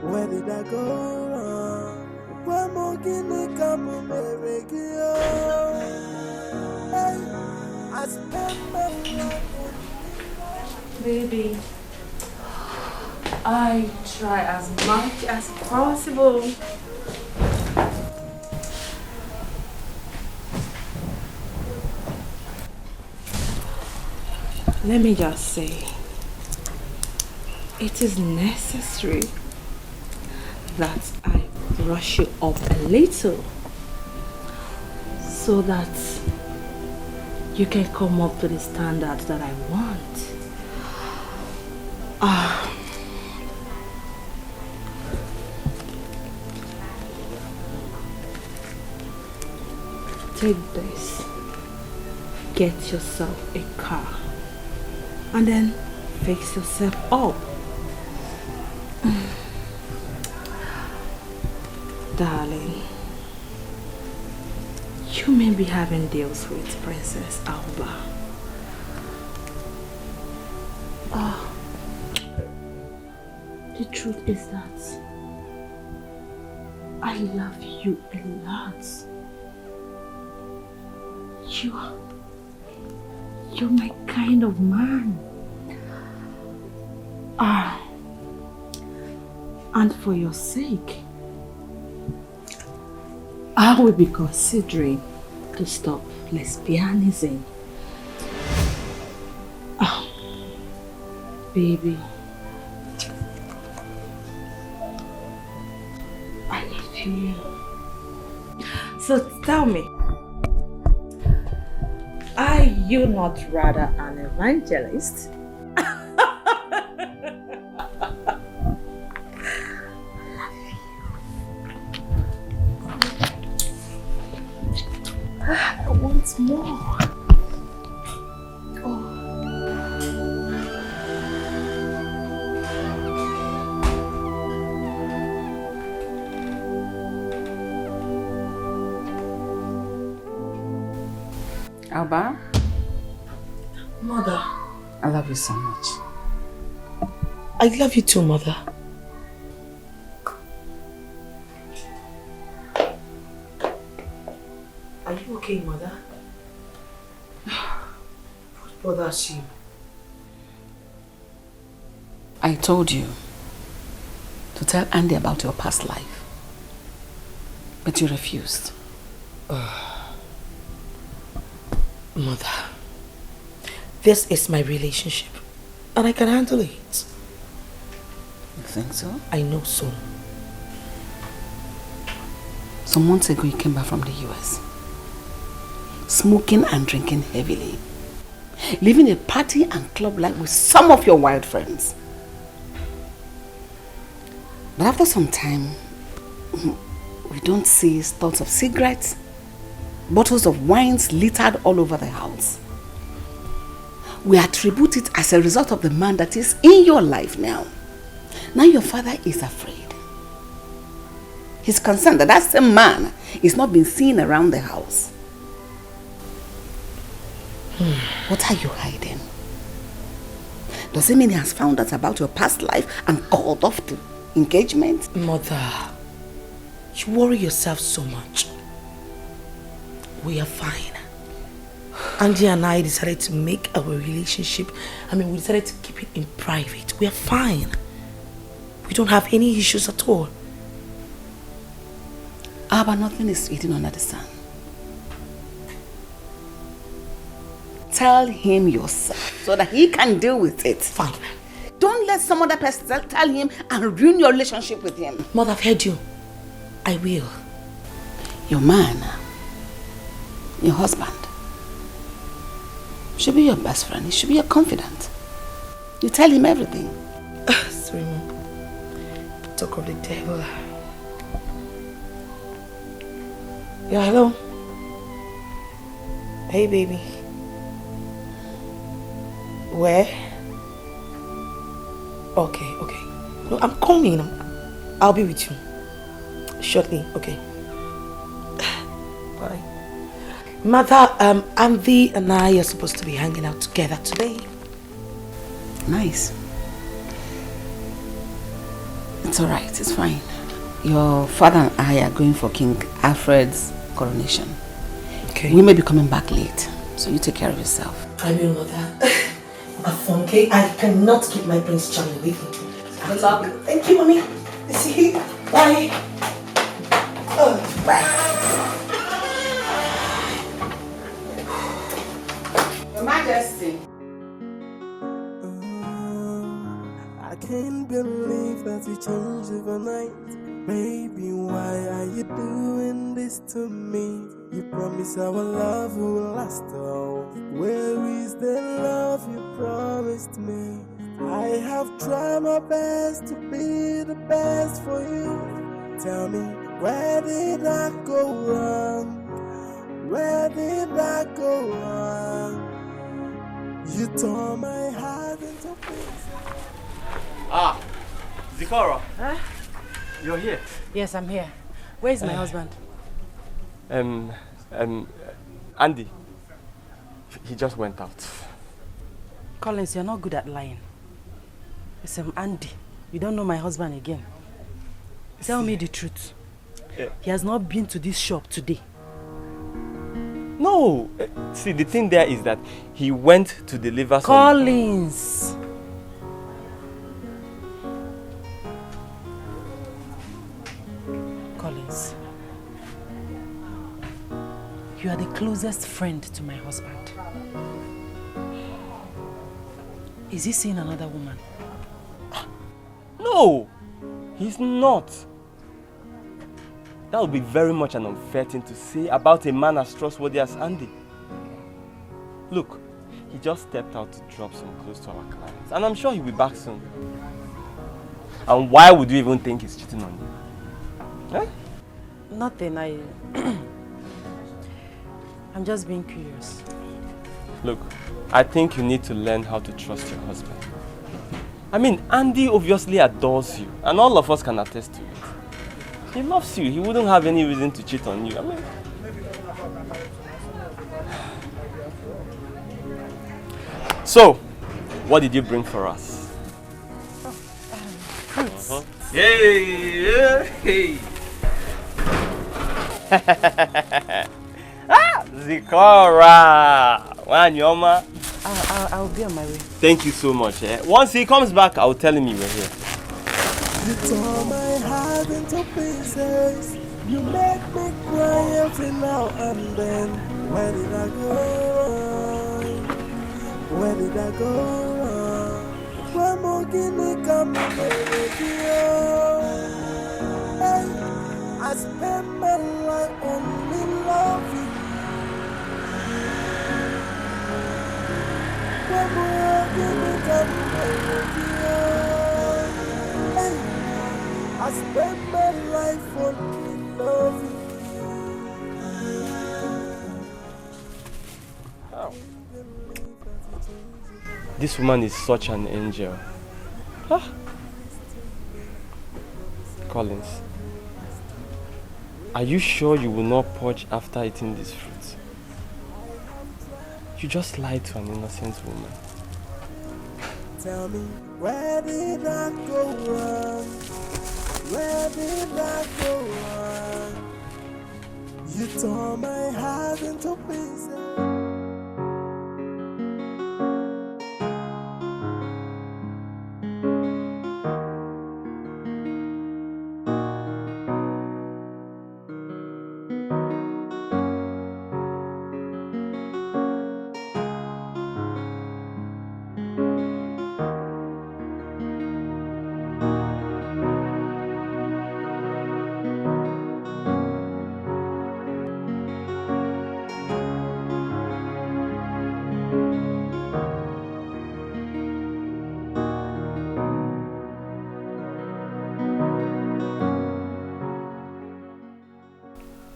Where did I go wrong? Where more can I come on I spend my life. Baby, I try as much as possible. Let me just say, it is necessary that I brush you up a little so that you can come up to the standards that I want. Take this, get yourself a car, and then fix yourself up. Darling, you may be having deals with Princess Alba. The truth is that I love you a lot. You're my kind of man. And for your sake, I will be considering to stop lesbianism. Baby, I love you. So tell me, are you not rather an evangelist? I want more. Alba? Mother. I love you so much. I love you too, Mother. okay, Mother? What bothers you? I told you to tell Andy about your past life, but you refused. Mother, this is my relationship and I can handle it. You think so? I know so. Some months ago you came back from the US, smoking and drinking heavily, living a party and club life with some of your wild friends. But after some time, we don't see stouts of cigarettes, bottles of wines littered all over the house. We attribute it as a result of the man that is in your life now. Now your father is afraid. He's concerned that that same man is not being seen around the house. What are you hiding? Does it mean he has found out about your past life and called off the engagement? Mother, you worry yourself so much. We are fine. Andy and I decided to make our relationship, we decided to keep it in private. We are fine. We don't have any issues at all. But nothing is hidden under the sun. Tell him yourself so that he can deal with it. Fine. Don't let some other person tell him and ruin your relationship with him. Mother, I've heard you. I will. Your man, your husband, should be your best friend. He should be your confidant. You tell him everything. Sorry, Mom. Talk of the devil. Yeah, hello. Hey, baby. Where? Okay. No, I'm coming. I'll be with you shortly. Okay. Bye. Mother, Andy and I are supposed to be hanging out together today. Nice. It's alright, it's fine. Your father and I are going for King Alfred's coronation. Okay. We may be coming back late, so you take care of yourself. I will, Mother. Okay, I cannot keep my Prince Charming with me. Good luck. Thank you, Mommy. See you. Bye. Bye. Your Majesty. I can't believe that we changed overnight. Baby, why are you doing this to me? You promised our love will last all. Where is the love you promised me? I have tried my best to be the best for you. Tell me, where did I go wrong? Where did I go wrong? You tore my heart into pieces. Zikora. Huh? You're here. Yes, I'm here. Where is my husband? Andy. He just went out. Collins, you're not good at lying. It's Andy. You don't know my husband again. Tell me the truth. He has not been to this shop today. No. See, the thing there is that he went to deliver some... Collins! Collins. You are the closest friend to my husband. Is he seeing another woman? No, he's not. That would be very much an unfair thing to say about a man as trustworthy as Andy. Look, he just stepped out to drop some clothes to our clients, and I'm sure he'll be back soon. And why would you even think he's cheating on you? Eh? Nothing, I'm just being curious. Look, I think you need to learn how to trust your husband. I mean, Andy obviously adores you, and all of us can attest to it. He loves you. He wouldn't have any reason to cheat on you. I mean... So, what did you bring for us? Fruits. Yay! Zikora! Wanyoma. I'll be on my way. Thank you so much. Once he comes back, I'll tell him you were here. You tore my heart into pieces. You make me cry every now and then. Where did I go wrong? Where did I go wrong? Why more guinea come I spent my life only loving. Why more guinea come I spent my life only loving. Oh. This woman is such an angel. Huh? Collins, are you sure you will not purge after eating this fruit? You just lied to an innocent woman. Tell me, where did I go wrong? Where did I go wrong? You tore my heart into pieces.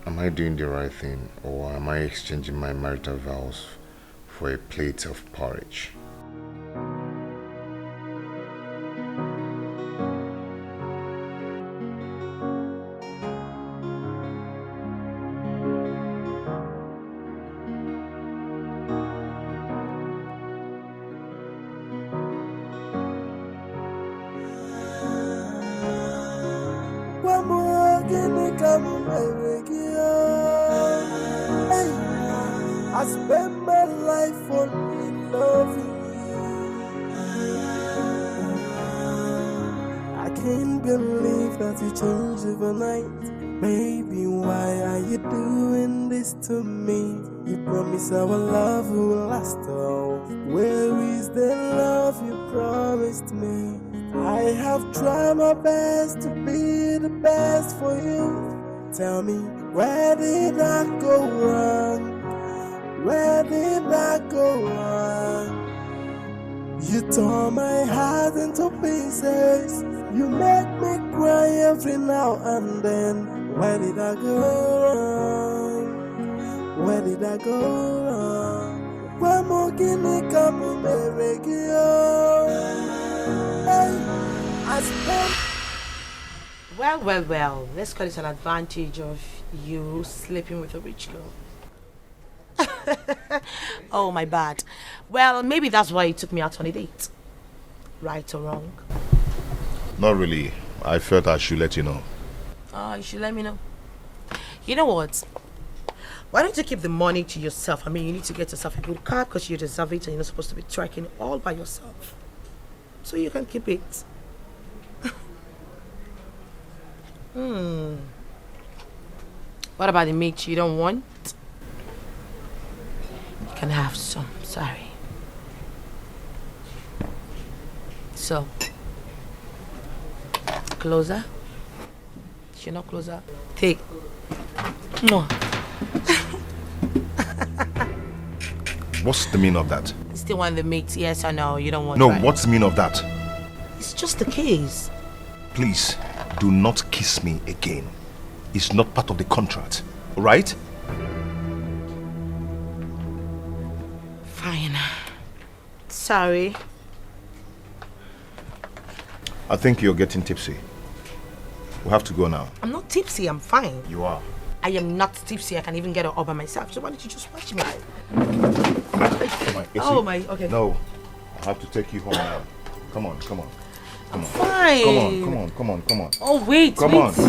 Am I doing the right thing, or am I exchanging my marital vows for a plate of porridge? I spend my life only loving you. I can't believe that you changed overnight. Baby, why are you doing this to me? You promised our love will last all. Where is the love you promised me? I have tried my best to be the best for you. Tell me, where did I go wrong? Where did I go wrong? You tore my heart into pieces. You make me cry every now and then. Where did I go wrong? Where did I go wrong? Why more guinea come I spent. Well, let's call it an advantage of you sleeping with a rich girl. Oh, my bad. Well, maybe that's why you took me out on a date. Right or wrong? Not really. I felt I should let you know. Oh, you should let me know. You know what? Why don't you keep the money to yourself? I mean, you need to get yourself a good car because you deserve it and you're not supposed to be trekking all by yourself. So you can keep it. What about the meat you don't want? You can have some, sorry. So, closer? You're not closer? Take. Mwah. What's the meaning of that? You still want the meat, yes or no? You don't want No, right? what's the meaning of that? It's just a kiss. Please, do not kiss me again. It's not part of the contract, alright? Fine. Sorry. I think you're getting tipsy. We have to go now. I'm not tipsy, I'm fine. You are. I am not tipsy, I can even get it all by myself. So why don't you just watch me? Oh my, okay. No, I have to take you home now. Come on, come on. Come on. Fine. Come on, come on, come on, come on. Oh, wait, Come wait. on. I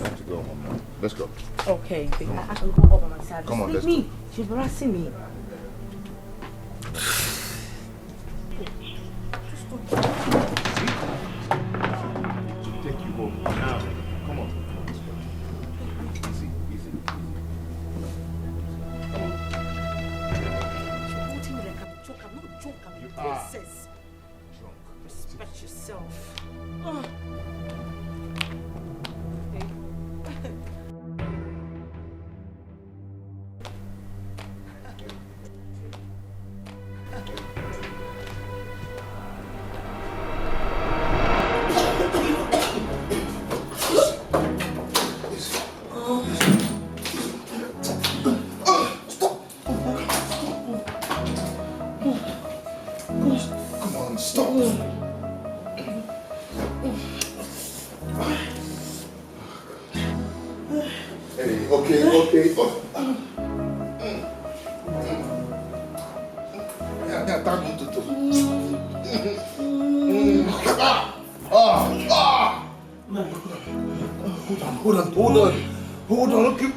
have to go home now. Let's go. Okay, I can go over myself. Come on, Leave let's me. go. She's harassing me. To take you home now. Come on. Easy, easy. Come on. Don't think like I'm a joke. I'm not a joke. I'm a princess. Drunk. Respect yourself. Come on, stop. Hey, okay. Yeah, thank you, Tonto. Hold on, okay.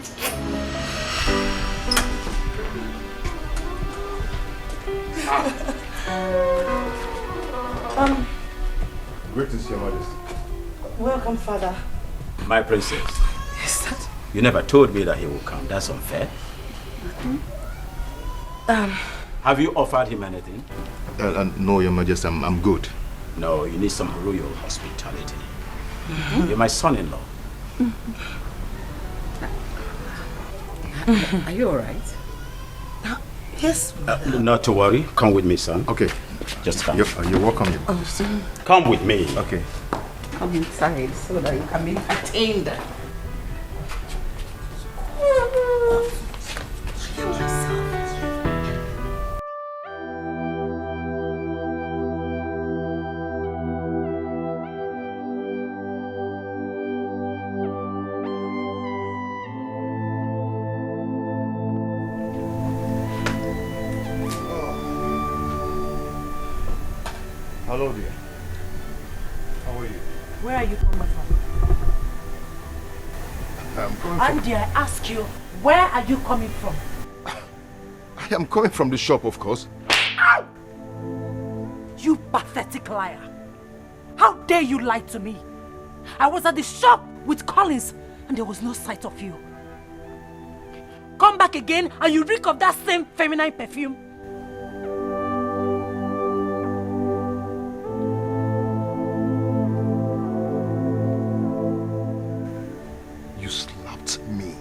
Greetings, Your Majesty. Welcome, Father. My princess. Yes, Dad. You never told me that he would come. That's unfair. Have you offered him anything? No, Your Majesty, I'm good. No, you need some royal hospitality. You're my son-in-law. Are you alright? Yes. Not to worry. Come with me, son. Okay. Just come. You're welcome. Come with me. Okay. Come inside so that you can be entertained. Hello, dear. How are you? Where are you coming from? I'm coming from... Andy, I ask you, where are you coming from? I am coming from the shop, of course. You pathetic liar. How dare you lie to me? I was at the shop with Collins and there was no sight of you. Come back again and you reek of that same feminine perfume. You slapped me.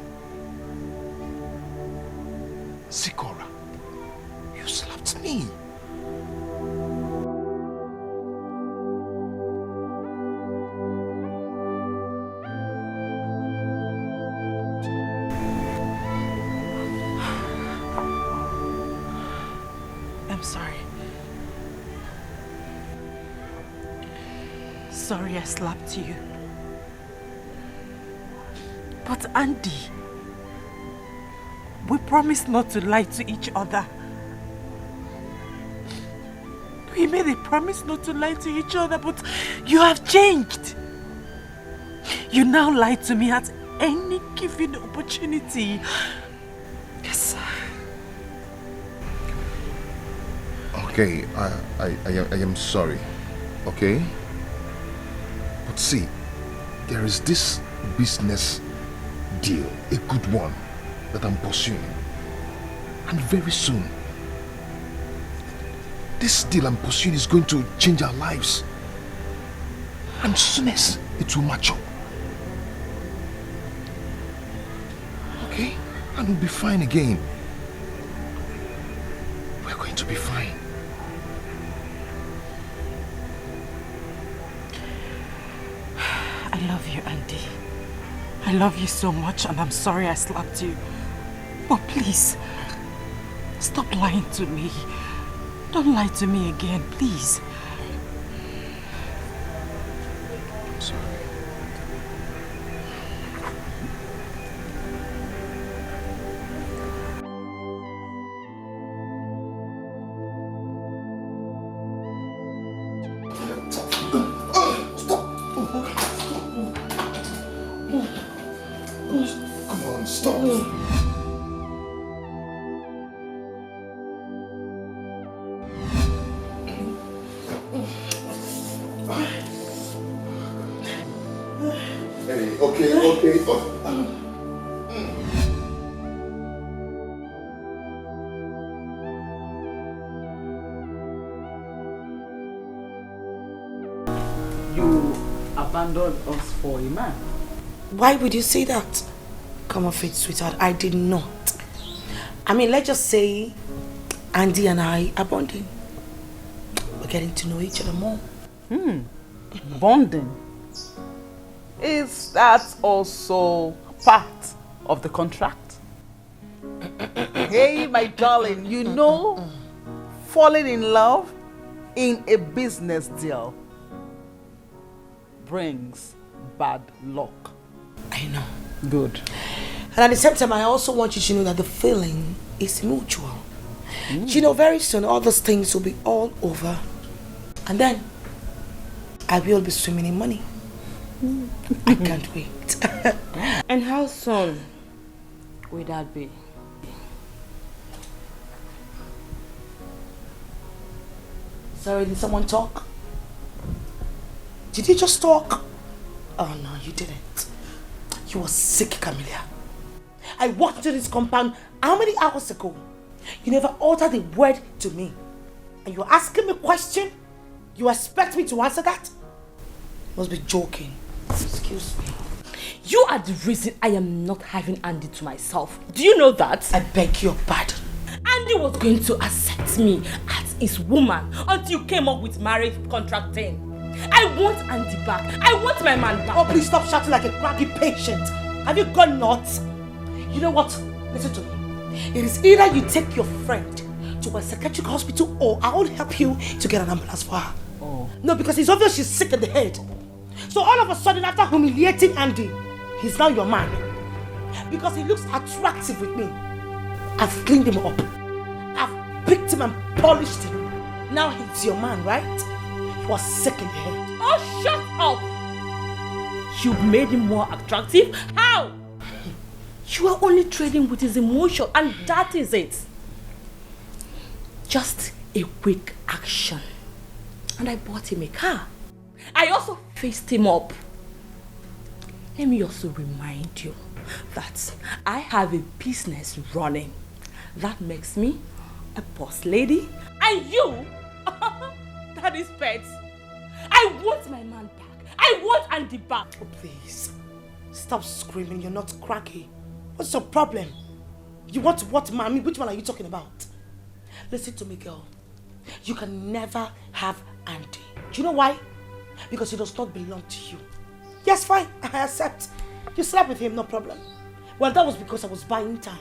Sikora, you slapped me. I'm sorry. Sorry I slapped you. But Andy, we promised not to lie to each other. We made a promise not to lie to each other, but you have changed. You now lie to me at any given opportunity. Yes, sir. Okay, I am sorry, okay? But see, there is this business deal, a good one, that I'm pursuing. And very soon, this deal I'm pursuing is going to change our lives. And soonest, it will mature. Okay? And we'll be fine again. We're going to be fine. I love you, Andy. I love you so much and I'm sorry I slapped you. But please, stop lying to me. Don't lie to me again, please. I'm sorry. Come on, stop. Hey, okay. You abandoned us for a man. Why would you say that? Come off it, sweetheart. I did not. I mean, let's just say Andy and I are bonding. We're getting to know each other more. Bonding. Is that also part of the contract? Hey, my darling, you know, falling in love in a business deal brings bad luck. I know. Good. And at the same time, I also want you to know that the feeling is mutual. You know, very soon all those things will be all over. And then I will be swimming in money. I can't wait. And how soon will that be? Sorry, did someone talk? Did you just talk? Oh no, you didn't. You were sick, Camilla. I walked into this compound how many hours ago? You never uttered a word to me. And you're asking me a question? You expect me to answer that? You must be joking. Excuse me. You are the reason I am not having Andy to myself. Do you know that? I beg your pardon. Andy was going to accept me as his woman until you came up with marriage contract thing. I want Andy back. I want my man back. Oh, please stop shouting like a craggy patient. Have you gone nuts? You know what? Listen to me. It is either you take your friend to a psychiatric hospital or I will help you to get an ambulance for her. Oh. No, because it's obvious she's sick in the head. So all of a sudden, after humiliating Andy, he's now your man. Because he looks attractive with me. I've cleaned him up. I've picked him and polished him. Now he's your man, right? You are sick in the head. Oh, shut up! You made him more attractive? How? You are only trading with his emotion, and that is it. Just a quick action. And I bought him a car. I also faced him up. Let me also remind you that I have a business running. That makes me a boss lady. And you, that is pet. I want my man back. I want Andy back. Oh, please. Stop screaming. You're not cracky. What's your problem? You want what, mommy? Which one are you talking about? Listen to me, girl. You can never have Andy. Do you know why? Because he does not belong to you. Yes, fine. I accept. You slept with him, no problem. Well, that was because I was buying time.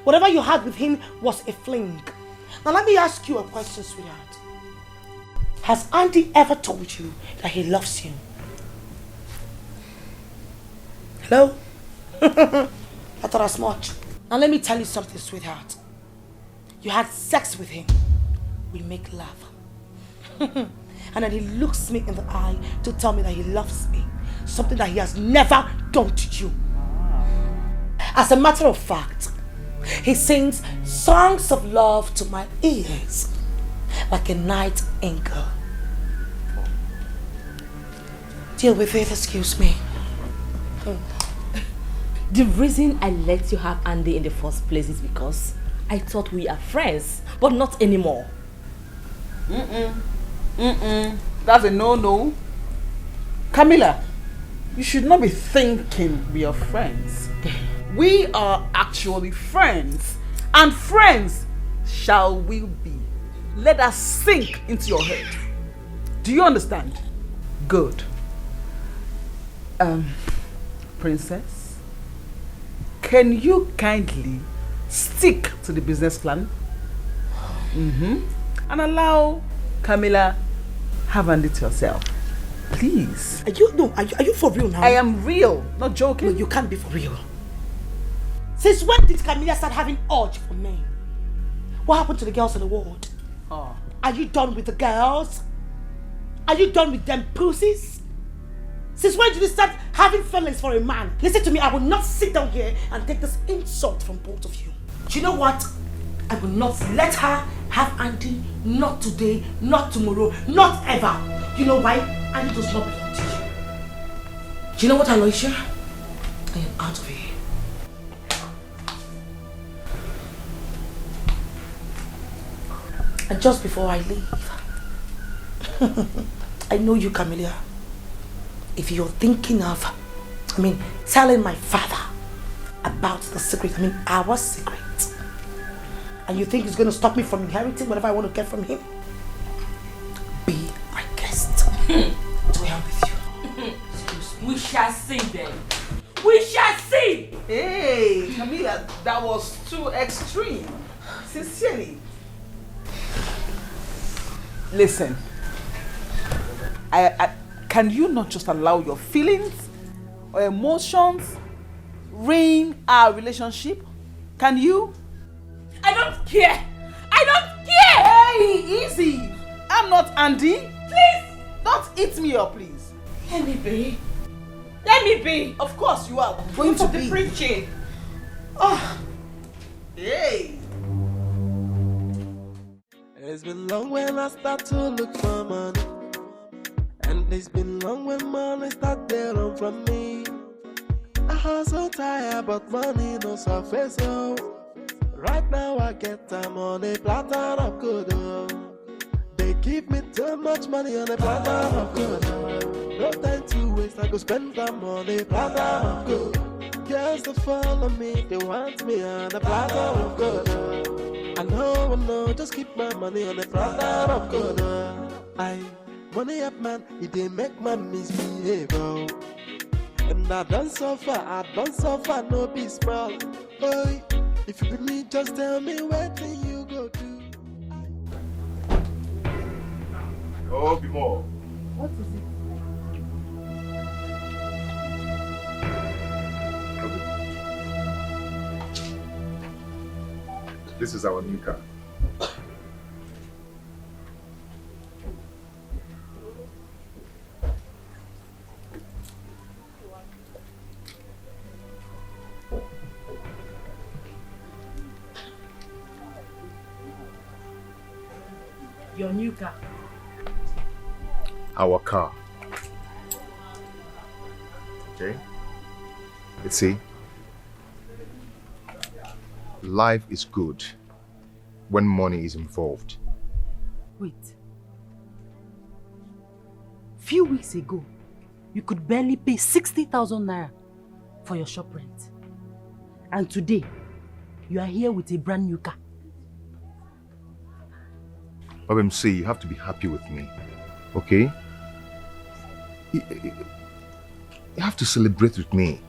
Whatever you had with him was a fling. Now, let me ask you a question, sweetheart. Has Andy ever told you that he loves you? Hello? I thought as much. Now, let me tell you something, sweetheart. You had sex with him. We make love. And then he looks me in the eye to tell me that he loves me. Something that he has never done to you. As a matter of fact, he sings songs of love to my ears like a night angel. Deal with it, excuse me. The reason I let you have Andy in the first place is because I thought we are friends, but not anymore. That's a no-no. Camilla, you should not be thinking we are friends. We are actually friends. And friends shall we be. Let us sink into your head. Do you understand? Good. Princess, can you kindly stick to the business plan? And allow Camilla have Andy to yourself. Please. Are you for real now? I am real, not joking. No, you can't be for real. Since when did Camilla start having urge for men? What happened to the girls in the ward? Oh. Are you done with the girls? Are you done with them pussies? Since when did you start having feelings for a man? Listen to me, I will not sit down here and take this insult from both of you. Do you know what? I will not let her have Andy, not today, not tomorrow, not ever. You know why? Andy does not belong to you. Do you know what, Aloysia? I am out of here. And just before I leave, I know you, Camellia. If you're thinking of, telling my father about the secret, our secret, and you think it's going to stop me from inheriting whatever I want to get from him, be my guest. To hell with you. We shall see then. We shall see. Hey, Camilla, that was too extreme. Sincerely. Listen, can you not just allow your feelings or emotions reign our relationship? Can you? I don't care. I don't care. Hey, easy. I'm not Andy. Please. Don't eat me up, please. Let me be. Let me be. Of course you are going to be. Preaching. Oh. Hey. It's been long when I start to look for money, and it's been long when money start to run from me. I hustle tired, but money no surface. So right now I get time on a platter of good. They give me too much money on a platter of good. No time to waste, I go spend them on a platter of good. Girls that follow me, they want me on a platter of good. I know, just keep my money on the platter of good. Money up man, it didn't make my misbehave. And I done suffer, no be small. Boy, if you be me, just tell me where can you go to. Oh, be more. What is it? This is our new car. Your new car. Our car. Okay? You see, life is good when money is involved. Wait. Few weeks ago, you could barely pay 60,000 naira for your shop rent. And today, you are here with a brand new car. OMC, you have to be happy with me, okay? You have to celebrate with me.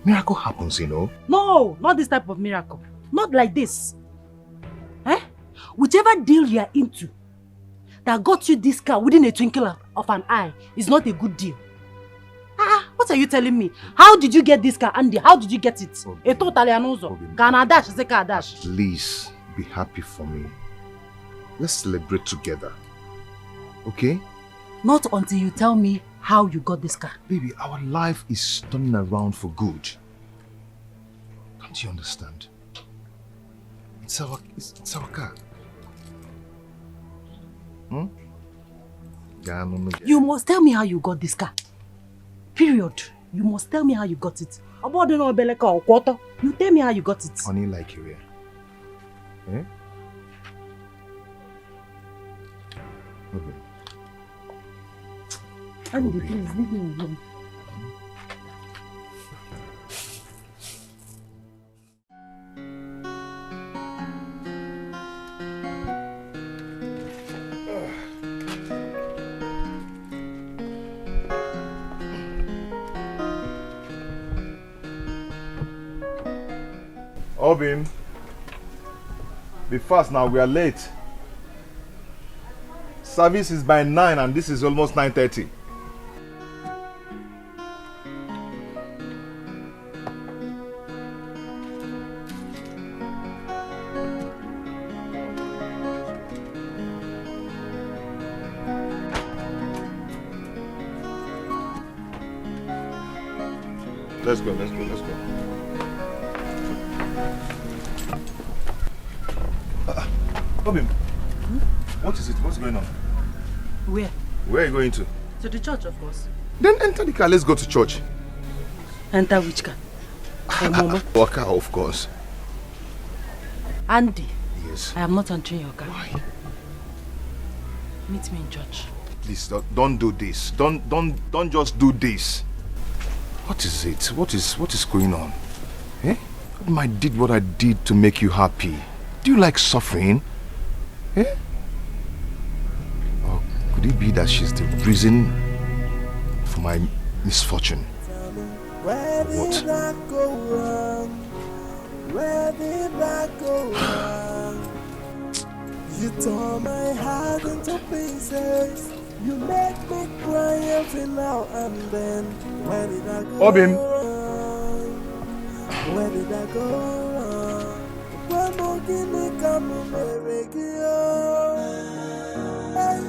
Miracle happens, you know. No, not this type of miracle. Not like this. Whichever deal you are into that got you this car within a twinkle of an eye is not a good deal. What are you telling me? How did you get this car, Andy? How did you get it? A totally anuzo. Dash. Please be happy for me. Let's celebrate together. Okay? Not until you tell me how you got this car. Baby, our life is turning around for good. Don't you understand? It's our car. You must tell me how you got this car. Period. You must tell me how you got it. You tell me how you got it. Honey, like you here. Eh? Okay. Andy, please leave me alone. Obim, be fast now, we are late. Service is by 9 and this is almost 9:30. Let's go. Obim, what is it? What's going on? Where? Where are you going to? To the church, of course. Then enter the car, let's go to church. Enter which car? Mama. Our car, of course. Andy. Yes. I am not entering your car. Why? Meet me in church. Please don't do this. Don't just do this. What is it? What is going on? Eh? I did what I did to make you happy. Do you like suffering? Eh? Or could it be that she's the reason for my misfortune? Where did I go wrong? Where did I go wrong? You tore my heart into pieces. You make me cry every now and then. Where did I go Obim. wrong? Where did I go wrong? Where did I come Hey,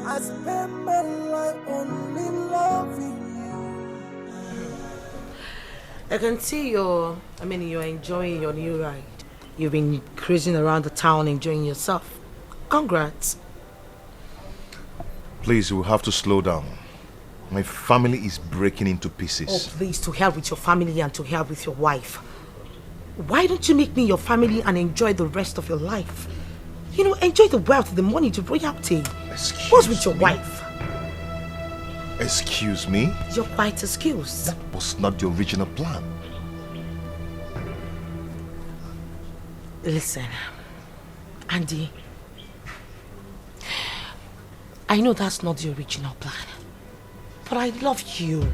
I spent my life only loving you. I can see you're enjoying your new ride. You've been cruising around the town enjoying yourself. Congrats. Please, we'll have to slow down. My family is breaking into pieces. Oh, please, to hell with your family and to hell with your wife. Why don't you make me your family and enjoy the rest of your life? You know, enjoy the wealth, the money, the royalty. What's with your wife? Excuse me? You're quite excused. That was not the original plan. Listen, Andy. I know that's not the original plan. But I love you.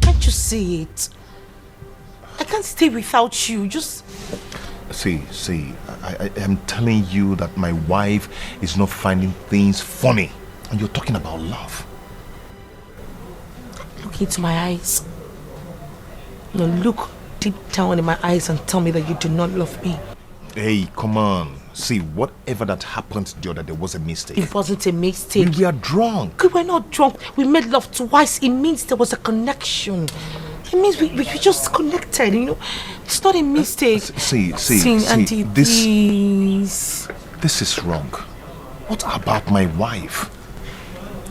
Can't you see it? I can't stay without you. Just... See, I am telling you that my wife is not finding things funny. And you're talking about love. Look into my eyes. No, look deep down in my eyes and tell me that you do not love me. Hey, come on. See, whatever that happened the other day was a mistake. It wasn't a mistake. We are drunk. We were not drunk. We made love twice. It means there was a connection. It means we just connected, you know. It's not a mistake. See, Auntie, this is wrong. What about my wife?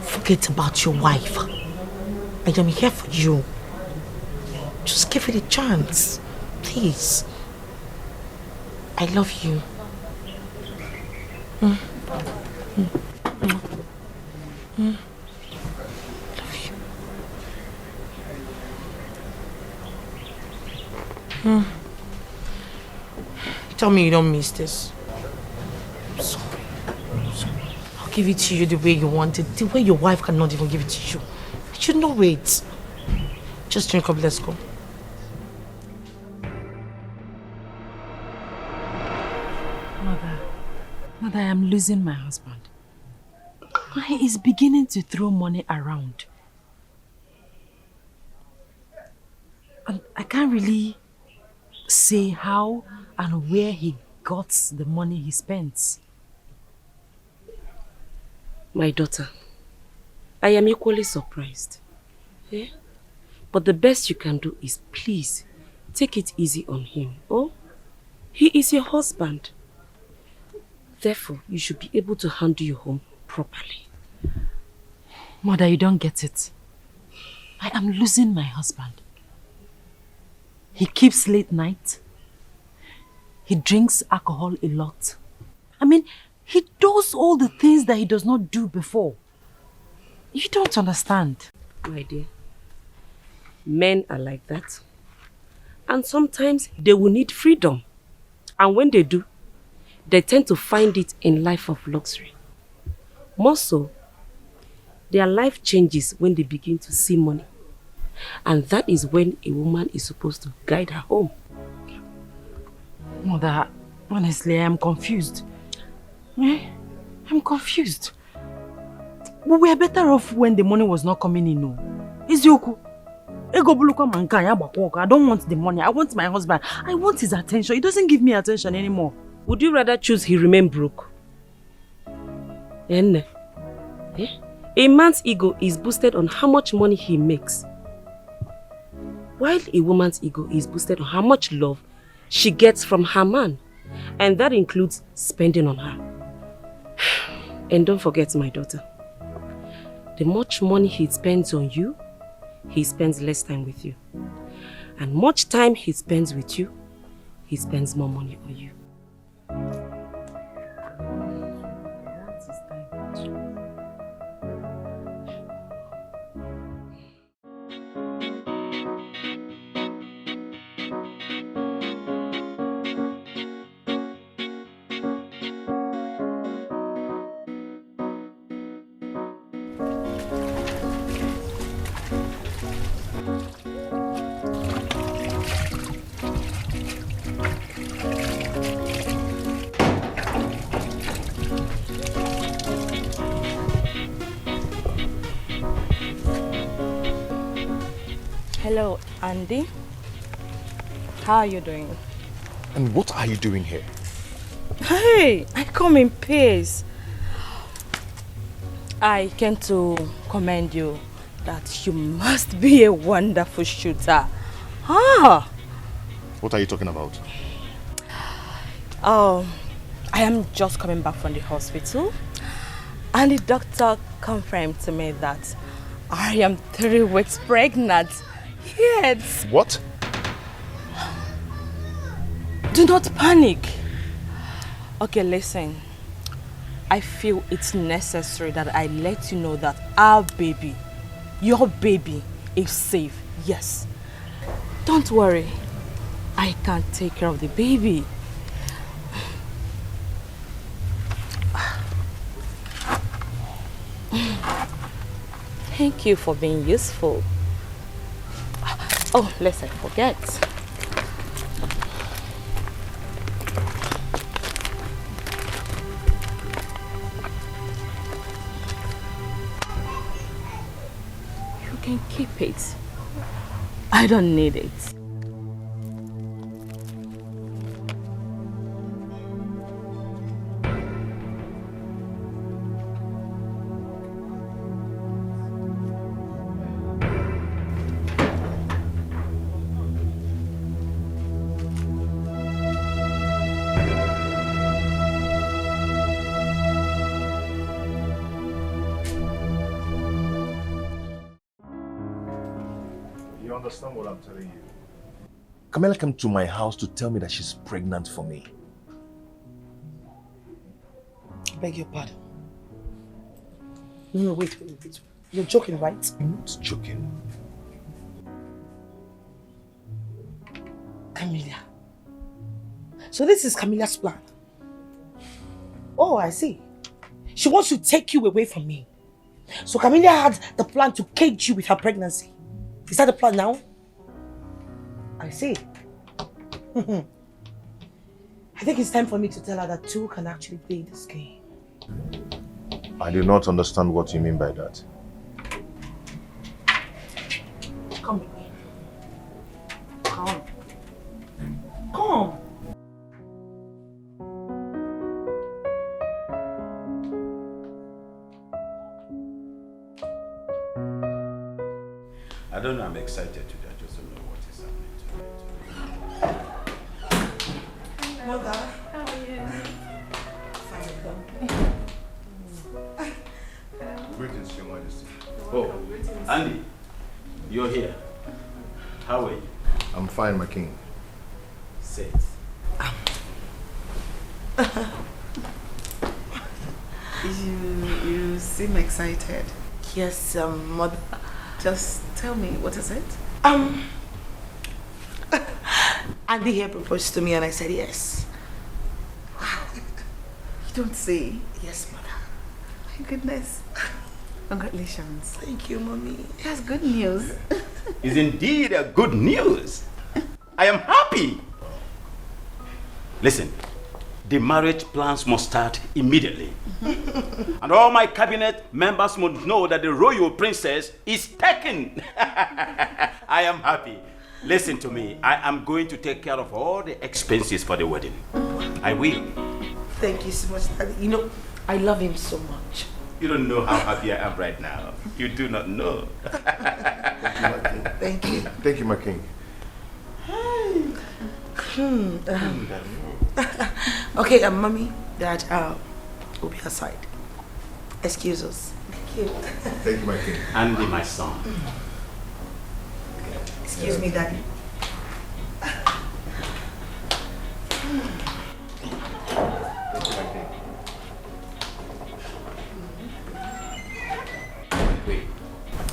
Forget about your wife. I am here for you. Just give it a chance. Please. I love you. Love you. Tell me you don't miss this. I'm sorry. I'll give it to you the way you want it. The way your wife cannot even give it to you. You should know it. Just drink up, let's go. Mother, I am losing my husband. He is beginning to throw money around. And I can't really say how and where he got the money he spends. My daughter, I am equally surprised. Yeah? But the best you can do is please take it easy on him. Oh, he is your husband. Therefore, you should be able to handle your home properly. Mother, you don't get it. I am losing my husband. He keeps late night. He drinks alcohol a lot. I mean, he does all the things that he does not do before. You don't understand. My dear, men are like that. And sometimes they will need freedom. And when they do, they tend to find it in life of luxury. More so, their life changes when they begin to see money. And that is when a woman is supposed to guide her home. Mother, honestly, I am confused. I'm confused. But we are better off when the money was not coming in. No. Izioku. I don't want the money. I want my husband. I want his attention. He doesn't give me attention anymore. Would you rather choose he remain broke? A man's ego is boosted on how much money he makes, while a woman's ego is boosted on how much love she gets from her man. And that includes spending on her. And don't forget, my daughter, the much money he spends on you he spends less time with you. And much time he spends with you, he spends more money on you. Hello, Andy. How are you doing? And what are you doing here? Hey, I come in peace. I came to commend you that you must be a wonderful shooter. Ah! What are you talking about? I am just coming back from the hospital and the doctor confirmed to me that I am 3 weeks pregnant. Yes. What? Do not panic. Okay, listen. I feel it's necessary that I let you know that our baby, your baby, is safe. Yes. Don't worry. I can take care of the baby. Thank you for being useful. Oh, lest I forget. You can keep it. I don't need it. Understand what I'm telling you. Camilla came to my house to tell me that she's pregnant for me. I beg your pardon. No, wait. You're joking, right? I'm not joking. Camilla. So this is Camilla's plan. Oh, I see. She wants to take you away from me. So Camilla had the plan to cage you with her pregnancy. Is that the plan now? I see. I think it's time for me to tell her that two can actually play this game. I do not understand what you mean by that. Come with me. Come. Come. I don't know, I'm excited today. I just don't know what is happening today. Mother. How are you? Greetings, Your Majesty. Oh, Andy, you're here. How are you? I'm fine, my king. Say it. You seem excited. Yes, mother. Just tell me, what is it? Andy here proposed to me and I said yes. You don't say. Yes, mother. My goodness. Congratulations. Thank you, mommy. That's good news. Is indeed a good news. I am happy. Listen, the marriage plans must start immediately. And all my cabinet members must know that the royal princess is taken. I am happy. Listen to me. I am going to take care of all the expenses for the wedding. I will. Thank you so much, Daddy. You know, I love him so much. You don't know how happy I am right now. You do not know. Thank you. Thank you, my king. Okay, mommy, Dad, will be aside. Excuse us. Thank you. Thank you, my king. Andy, my son. Excuse me, Daddy.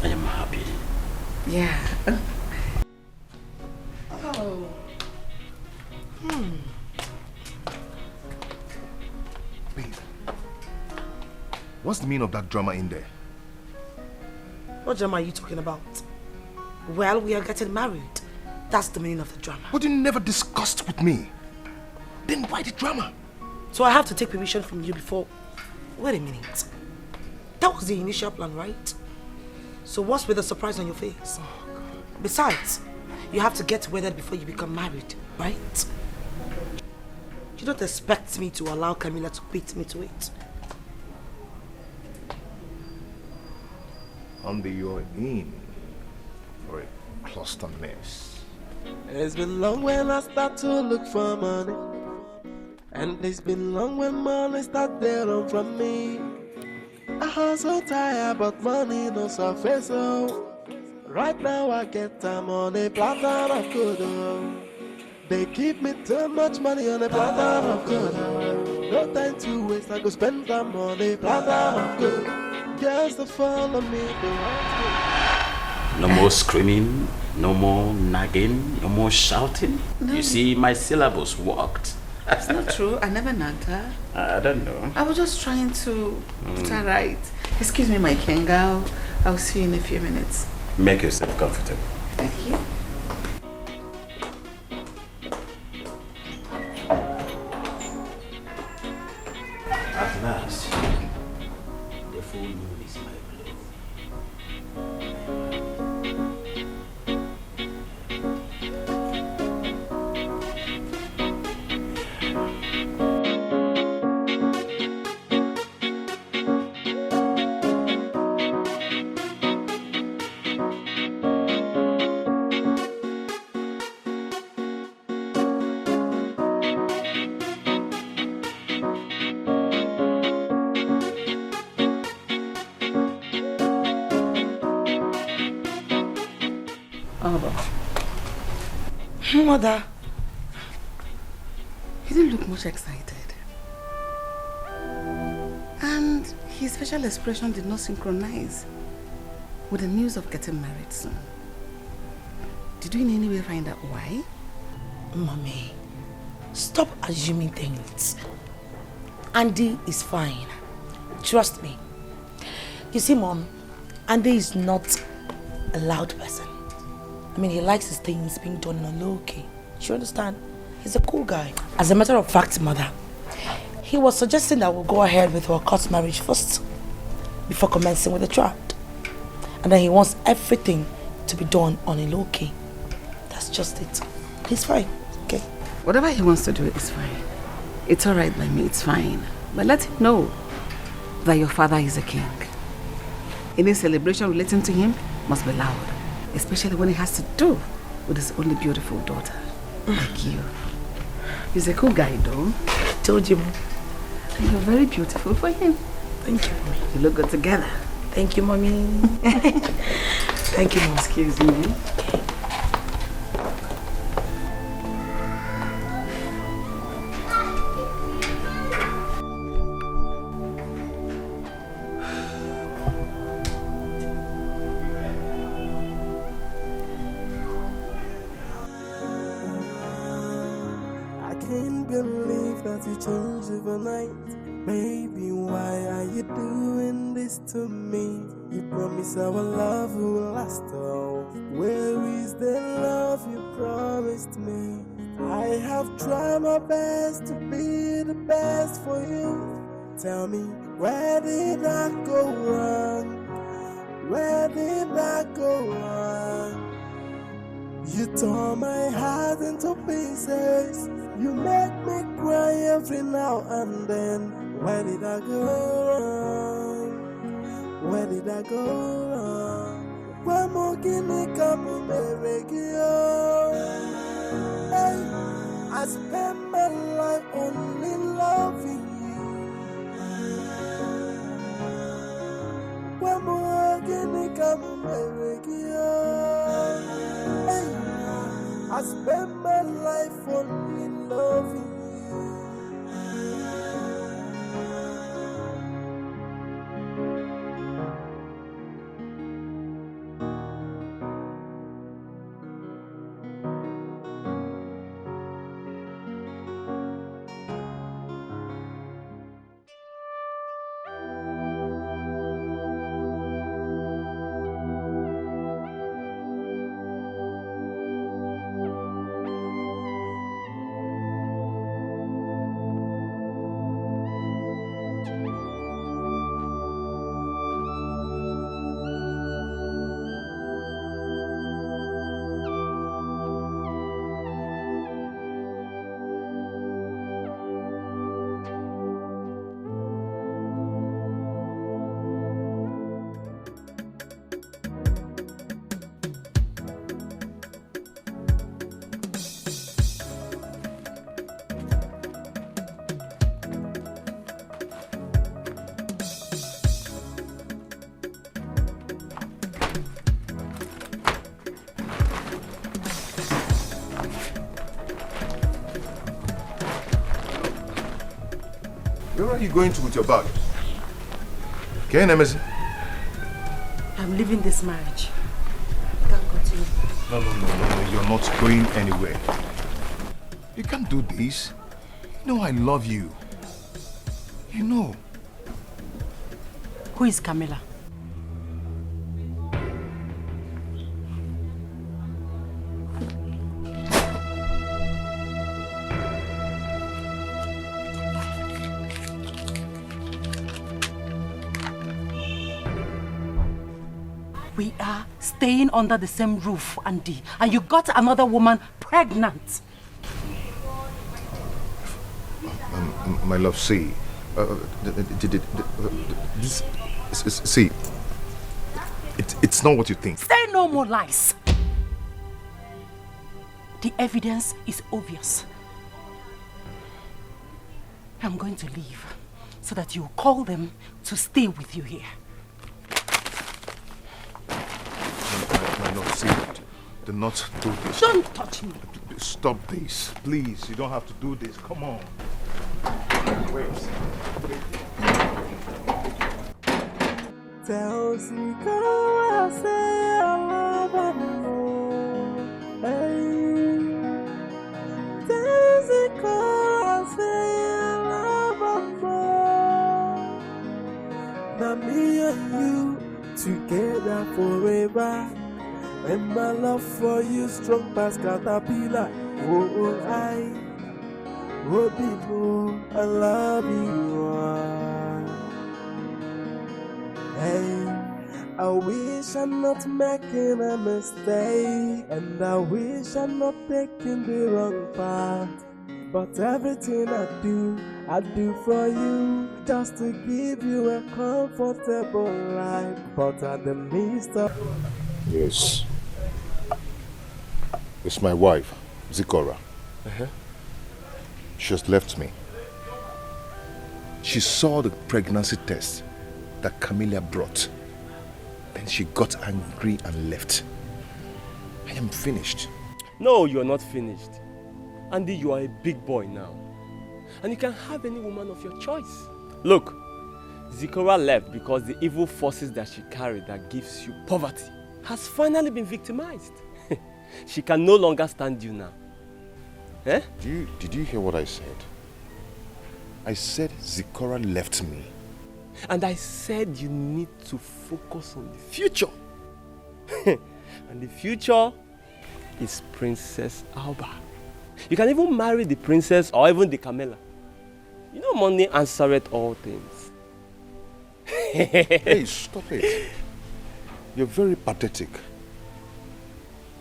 I am happy. Yeah. Oh. Babe, what's the meaning of that drama in there? What drama are you talking about? Well, we are getting married. That's the meaning of the drama. But you never discussed with me. Then why the drama? So I have to take permission from you before... Wait a minute. That was the initial plan, right? So what's with the surprise on your face? Oh, God. Besides, you have to get wedded before you become married, right? You don't expect me to allow Camila to beat me to it. And you're in for a cluster mess. It's been long when I start to look for money, and it's been long when money start to run from me. I hustle tired, but money no surface. So right now I get time on a platter of good. They give me too much money on a platter of good. No time to waste, I go spend time on a platter of good. Girls to follow me. No more screaming, no more nagging, no more shouting. No. You see, my syllables worked. It's not true. I never nagged her. I don't know. I was just trying to put her right. Excuse me, my king. I'll see you in a few minutes. Make yourself comfortable. Thank you. At last, the full moon is my blow. Mother, He didn't look much excited. And his facial expression did not synchronize with the news of getting married soon. Did you in any way find out why? Mommy, stop assuming things. Andy is fine. Trust me. You see, Mom, Andy is not a loud person. I mean, he likes his things being done on a low key. You understand? He's a cool guy. As a matter of fact, Mother, he was suggesting that we'll go ahead with our court marriage first before commencing with the child. And then he wants everything to be done on a low key. That's just it. He's fine, okay? Whatever he wants to do is fine. It's alright by me, it's fine. But let him know that your father is a king. Any celebration relating to him must be loud. Especially when it has to do with his only beautiful daughter, like you. He's a cool guy, though. Told you. And you're very beautiful for him. Thank you, Mommy. You look good together. Thank you, Mommy. Thank you, Mom. Excuse me. You change overnight. Baby, why are you doing this to me? You promise our love will last. Oh, where is the love you promised me? I have tried my best to be the best for you. Tell me, where did I go wrong? Where did I go wrong? You tore my heart into pieces. You make me cry every now and then. Where did I go wrong? Where did I go wrong? Where more guinea come Hey, I spent my life only loving you. Where more guinea come Hey. I spend my life only loving you. Where are you going to with your bag? Okay, Nemesis? I'm leaving this marriage. I can't continue. No, you're not going anywhere. You can't do this. You know I love you. You know. Who is Camilla? We are staying under the same roof, Andy, and you got another woman pregnant. My love, see. See. It's not what you think. Say no more lies. The evidence is obvious. I'm going to leave so that you call them to stay with you here. My love, see. Do not do this. Don't touch me. Stop this. Please, you don't have to do this. Come on. Wait. Tell Zika I say I love her more. Hey. Tell Zika I say I love her more. Now me and you together forever. And my love for you strong past caterpillar. Oh, I love you. Hey, I wish I'm not making a mistake, and I wish I'm not taking the wrong path. But everything I do for you, just to give you a comfortable life. But at the midst of... Yes. It's my wife, Zikora. She just left me. She saw the pregnancy test that Camilla brought. Then she got angry and left. I am finished. No, you are not finished. Andy, you are a big boy now. And you can have any woman of your choice. Look, Zikora left because the evil forces that she carried that gives you poverty has finally been victimized. She can no longer stand you now. Eh? Did you hear what I said? I said Zikora left me. And I said you need to focus on the future. And the future is Princess Alba. You can even marry the princess or even the Camilla. You know money answereth all things. Hey, stop it. You're very pathetic.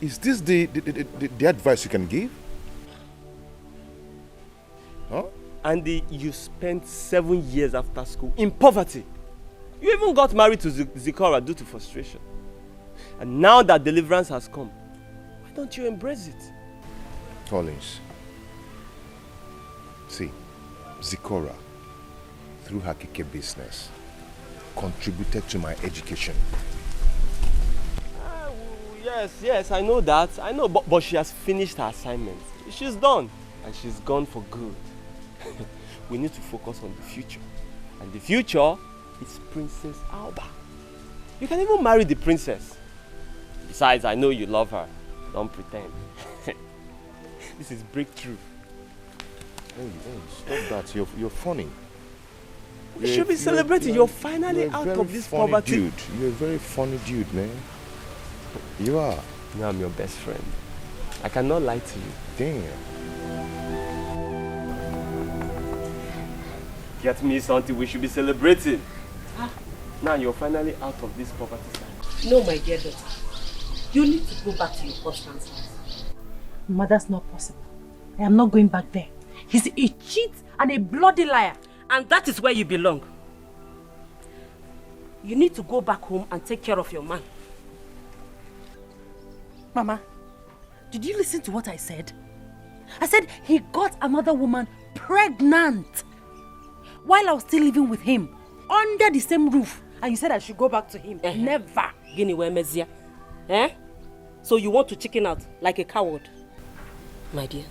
Is this the advice you can give? Huh? Andy, you spent 7 years after school in poverty. You even got married to Zikora due to frustration. And now that deliverance has come, why don't you embrace it? Collins, see, Zikora, through her Kike business, contributed to my education. Yes, I know that. I know, but she has finished her assignment. She's done. And she's gone for good. We need to focus on the future. And the future is Princess Alba. You can even marry the princess. Besides, I know you love her. Don't pretend. This is breakthrough. Hey, stop that. You're funny. You should be celebrating. You're finally out of this poverty. Dude. You're a very funny dude, man. You are. You know, I'm your best friend. I cannot lie to you. Damn. Get me something we should be celebrating. Now you're finally out of this poverty side. No, my dear daughter. You need to go back to your husband's house. Mama, that's not possible. I am not going back there. He's a cheat and a bloody liar. And that is where you belong. You need to go back home and take care of your man. Mama, did you listen to what I said? I said he got another woman pregnant while I was still living with him under the same roof. And you said I should go back to him. Never. Guinea where Mezia. Eh? So you want to chicken out like a coward? My dear,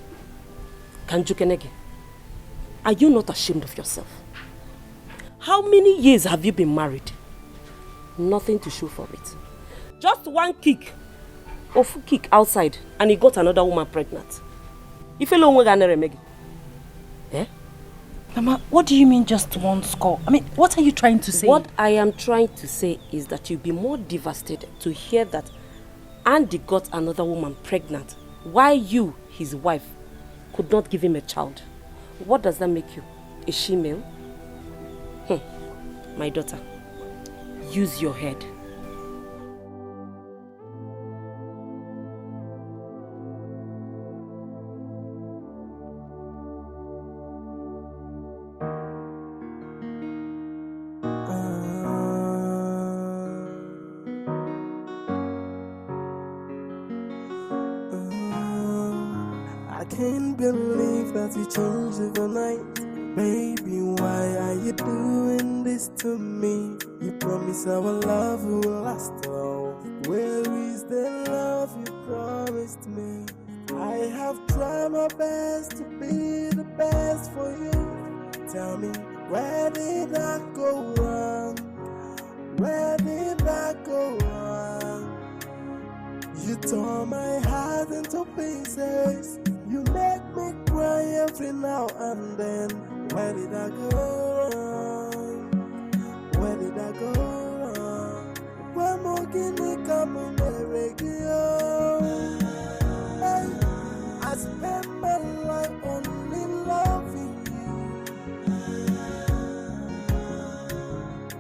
Kanjukenegi, are you not ashamed of yourself? How many years have you been married? Nothing to show for it. Just one kick, off kick outside, and he got another woman pregnant. If you don't eh? Mama, what do you mean just one score? I mean, what are you trying to say? What I am trying to say is that you'll be more devastated to hear that Andy got another woman pregnant while you, his wife, could not give him a child. What does that make you? A she-male? My daughter, use your head. You change overnight. Baby, why are you doing this to me? You promise our love will last all. Where is the love you promised me? I have tried my best to be the best for you. Tell me, where did I go wrong? Where did I go wrong? You tore my heart into pieces. You make me cry every now and then. Where did I go wrong? Where did I go wrong? Where more can you come on the radio? Hey, I spend my life only loving you.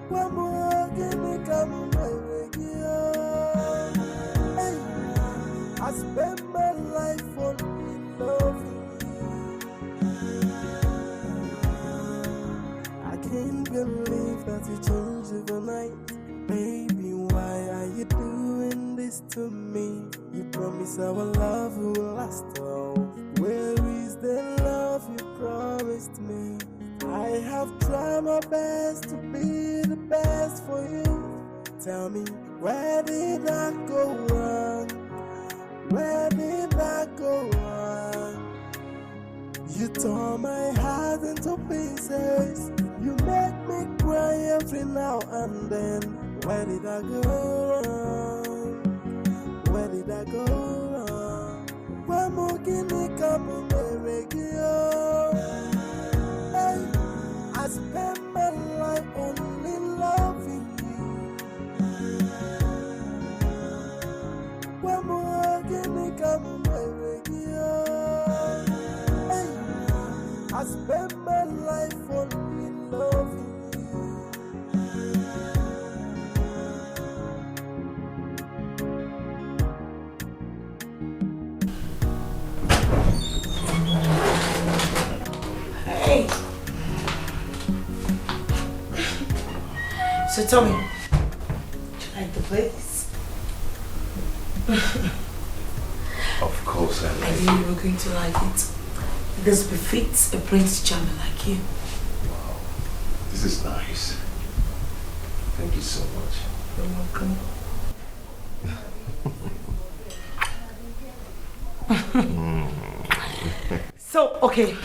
Where more can you come on the radio? Hey, I spend my life only loving you. I can't believe that you changed overnight. Baby, why are you doing this to me? You promise our love will last all. Where is the love you promised me? I have tried my best to be the best for you. Tell me, where did I go wrong? Where did I go wrong? You tore my heart into pieces. You make me cry every now and then. Where did I go wrong? Where did I go wrong? Where more can you come on the radio? Hey, I spend my life only loving you. Where more can you come on the radio? Hey, I spend my life only loving you. Hey. So tell me, do you like the place? Of course I I like knew you were going to like it. This befits a prince charmer like you. Wow, this is nice. Thank you so much. You're welcome. So, okay,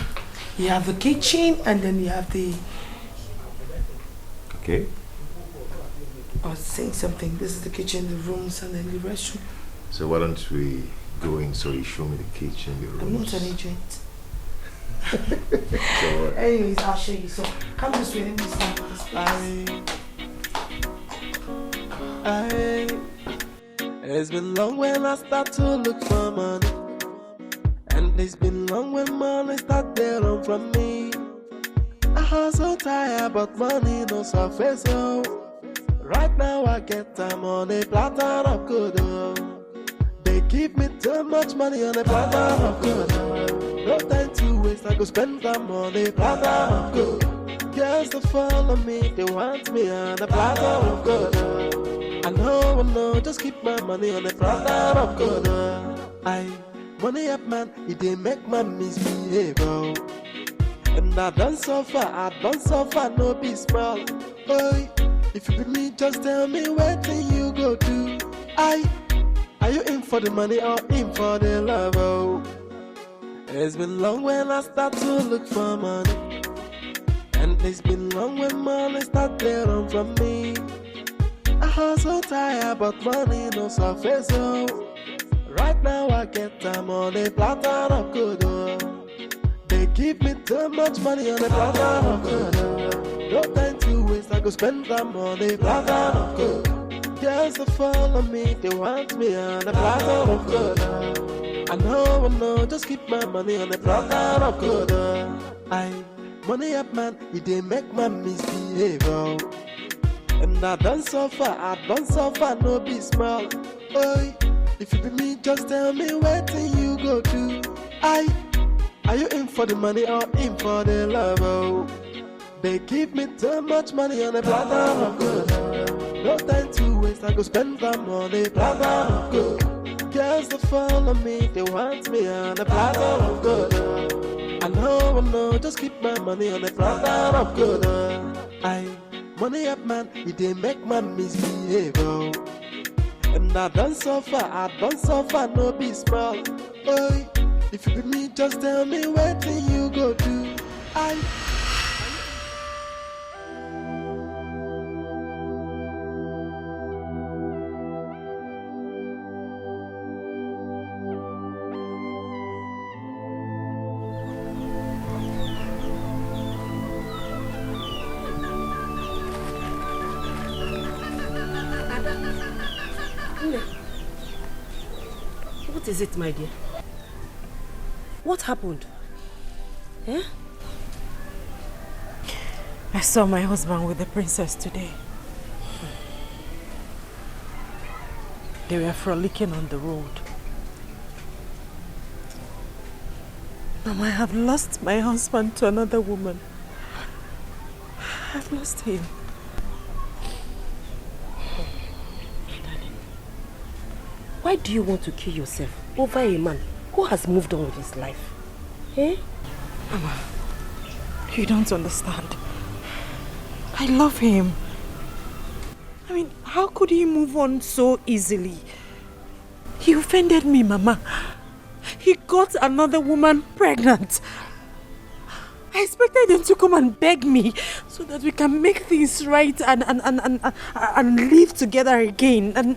you have the kitchen and then you have the... Okay. I was saying something. This is the kitchen, the rooms, and then the restroom. So why don't we go in so you show me the kitchen, the rooms? I'm not an agent. So, anyways, I'll show you. So, come this way. Let me stand on this place. It's been long when I start to look for money, and it's been long when money start to run from me. I hustle tired, but money no surface. Oh, right now I get time on a platter of good. Oh, they give me too much money on a platter of good. Oh, no time to waste, I go spend them on a platter of good. Girls to follow me, they want me on a platter of good. Oh, I know, just keep my money on the platter of good. Money up man, it didn't make man misbehave. Oh. And I done suffer, no be small. Boy, if you be me, just tell me what thing you go do. Are you in for the money or in for the love? Oh. It's been long when I start to look for money, and it's been long when money start to run from me. I hustle tired, but money no surface. Oh, right now I get time on a platter of good. Oh, they give me too much money on a platter of good. Oh, no time to waste, I go spend them on a platter of good. Girls to follow me, they want me on a platter of good. Oh, I know, just keep my money on a platter of good. Oh, money up man, it didn't make my misbehave. Oh. And I done suffer, no be small. Boy, if you be me, just tell me what thing you go do. Are you in for the money or in for the love? Oh, they give me too much money on a platter of good. No time to waste, I go spend them on a platter of good. Girls to follow me, they want me on a platter of good. I know, just keep my money on a platter of good. Money up man, it didn't make man misbehave. Oh. And I done suffer, no be small. Boy, if you be me, just tell me what thing you go do. What is it, my dear? What happened? Eh? I saw my husband with the princess today. They were frolicking on the road. Mama, I have lost my husband to another woman. I've lost him. Why do you want to kill yourself over a man who has moved on with his life? Eh? Mama, you don't understand. I love him. I mean, how could he move on so easily? He offended me, Mama. He got another woman pregnant. I expected him to come and beg me so that we can make things right and live together again. And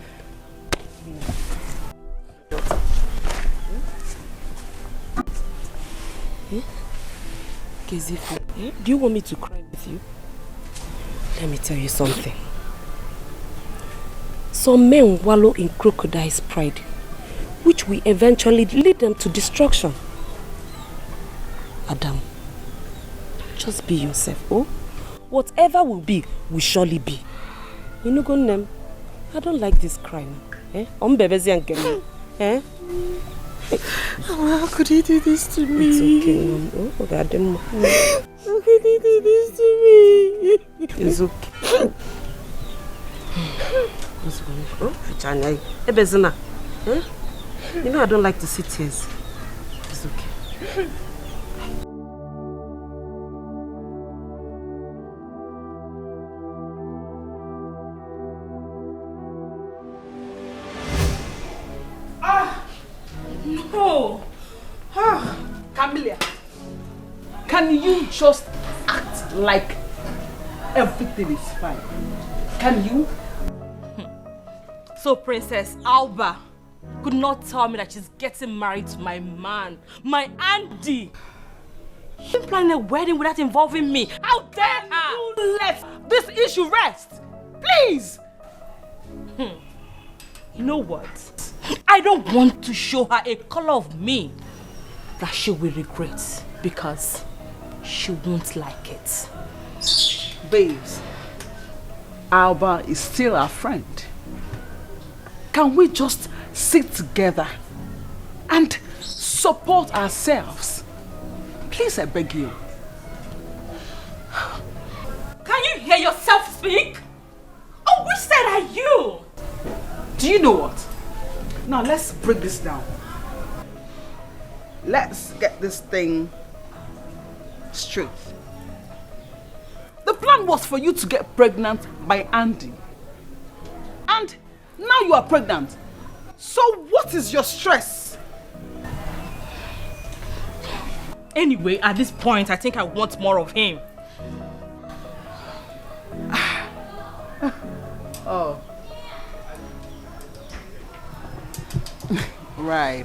Kezifu, do you want me to cry with you? Let me tell you something. Some men wallow in crocodile's pride, which will eventually lead them to destruction. Adam, just be yourself, oh? Whatever will be, will surely be. You know, Gonem, I don't like this crying. Eh? Eh? How could he do this to me? It's okay, Mom. Oh, God. How could he do this to me? It's okay. What's going on? Chanya, Ebezina. You know I don't like to see tears. It's okay. Oh. Camilla, can you just act like everything is fine? Can you? So Princess Alba could not tell me that she's getting married to my man, my Andy. She's planning a wedding without involving me. How dare her? You let this issue rest, please. You know what? I don't want to show her a color of me that she will regret because she won't like it. Babes, Alba is still our friend. Can we just sit together and support ourselves? Please, I beg you. Can you hear yourself speak? Oh, which side are you? Do you know what? Now let's break this down. Let's get this thing straight. The plan was for you to get pregnant by Andy. And now you are pregnant. So what is your stress? Anyway, at this point, I think I want more of him. Oh. Right.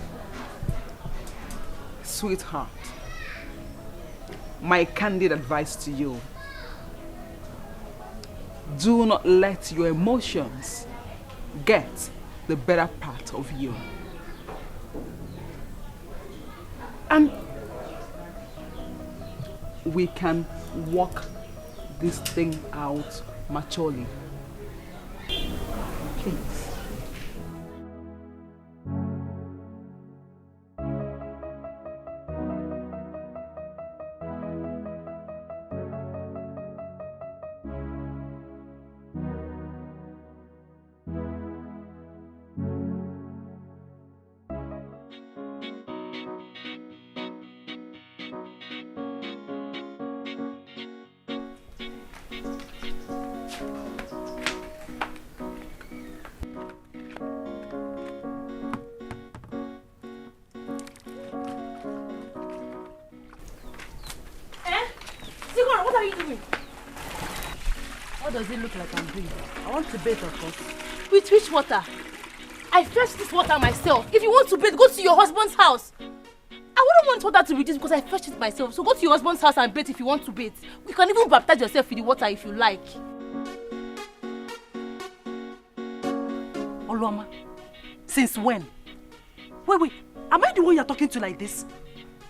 Sweetheart, my candid advice to you: do not let your emotions get the better part of you. And we can work this thing out maturely. Please. What does it look like I'm doing? I want to bathe, of course. With which water? I fetched this water myself. If you want to bathe, go to your husband's house. I wouldn't want water to reduce because I fetched it myself. So go to your husband's house and bathe if you want to bathe. You can even baptize yourself with the water if you like. Oluoma, since when? Wait, am I the one you're talking to like this?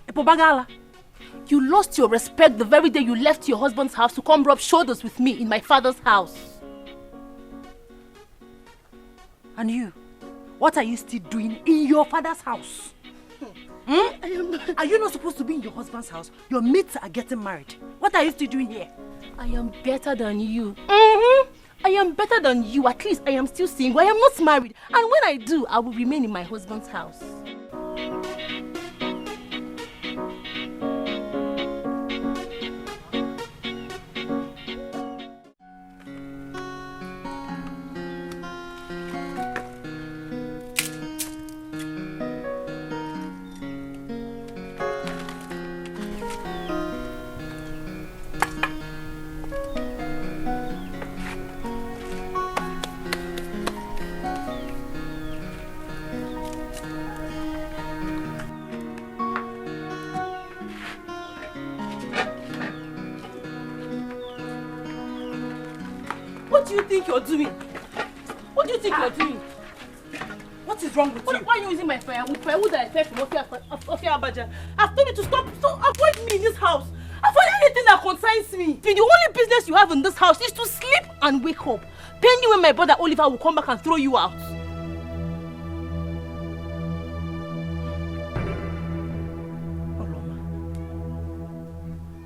Epobagala? You lost your respect the very day you left your husband's house to come rub shoulders with me in my father's house. And you? What are you still doing in your father's house? Are you not supposed to be in your husband's house? Your mates are getting married. What are you still doing here? I am better than you. I am better than you. At least I am still single. I am not married. And when I do, I will remain in my husband's house. What do you think you're doing? What do you think you're doing? What is wrong with you? Why are you using my firewood? Firewood that I fed from Ofia Abaja. I've told you to stop avoid me in this house. Avoid anything that concerns me. The only business you have in this house is to sleep and wake up. Penny when my brother Oliver will come back and throw you out.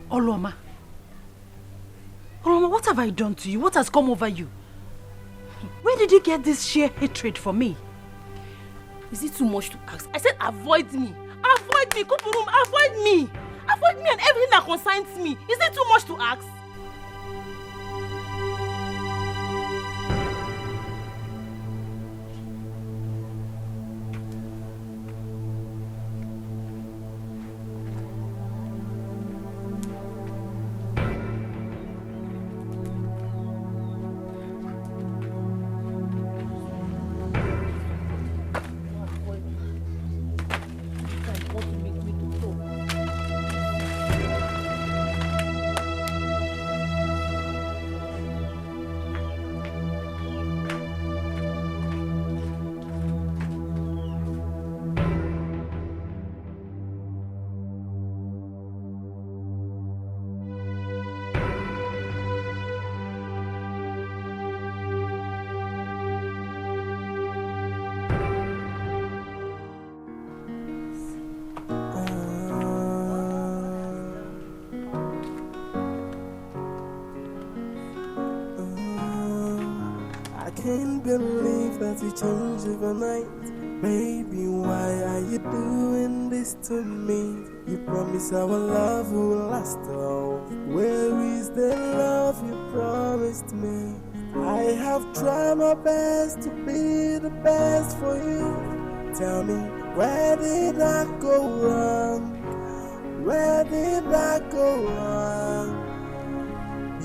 Oluoma, what have I done to you? What has come over you? Where did you get this sheer hatred for me? Is it too much to ask? I said avoid me. Avoid me, Kupurum, avoid me. Avoid me and everything that concerns me. Is it too much to ask? believe that we change overnight. Baby, why are you doing this to me? You promise our love will last all. Where is the love you promised me? I have tried my best to be the best for you. Tell me, where did I go wrong? Where did I go wrong?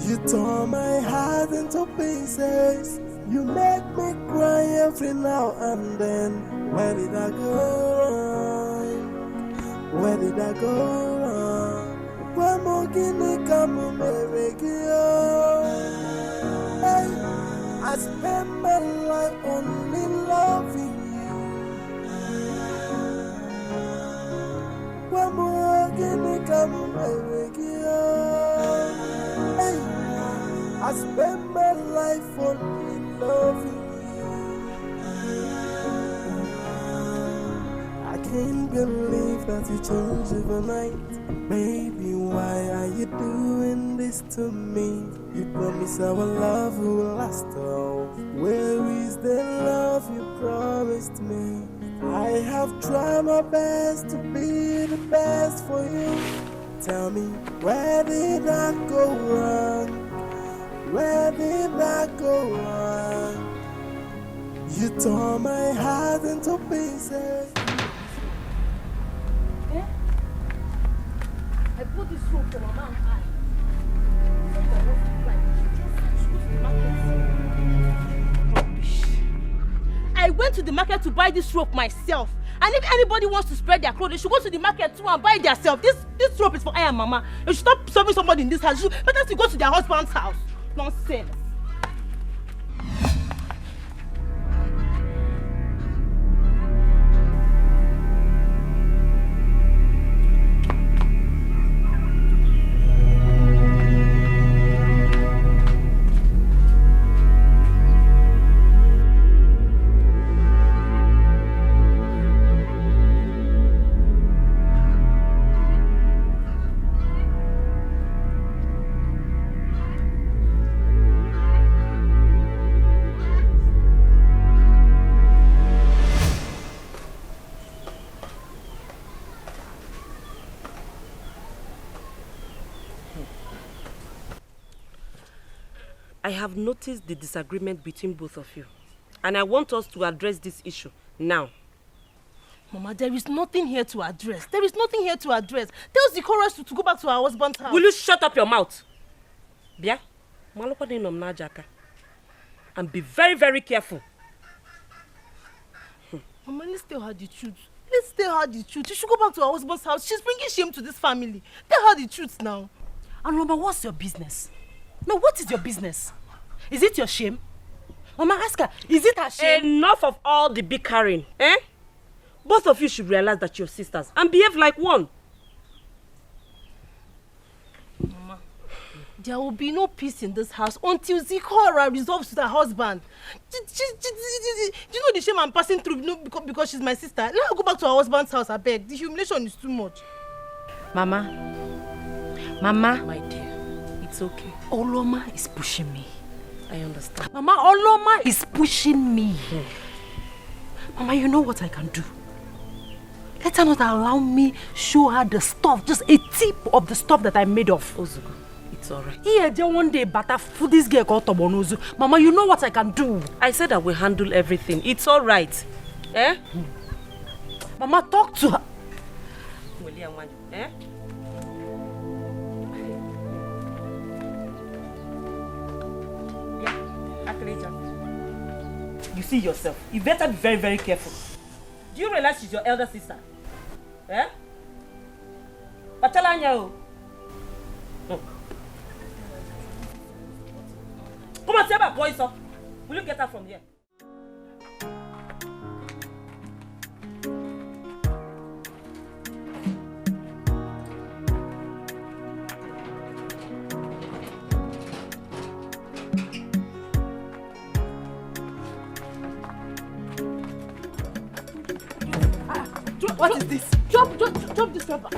You tore my heart into pieces. You make me cry every now and then. Where did I go wrong? Where did I go wrong? Where more guinea come Hey, I spent my life only loving you. Where more guinea come Hey, I spent my life only loving you. I can't believe that you changed overnight. Baby, why are you doing this to me? You promise our love will last all. Where is the love you promised me? I have tried my best to be the best for you. Tell me, where did I go wrong? Where did I go wrong? You tore my heart into pieces. Eh? I put this rope for my man. I went to the market to buy this rope myself. And if anybody wants to spread their clothes, they should go to the market too and buy it themselves. This rope is for I and Mama. You should stop serving somebody in this house. You better to go to their husband's house. Nonsense. I have noticed the disagreement between both of you. And I want us to address this issue now. Mama, there is nothing here to address. There is nothing here to address. Tell the chorus to go back to our husband's house. Will you shut up your mouth? Bia, and be very, very careful. Mama, let's tell her the truth. Let's tell her the truth. You should go back to her husband's house. She's bringing shame to this family. Tell her the truth now. And Mama, what's your business? No, what is your business? Is it your shame? Mama, ask her, is it her shame? Enough of all the bickering, eh? Both of you should realize that you're sisters and behave like one. Mama, there will be no peace in this house until Zikora resolves with her husband. Do you know the shame I'm passing through because she's my sister? Let her go back to her husband's house, I beg. The humiliation is too much. Mama, Mama. My dear, it's okay. Oloma is pushing me. I understand. Mama, Oloma is pushing me. Mama, you know what I can do? Let her not allow me show her the stuff, just a tip of the stuff that I made of. Ozugo, it's alright. Here, there one day, but for this girl called Tobonozu. Mama, you know what I can do. I said I will handle everything. It's alright. Eh? Mama, talk to her. Eh? You see yourself. You better be very, very careful. Do you realize she's your elder sister? Eh? Come on, tell my boy, sir. Will you get her from here? What is this? Drop this rubber.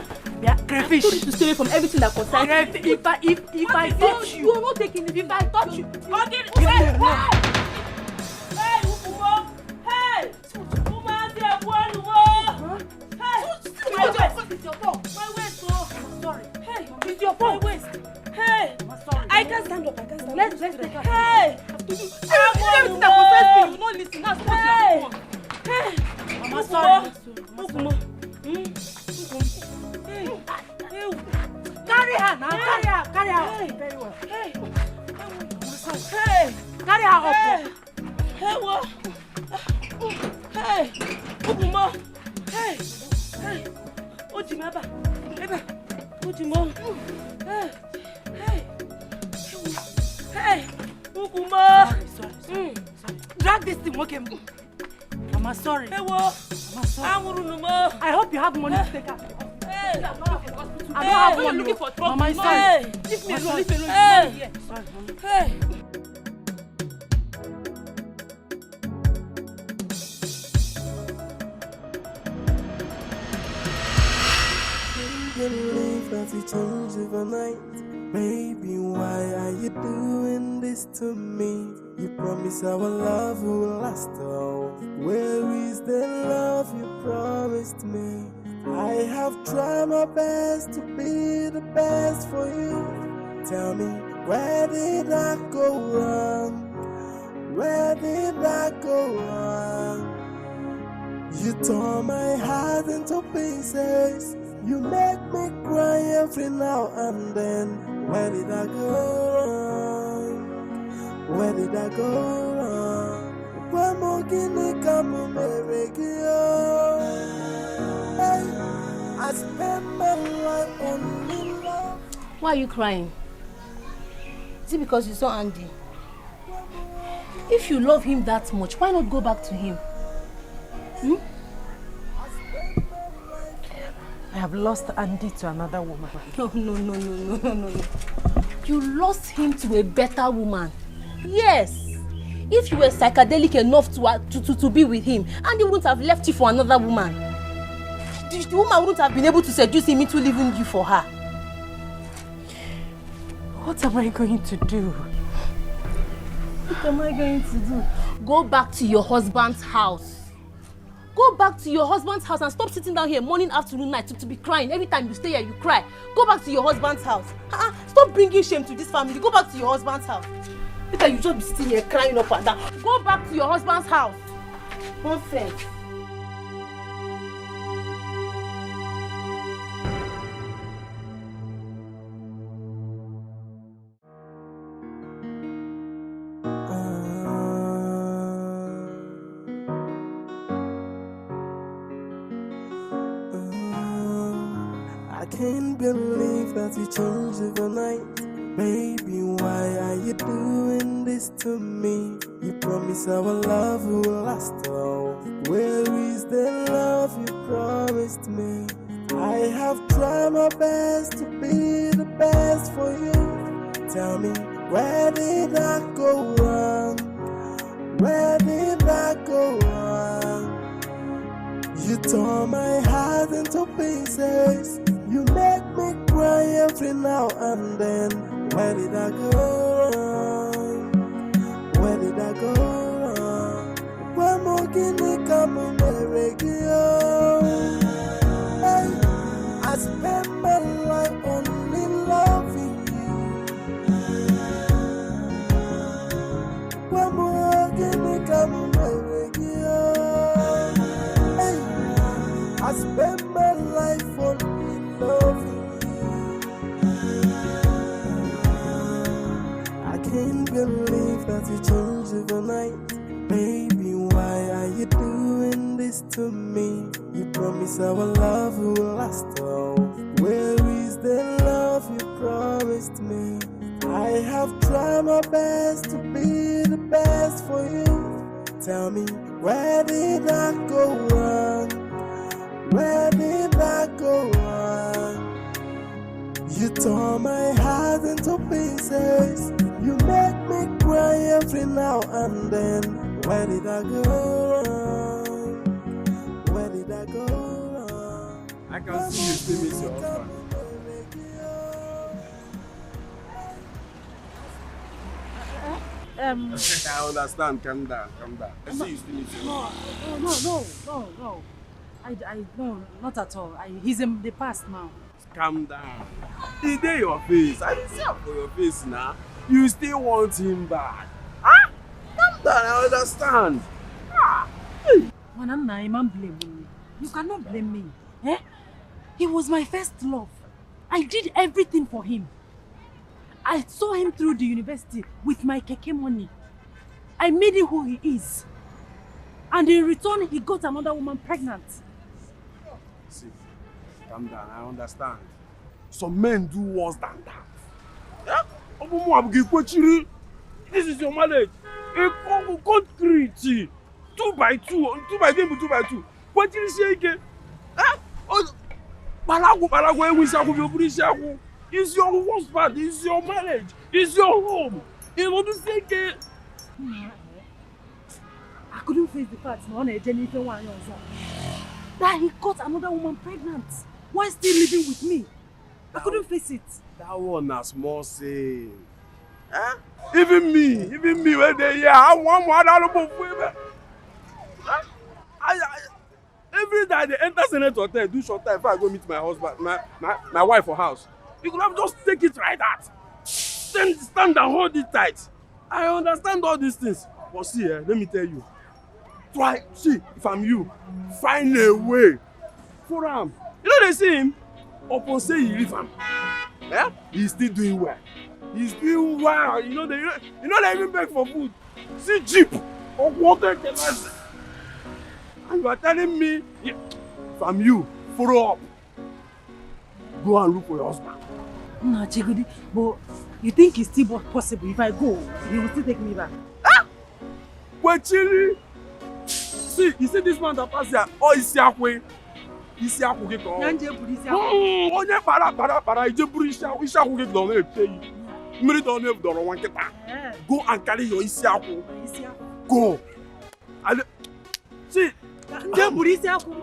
Yeah, crayfish. I told you to stay away from everything that concerns you. If I touch you, you are not taking it. If I touch you, Hey! my waist. Hey, I can't stand up. Let's take her. Hey, everything that possesses me, you not listen. That's what you want. Hey, Mama, sorry. Carry her now. Carry her. Very well. Hey, carry her up. Hey, what? Hey, Ukuma. Hey. Ojimaba. Ojimo. Hey, Ukuma. Sorry. Drag this thing, okay? Mama, sorry. Hey, what? Mama, sorry. I hope you have money to take her. Hey, I don't have money. Looking for trouble. Mama, sorry. Leave me alone. Hey. Sorry, Mama. Hey. Believe that we change overnight. Baby, why are you doing this to me? You promised our love will last all. Where is the love you promised me? I have tried my best to be the best for you. Tell me, where did I go wrong? Where did I go wrong? You tore my heart into pieces. You make me cry every now and then. Where did I go wrong? Where did I go wrong? Why more guinea come on my radio? Hey, I spend my life on love. Why are you crying? Is it because you saw Andy? If you love him that much, why not go back to him? I have lost Andy to another woman. No. You lost him to a better woman. Yes. If you were psychedelic enough to be with him, Andy wouldn't have left you for another woman. The woman wouldn't have been able to seduce him into leaving you for her. What am I going to do? What am I going to do? Go back to your husband's house. Go back to your husband's house and stop sitting down here morning, afternoon, night to be crying. Every time you stay here, you cry. Go back to your husband's house. Stop bringing shame to this family. Go back to your husband's house. Later, you just be sitting here crying up and down. Go back to your husband's house. Nonsense. I can't believe that we changed overnight. Baby, why are you doing this to me? You promised our love will last all. Where is the love you promised me? I have tried my best to be the best for you. Tell me, where did I go wrong? Where did I go wrong? You tore my heart into pieces. You make me cry every now and then. Where did I go wrong? Where did I go wrong? Why more guinea come on my radio? Hey, I spend my life only loving you. Why more guinea come on my radio? Hey, I spend my life only loving you. I can't believe that you changed overnight. Baby, why are you doing this to me? You promised our love will last all. Where is the love you promised me? I have tried my best to be the best for you. Tell me, where did I go wrong? Where did I go wrong? You tore my heart into pieces. You make me cry every now and then. Where did I go wrong? Where did I go wrong? I can see you still miss your husband. I understand. Calm down. I see you still miss your husband. No. No, not at all. He's in the past now. calm down. He dey your face. I dey see am for your face now. You still want him back. Ah? Calm down, I understand. Ah. Hey. Manana, man blame me. You cannot blame me. Eh? He was my first love. I did everything for him. I saw him through the university with my keke money. I made him who he is. And in return, he got another woman pregnant. See, calm down, I understand. Some men do worse than that. Yeah? This is your marriage. A concrete 2 by 2, 2 by 2, 2 by 2. What did you say again? It's your husband, it's your marriage, it's your home. You want to say again? I couldn't face the fact that he got another woman pregnant while still living with me. I couldn't face it. That one has small say. Huh? Even me, when they hear, I want more than every day they enter Senate Hotel, do short time before I go meet my husband, my wife for house. You could have just take it like that. Then stand and hold it tight. I understand all these things. But see, let me tell you. Try, see, if I'm you, find a way for him. You know they see him? Upon say he leave him. Yeah? He's still doing well. He's doing well. You know they even beg for food. See jeep or water can I say. And you are telling me, yeah, if I'm you, follow up. Go and look for your husband. Nah, Chigudi, but you think it's still possible? If I go, he will still take me back. Ah! Well, Chili. See, you see this man that passed here? Oh, he's Yakwe. He's Yakwe. Onye para. Ishaku don't have pay you. Miri don't have dollar one keta. Go and carry your Ishaku. Go. See. Jeburi Ishaku.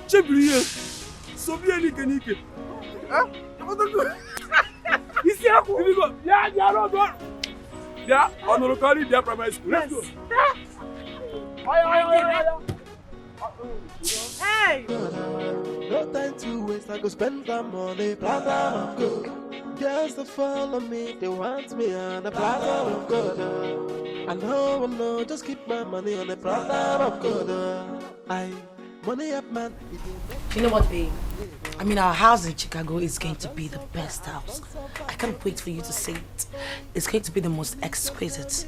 Jeburi. So be any kenike. Huh? Ishaku. Yeah, on the locality, their primary school. Let's go. Hey! No time to waste, I go spend the money, platter of good. Girls that follow me, they want me on the platter of good. I know, just keep my money on the platter of good. Money up, man. You know what, babe? I mean, our house in Chicago is going to be the best house. I can't wait for you to see it. It's going to be the most exquisite.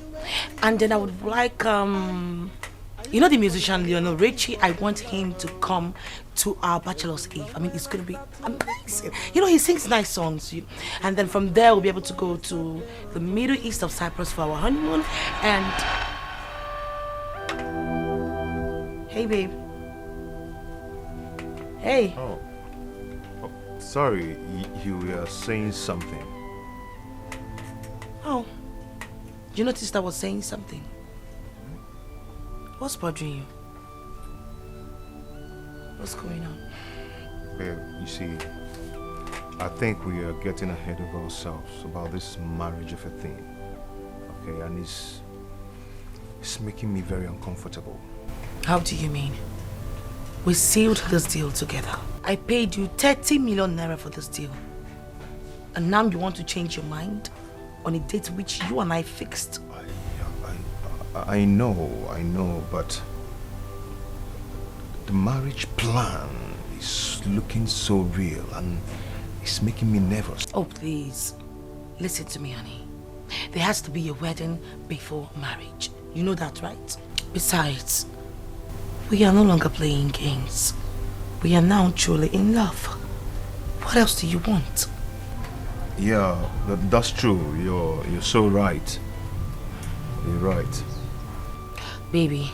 And then I would like, you know the musician Lionel Richie? I want him to come to our Bachelor's Eve. I mean, it's going to be amazing. You know, he sings nice songs. And then from there, we'll be able to go to the Middle East of Cyprus for our honeymoon. And... Hey, babe. Hey. Oh, sorry, you were saying something. Oh, you noticed I was saying something? What's bothering you? What's going on? Babe, you see, I think we are getting ahead of ourselves about this marriage of a thing. Okay, and it's making me very uncomfortable. How do you mean? We sealed this deal together. I paid you 30 million naira for this deal. And now you want to change your mind on a date which you and I fixed. I know, but the marriage plan is looking so real and it's making me nervous. Oh, please. Listen to me, honey. There has to be a wedding before marriage. You know that, right? Besides, we are no longer playing games. We are now truly in love. What else do you want? Yeah, that's true. You're so right. You're right. Baby,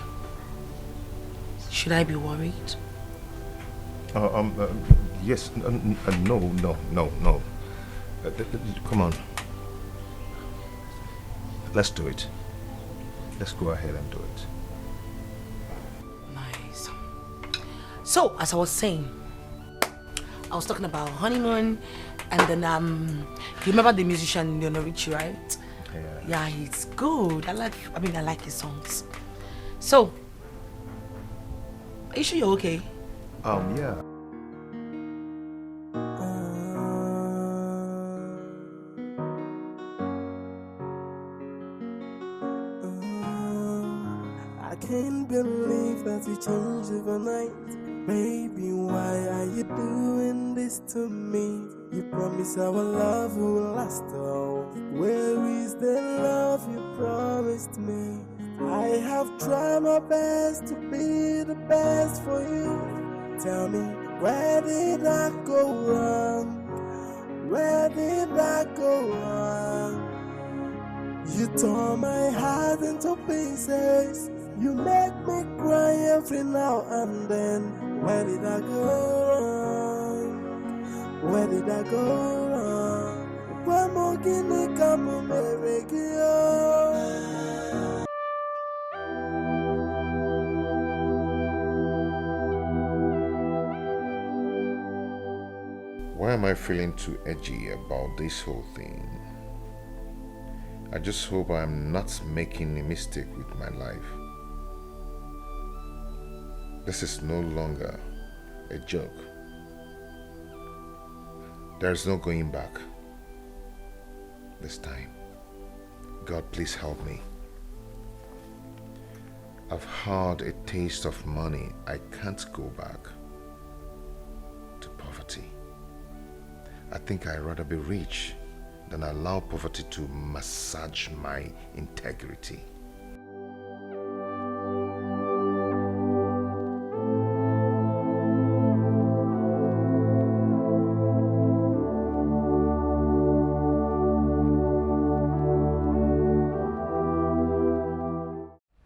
should I be worried? Yes. No. Come on. Let's do it. Let's go ahead and do it. Nice. So, as I was saying, I was talking about honeymoon, and then you remember the musician Lionel Richie, right? Yeah, he's good. I like his songs. So, are you sure you're okay? Yeah. can't believe that we changed overnight. Baby, why are you doing this to me? You promised our love will last all. Where is the love you promised me? I have tried my best to be the best for you. Tell me, where did I go wrong? Where did I go wrong? You tore my heart into pieces. You make me cry every now and then. Where did I go wrong? Where did I go wrong? Why more guinea come on my Why am I feeling too edgy about this whole thing? I just hope I'm not making a mistake with my life. This is no longer a joke. There's no going back. This time, God, please help me. I've had a taste of money. I can't go back to poverty. I think I'd rather be rich than allow poverty to massage my integrity.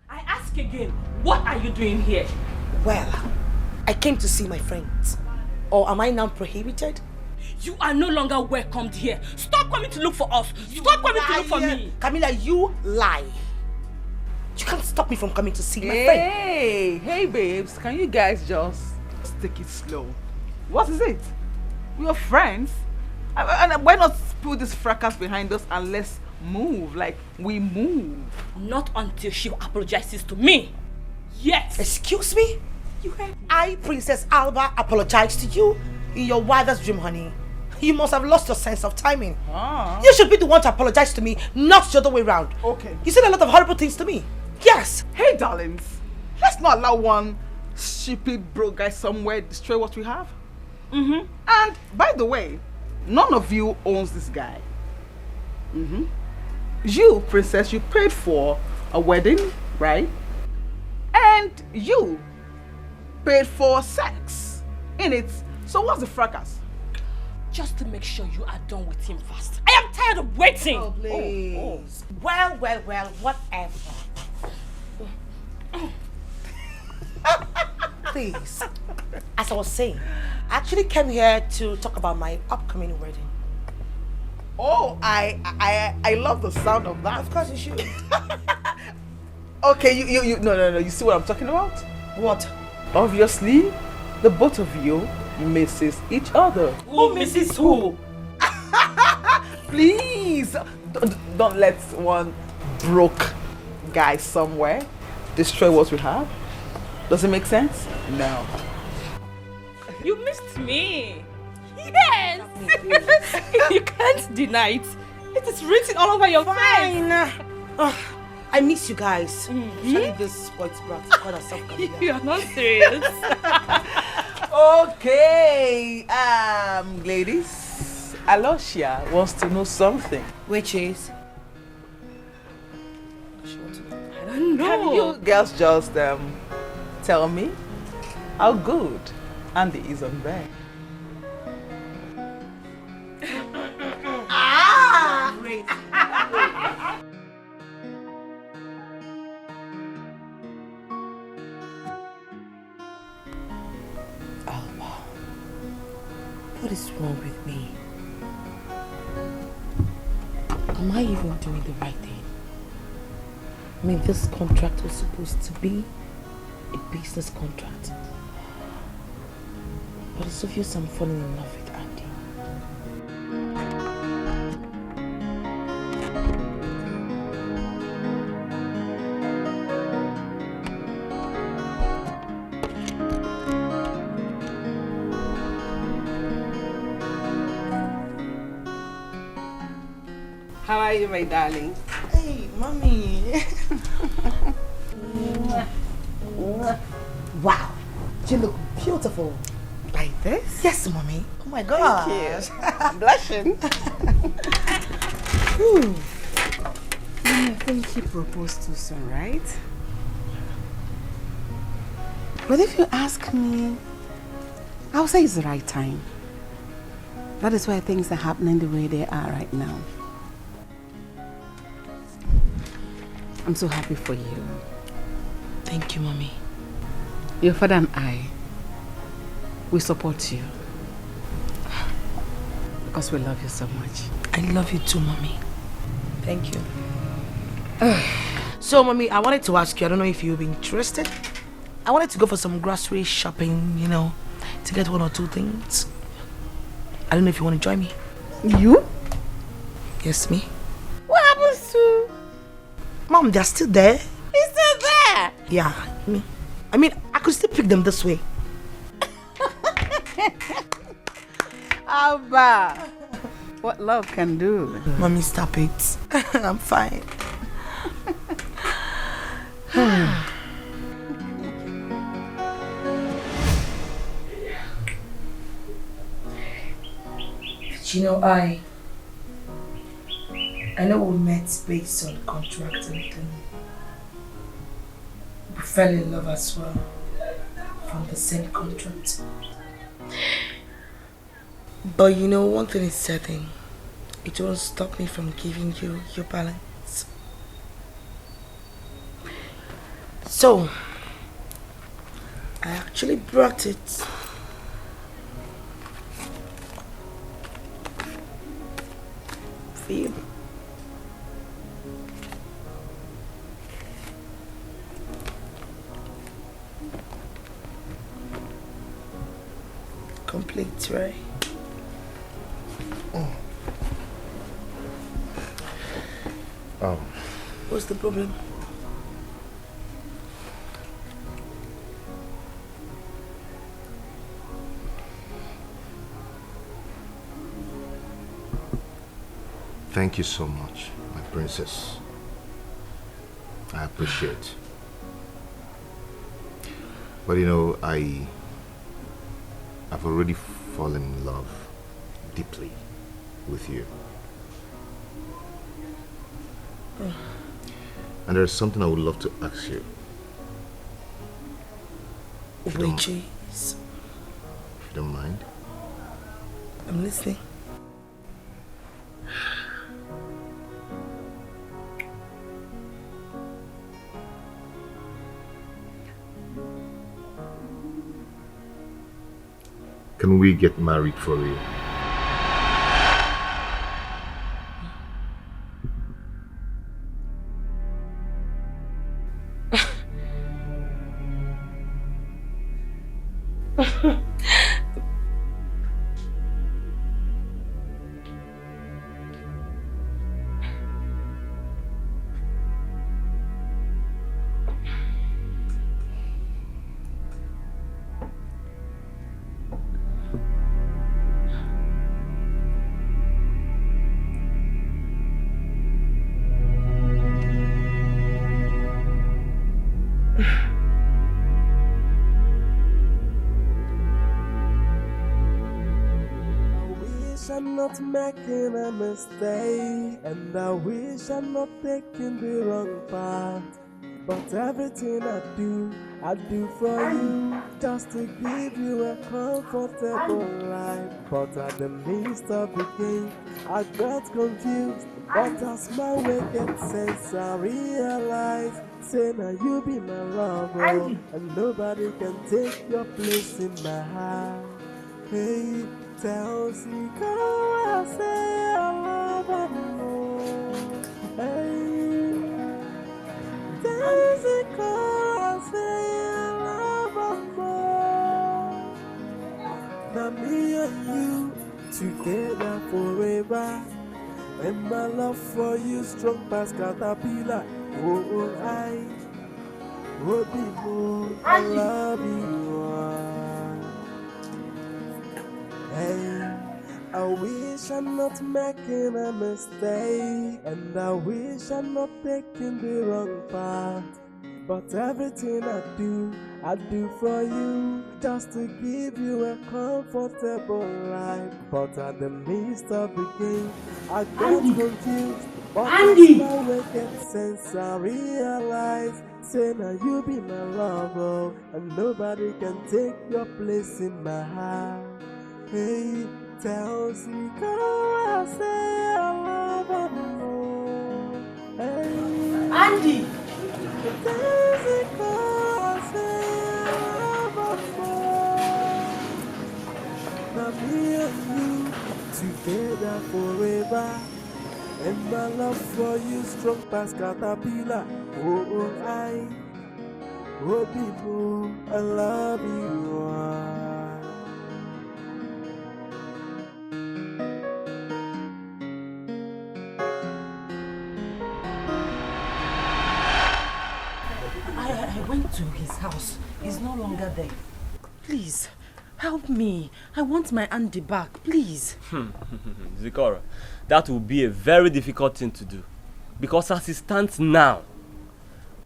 I ask again, what are you doing here? Well, I came to see my friends. Or am I now prohibited? You are no longer welcomed here. Stop coming to look for us. Stop coming to look for me. Camilla, you lie. You can't stop me from coming to see my friend. Hey babes, can you guys just take it slow? What is it? We're friends. And why not put this fracas behind us and let's move like we move? Not until she apologizes to me. Yes. Excuse me? You heard me. I, Princess Alba, apologize to you in your wildest dream, honey. You must have lost your sense of timing. You should be the one to apologize to me, not the other way around. Okay. You said a lot of horrible things to me. Yes. Hey, darlings. Let's not allow one stupid broke guy somewhere destroy what we have. And by the way, none of you owns this guy. You, princess, you paid for a wedding, right? And you paid for sex in it. So what's the fracas? Just to make sure you are done with him fast. I am tired of waiting. Oh, please. Well, whatever. Please. As I was saying, I actually came here to talk about my upcoming wedding. Oh, I love the sound of that. Of course you should. Okay, you no. You see what I'm talking about? What? Obviously, the both of you misses each other. Who misses who? Please, don't let one broke guy somewhere destroy what we have. Does it make sense? No. You missed me. Yes. You can't deny it. It is written all over your face. I miss you guys. Especially this sports brat. God herself. You are not serious. Okay, ladies, Alosia wants to know something. Which is? I don't know. Can you girls just tell me how good Andy is on bed? Great. What is wrong with me? Am I even doing the right thing? I mean, this contract was supposed to be a business contract. But it's obvious I'm falling in love with Andy. How are you, my darling? Hey, mommy. Wow, you look beautiful. Like this? Yes, mommy. Oh my God. Thank you. I'm blushing. I think he proposed too soon, right? But if you ask me, I'll say it's the right time. That is why things are happening the way they are right now. I'm so happy for you. Thank you, mommy. Your father and I, we support you. Because we love you so much. I love you too, mommy. Thank you. So, mommy, I wanted to ask you, I don't know if you'll be interested. I wanted to go for some grocery shopping, you know, to get 1 or 2 things. I don't know if you want to join me. You? Yes, me. What happens to... Mom, they're still there. He's still there? Yeah, I mean, I could still pick them this way. Abba, what love can do. Mommy, stop it. I'm fine. You know, I know we met based on contract and then we fell in love as well from the same contract. But you know, one thing is certain, it won't stop me from giving you your balance. So, I actually brought it. For you. Complete, right? What's the problem? Thank you so much, my princess. I appreciate. But you know, I've already fallen in love deeply with you. And there's something I would love to ask you. Which is? If you don't mind. I'm listening. Can we get married for real? I'm not making a mistake, and I wish I'm not taking the wrong path. But everything I do for you, just to give you a comfortable life. But at the midst of the game, I got confused. But as my way gets sense, I realize, say now you be my lover, and nobody can take your place in my heart. Hey, tell me, I say I love her more. Hey, tell me, I say I love her more. Now me and you together forever, and my love for you strong past caterpillar. Oh, I would be more. I love you. Hey, I wish I'm not making a mistake, and I wish I'm not taking the wrong path. But everything I do for you, just to give you a comfortable life. But at the midst of the game, I got confused. But Andy! I get sense, I realize. Say now you be my lover, and nobody can take your place in my heart. Hey, tell me, I say I love her more. Hey, Andy! tell me, I say I love her more. Now me and you together forever. And my love for you strong past caterpillar. Oh, people, I love you. I went to his house. He's no longer there. Please, help me. I want my Andy back, please. Zikora, that will be a very difficult thing to do. Because as it stands now,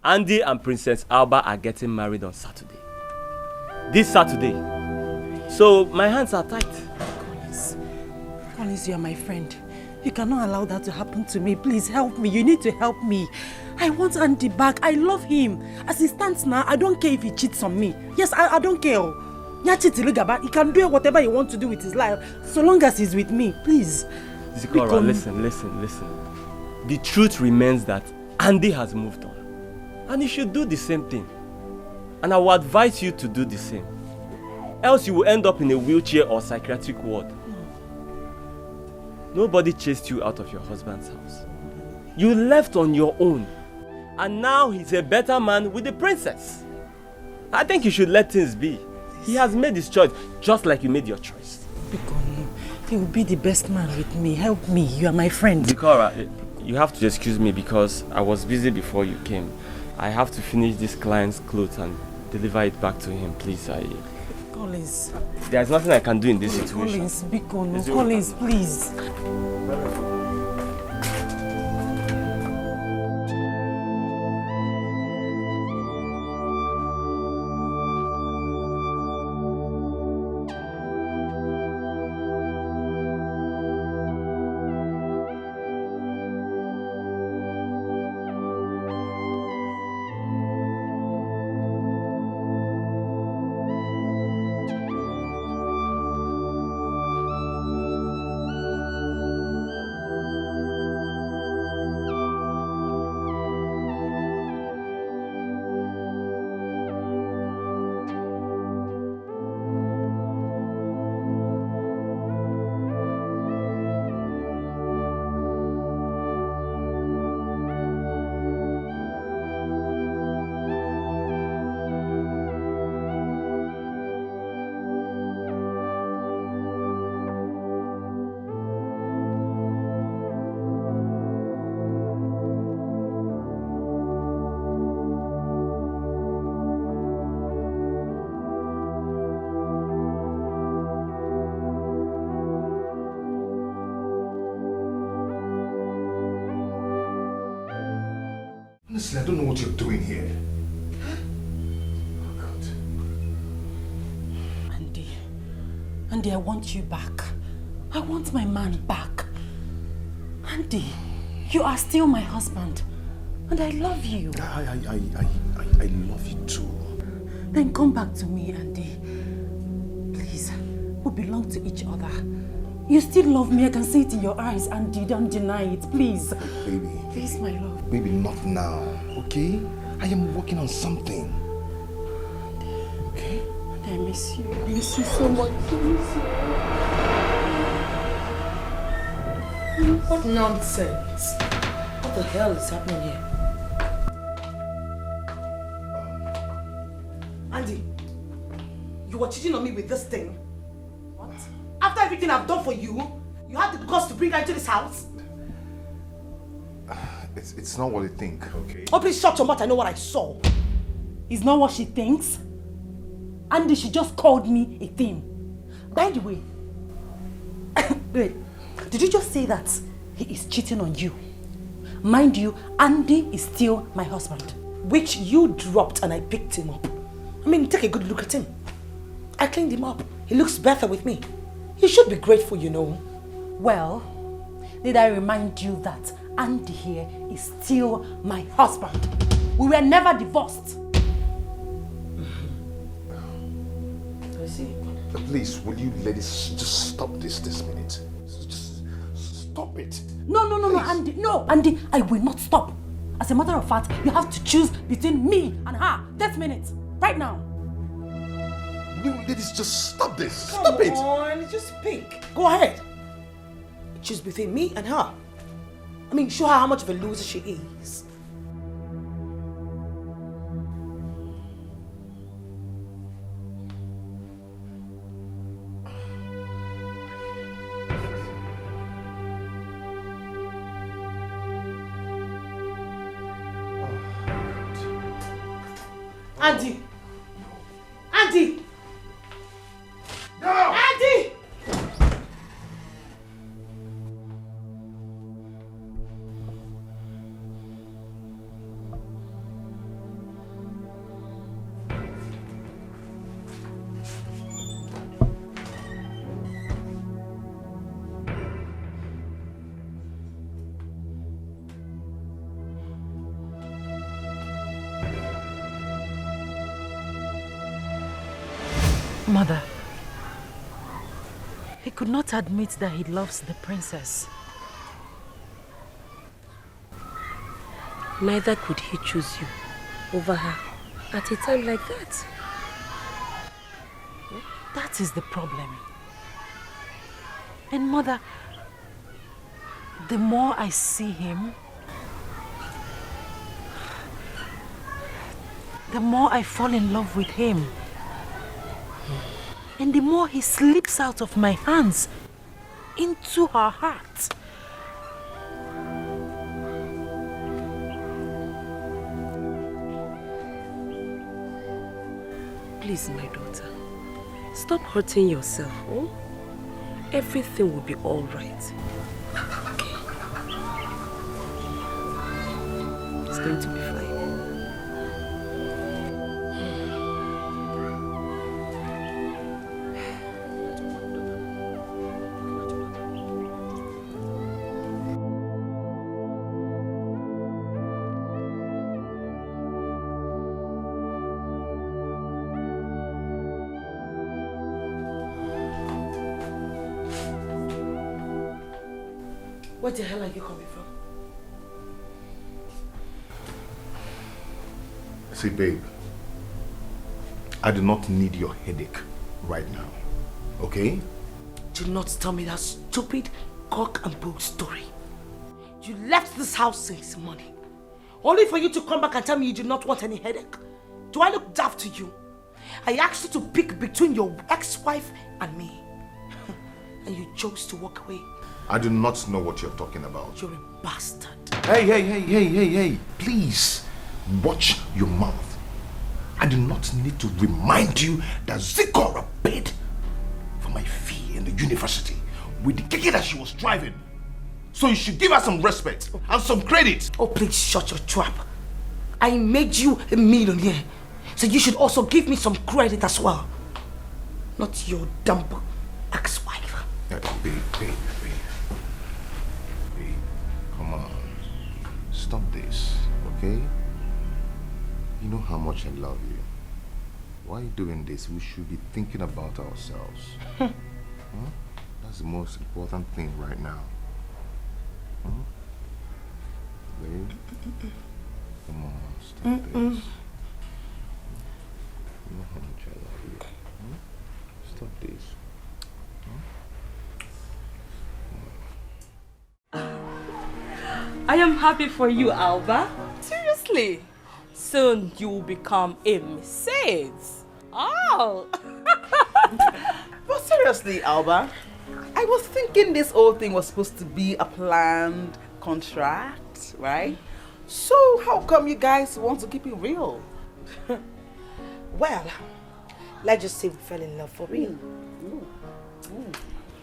Andy and Princess Alba are getting married on Saturday. This Saturday. So my hands are tight. Collins, you are my friend. You cannot allow that to happen to me. Please help me. You need to help me. I want Andy back. I love him. As he stands now, I don't care if he cheats on me. Yes, I don't care. He can do whatever he wants to do with his life, so long as he's with me. Please. Zikora, listen. The truth remains that Andy has moved on. And you should do the same thing. And I will advise you to do the same. Else you will end up in a wheelchair or psychiatric ward. Nobody chased you out of your husband's house. You left on your own. And now he's a better man with the princess. I think you should let things be. He has made his choice, just like you made your choice. He will be the best man with me. Help me. You are my friend. Zikora, you have to excuse me because I was busy before you came. I have to finish this client's clothes and deliver it back to him, please. Collins. There's nothing I can do in this situation. Collins, please. Honestly, I don't know what you're doing here. Oh, God. Andy, I want you back. I want my man back. Andy, you are still my husband. And I love you. I love you too. Then come back to me, Andy. Please, we belong to each other. You still love me. I can see it in your eyes, Andy. Don't deny it, please. Baby. Please, my love. Baby, not now, okay? I am working on something. Okay? Andy, I miss you. I miss you so much. I miss you. What nonsense? What the hell is happening here? Andy, you were cheating on me with this thing. What? After everything I've done for you, you had the guts to bring her into this house? It's not what you think, okay? Oh, please shut your mouth. I know what I saw. It's not what she thinks. Andy, she just called me a thing. By the way, wait, did you just say that he is cheating on you? Mind you, Andy is still my husband. which you dropped and I picked him up. I mean, take a good look at him. I cleaned him up. He looks better with me. You should be grateful, you know. Well, did I remind you that Andy here is still my husband? We were never divorced. I see. Please, will you ladies just stop this minute? Just stop it. No, Andy. No, Andy, I will not stop. As a matter of fact, you have to choose between me and her. This minute. Right now. You ladies just stop this. Come on, just pick. Go ahead. Choose between me and her. I mean, show her how much of a loser she is. Andy! Andy! No! Andy! Mother, he could not admit that he loves the princess. Neither could he choose you over her at a time like that. That is the problem. And Mother, the more I see him, the more I fall in love with him. And the more he slips out of my hands into her heart. Please, my daughter, stop hurting yourself. Oh? Everything will be all right. Okay? It's going to be fine. Where the hell are you coming from? See, babe, I do not need your headache right now, okay? Do not tell me that stupid cock and bull story. You left this house since morning, only for you to come back and tell me you do not want any headache. Do I look daft to you? I asked you to pick between your ex-wife and me, and you chose to walk away. I do not know what you're talking about. You're a bastard. Hey, please, watch your mouth. I do not need to remind you that Zikora paid for my fee in the university with the Dikeh that she was driving. So you should give her some respect and some credit. Oh, please shut your trap. I made you a millionaire, so you should also give me some credit as well. Not your dumb ex-wife. Babe. Come on. Stop this, okay? You know how much I love you. Why are you doing this? We should be thinking about ourselves. Huh? That's the most important thing right now. Huh? Babe? Come on, stop this. You know how much I love you. Huh? Stop this. I am happy for you, Alba. Seriously. Soon you will become a Mrs. Oh. But seriously, Alba, I was thinking this whole thing was supposed to be a planned contract, right? So how come you guys want to keep it real? Well, let's just say we fell in love for real.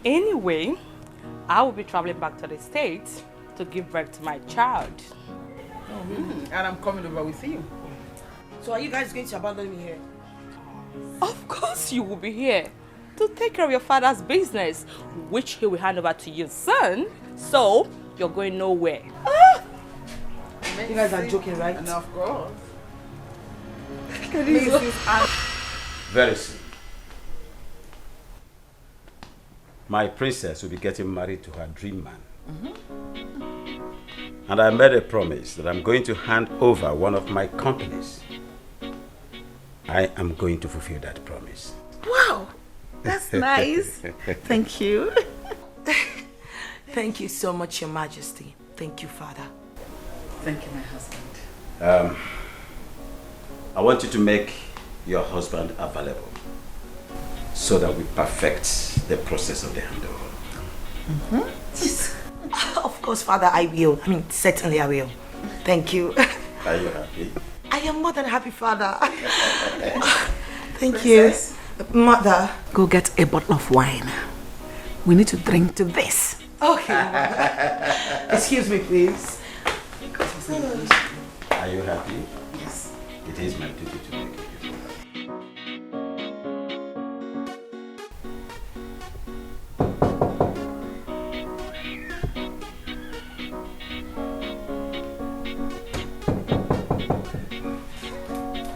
Anyway, I will be traveling back to the States to give birth to my child. And I'm coming over with you. So are you guys going to abandon me here? Of course you will be here to take care of your father's business, which he will hand over to your son. So you're going nowhere. You guys are joking, right? And of course. Very soon, my princess will be getting married to her dream man. And I made a promise that I'm going to hand over one of my companies. I am going to fulfill that promise. Wow, that's nice. Thank you. Thank you so much, Your Majesty. Thank you, Father. Thank you, my husband. I want you to make your husband available so that we perfect the process of the handover. Of course, Father, I will. I mean, certainly I will. Thank you. Are you happy? I am more than happy, Father. Thank you. Mother. Go get a bottle of wine. We need to drink to this. Okay. Excuse me, please. Are you happy? Yes. It is my duty to make you.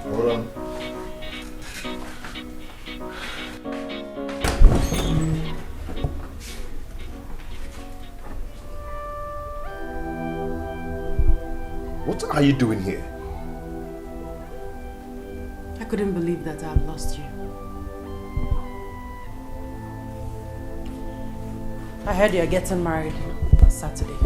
Hold on. What are you doing here? I couldn't believe that I had lost you. I heard you're getting married on Saturday.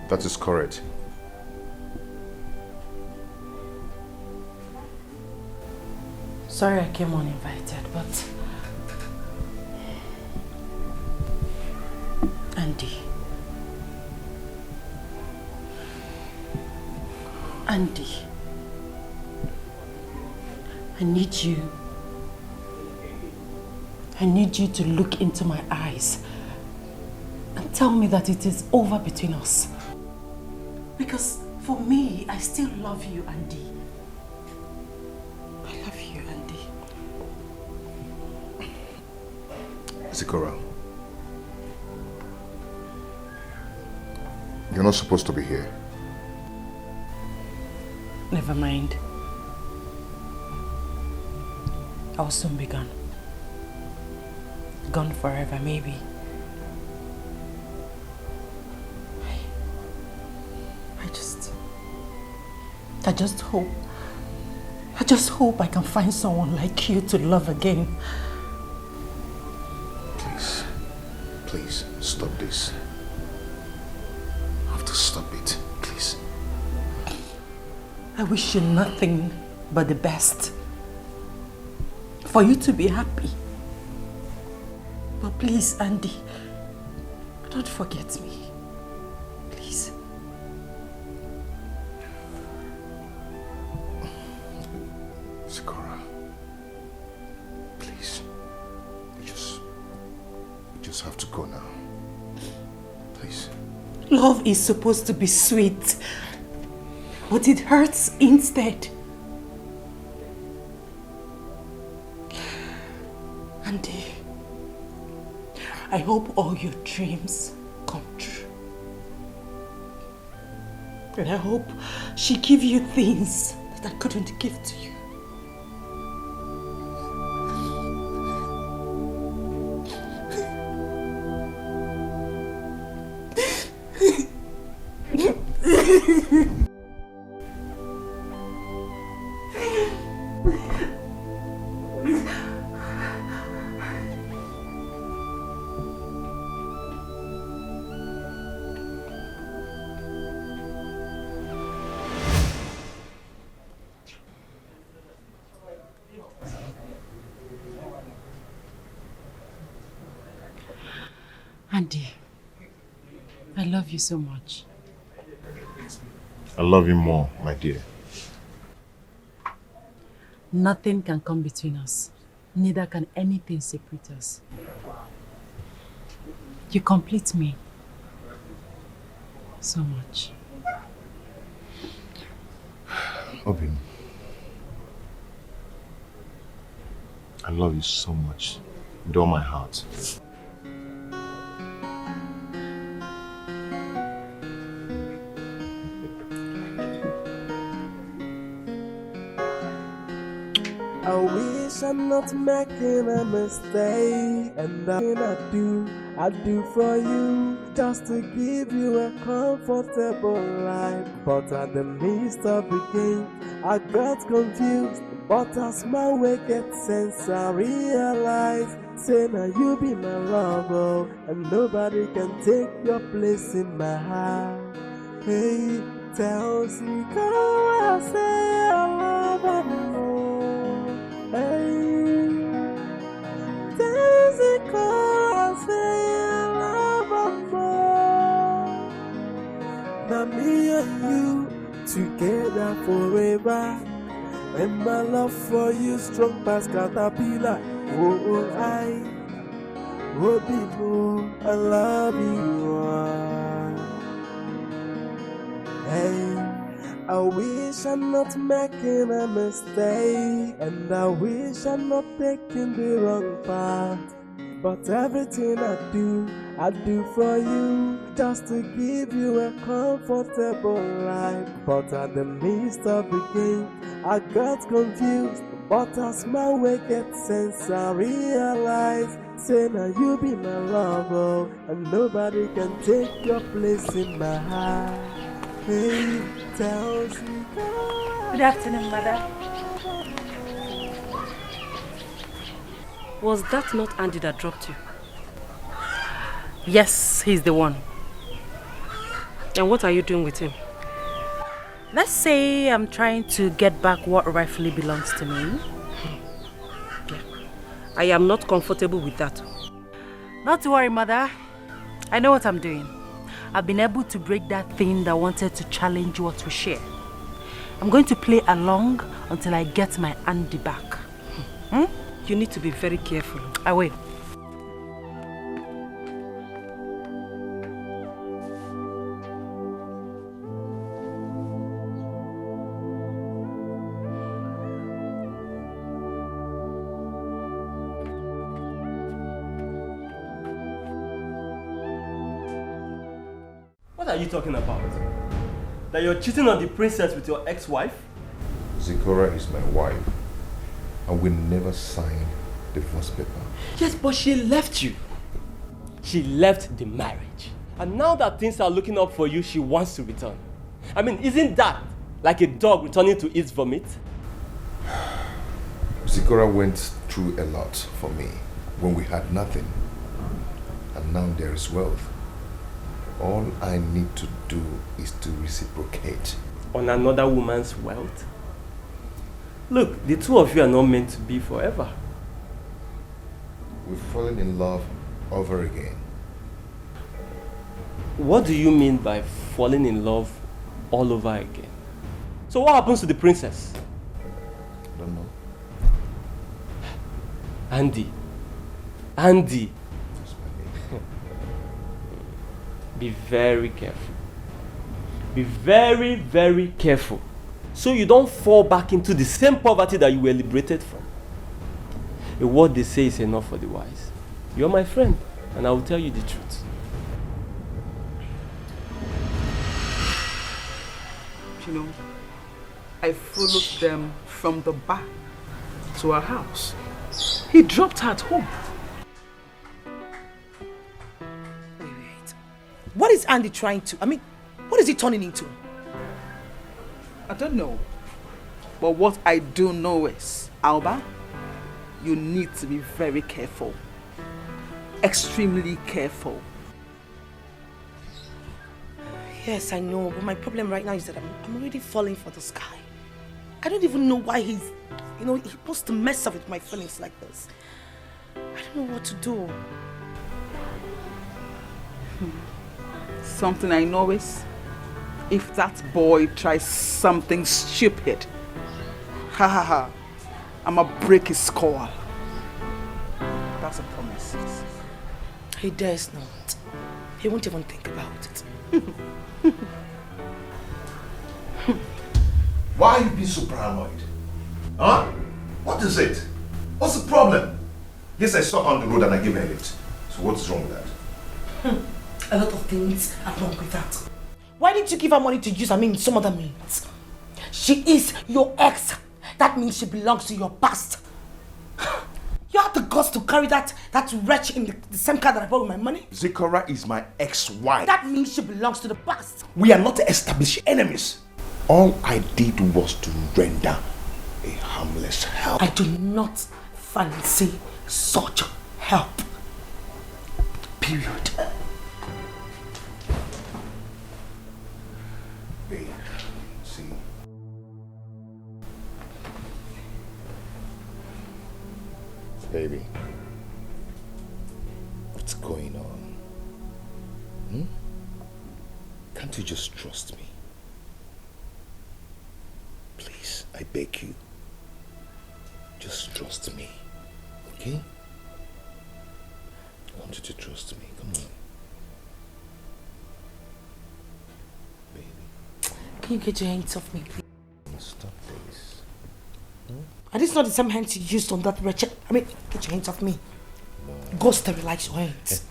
That is correct. Sorry I came uninvited, but Andy, I need you to look into my eyes and tell me that it is over between us. Because for me, I still love you, Andy. I love you, Andy. Zikora, you're not supposed to be here. Never mind. I'll soon be gone. Gone forever, maybe. I just hope I can find someone like you to love again. Please, stop this. You have to stop it, please. I wish you nothing but the best. For you to be happy. But please, Andy, don't forget me. Please. Zikora, please. You just have to go now. Please. Love is supposed to be sweet, but it hurts instead. Andy, I hope all your dreams come true. And I hope she gives you things that I couldn't give to you. Andy, I love you so much. I love you more, my dear. Nothing can come between us. Neither can anything separate us. You complete me so much. Obin, I love you so much with all my heart. I wish I'm not making a mistake, and I do for you, just to give you a comfortable life. But at the midst of the game, I got confused. But as my wicked sense, I realized, say now you be my lover, and nobody can take your place in my heart. Hey, tell me, I say I love her more. Hey, tell me, I say I love her more. Now me and you together forever. And my love for you strong past caterpillar. Oh, I love you. Hey, I wish I'm not making a mistake, and I wish I'm not taking the wrong path. But everything I do for you, just to give you a comfortable life. But at the midst of the game, I got confused. But as my wicked sense, I realized, say now you be my lover, and nobody can take your place in my heart. Hey, tell me. Good afternoon, mother. Was that not Andy that dropped you? Yes, he's the one. And what are you doing with him? Let's say I'm trying to get back what rightfully belongs to me. Yeah. I am not comfortable with that. Not to worry, mother. I know what I'm doing. I've been able to break that thing that wanted to challenge what we share. I'm going to play along until I get my Andy back. You need to be very careful. I will. What are you talking about? That you're cheating on the princess with your ex-wife? Zikora is my wife, and we never signed the divorce paper. Yes, but she left you. She left the marriage. And now that things are looking up for you, she wants to return. I mean, isn't that like a dog returning to its vomit? Zikora went through a lot for me when we had nothing. And now there is wealth. All I need to do is to reciprocate. On another woman's wealth? Look, the two of you are not meant to be forever. We've fallen in love over again. What do you mean by falling in love all over again? So what happens to the princess? I don't know. Andy. Be very careful. Be very, very careful. So you don't fall back into the same poverty that you were liberated from. A word they say is enough for the wise. You're my friend, and I will tell you the truth. You know, I followed them from the back to our house. He dropped her at home. What is Andy trying to? I mean, what is he turning into? I don't know. But what I do know is, Alba, you need to be very careful. Extremely careful. Yes, I know, but my problem right now is that I'm already falling for this guy. I don't even know why he wants to mess up with my feelings like this. I don't know what to do. Something I know is, if that boy tries something stupid, I'ma break his skull. That's a promise. He dares not. he won't even think about it. Why are you being so paranoid? Huh? What is it? What's the problem? Yes, I saw her on the road and I gave her a lift. So what's wrong with that? A lot of things are wrong with that. Why didn't you give her money to use, some other means? She is your ex. That means she belongs to your past. You have the guts to carry that wretch in the same car that I bought with my money? Zikora is my ex-wife. That means she belongs to the past. We are not established enemies. All I did was to render a harmless help. I do not fancy such help. Period. Babe, see. Baby, what's going on? Can't you just trust me? Please, I beg you. Just trust me, okay? I want you to trust me, come on. Baby. Can you get your hands off me, please? Stop this. Are these not the same hands you used on that wretched? Get your hands off me. No. Go sterilize your hands.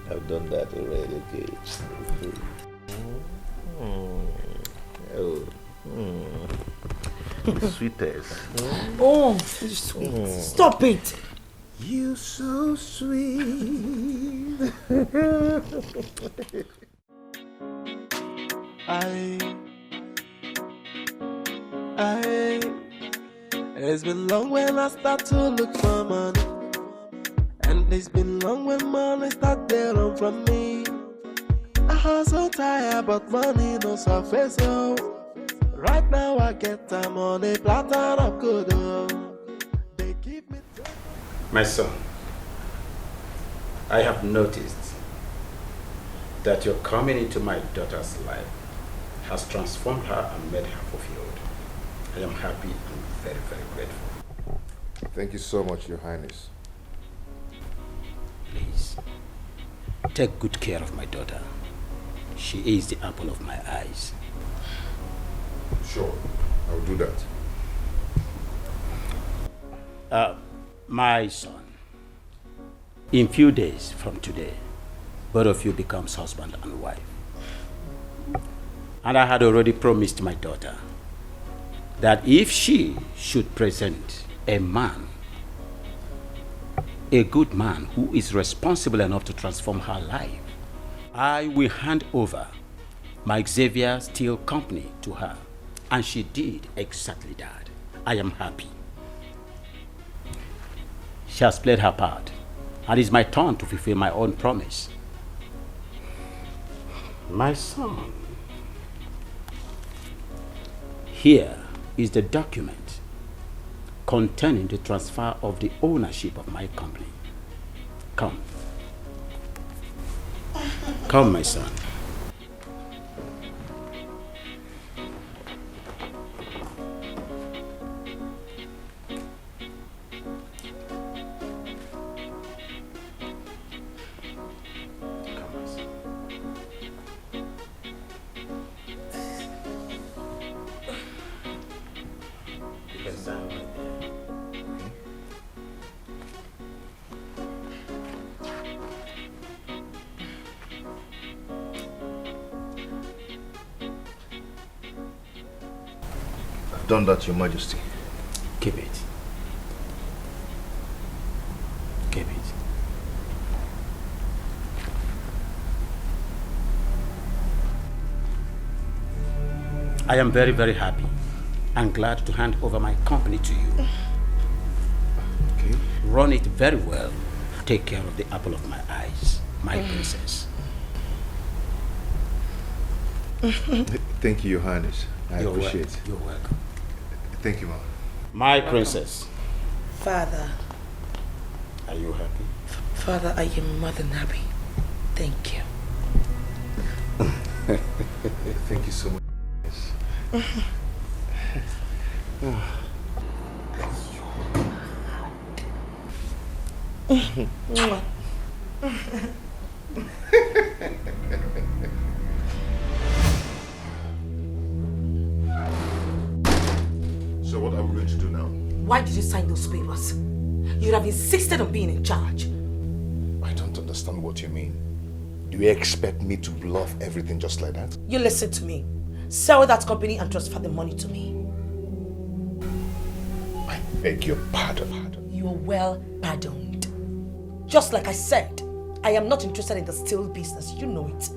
I've done that already, okay? The sweetest. Oh, sweet. Stop it. You're so sweet. It's been long when I start to look for money, and it's been long when money start to run from me. I hustle tired, but money no surface. So right now I get time on a platter of good. They give me. My son, I have noticed that your coming into my daughter's life has transformed her and made her fulfilled. I am happy and very, very grateful. Thank you so much, Your Highness. Please, take good care of my daughter. She is the apple of my eyes. Sure, I'll do that. My son, in few days from today, both of you becomes husband and wife. And I had already promised my daughter that if she should present a man, a good man who is responsible enough to transform her life, I will hand over my Xavier Steel Company to her. And she did exactly that. I am happy. She has played her part, and it's my turn to fulfill my own promise. My son, here is the document containing the transfer of the ownership of my company. Come. Come, my son. Done that, Your Majesty. Keep it. Keep it. I am very, very happy and glad to hand over my company to you. Okay. Run it very well. Take care of the apple of my eyes, my princess. Thank you, Your Highness. I appreciate it. You're welcome. Thank you, Mom. My princess. Father. Are you happy? Father, I am more than happy. Thank you. Thank you so much. So what are we going to do now? Why did you sign those papers? You'd have insisted on being in charge. I don't understand what you mean. Do you expect me to bluff everything just like that? You listen to me. Sell that company and transfer the money to me. I beg your pardon. You're well pardoned. Just like I said, I am not interested in the steel business. You know it.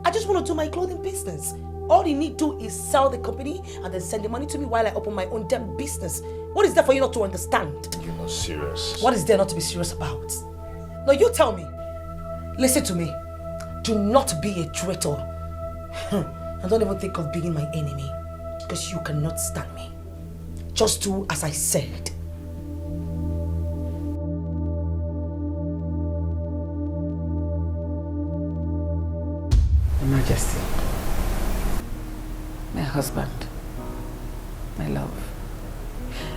I just want to do my clothing business. All you need to do is sell the company and then send the money to me while I open my own damn business. What is there for you not to understand? You're not serious. What is there not to be serious about? Now you tell me. Listen to me. Do not be a traitor. And don't even think of being my enemy. Because you cannot stand me. Just do as I said. Your Majesty, my husband, my love,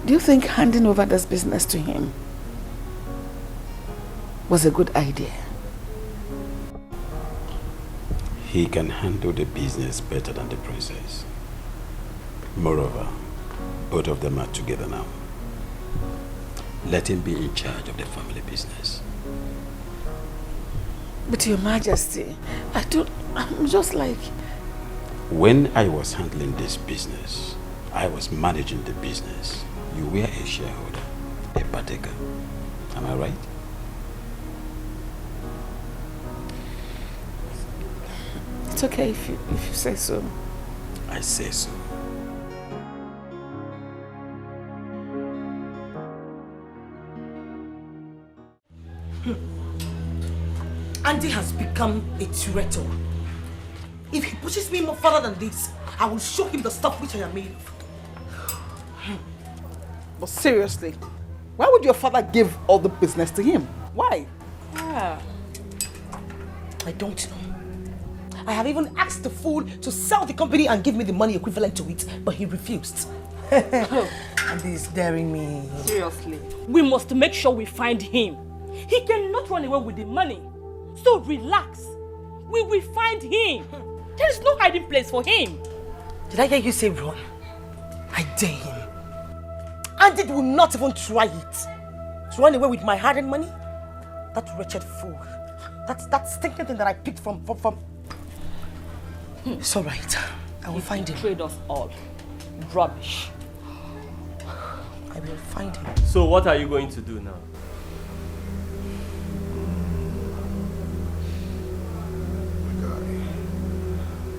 do you think handing over this business to him was a good idea? He can handle the business better than the princess. Moreover, both of them are together now. Let him be in charge of the family business. But Your Majesty, I'm just like... When I was handling this business, I was managing the business. You were a shareholder, a partaker. Am I right? It's okay if you say so. I say so. Andy has become a traitor. If he pushes me more further than this, I will show him the stuff which I am made of. But seriously, why would your father give all the business to him? Why? I don't know. I have even asked the fool to sell the company and give me the money equivalent to it, but he refused. And he's daring me. Seriously. We must make sure we find him. He cannot run away with the money. So relax. We will find him. There is no hiding place for him. Did I hear you say run? I dare him. And it will not even try it. To run away with my hard-earned money? That wretched fool. That stinking thing that I picked from... It's alright. I will find him. He betrayed us all. Rubbish. I will find him. So what are you going to do now?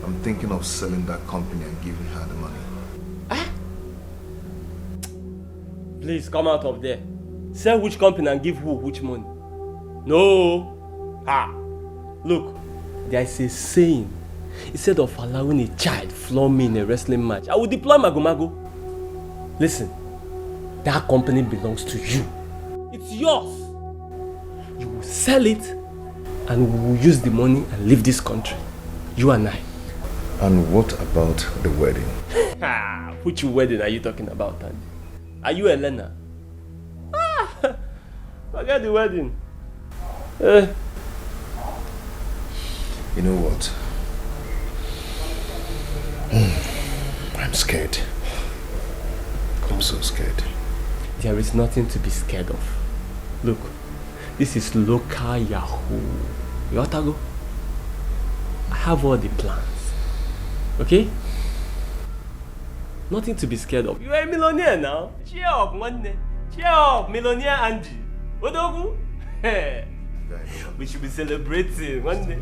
I'm thinking of selling that company and giving her the money. Please come out of there. Sell which company and give who which money? No. Look, there is a saying. Instead of allowing a child floor me in a wrestling match, I will deploy Mago. Listen, that company belongs to you. It's yours. You will sell it and we will use the money and leave this country. You and I. And what about the wedding? Which wedding are you talking about, Andy? Are you Elena? Forget the wedding. You know what? I'm scared. I'm so scared. There is nothing to be scared of. Look, this is local Yahoo. You want to go? I have all the plans. Okay? Nothing to be scared of. You are a millionaire now. Cheer up, one day. Cheer up, millionaire Andy. Odogu? We should be celebrating one day.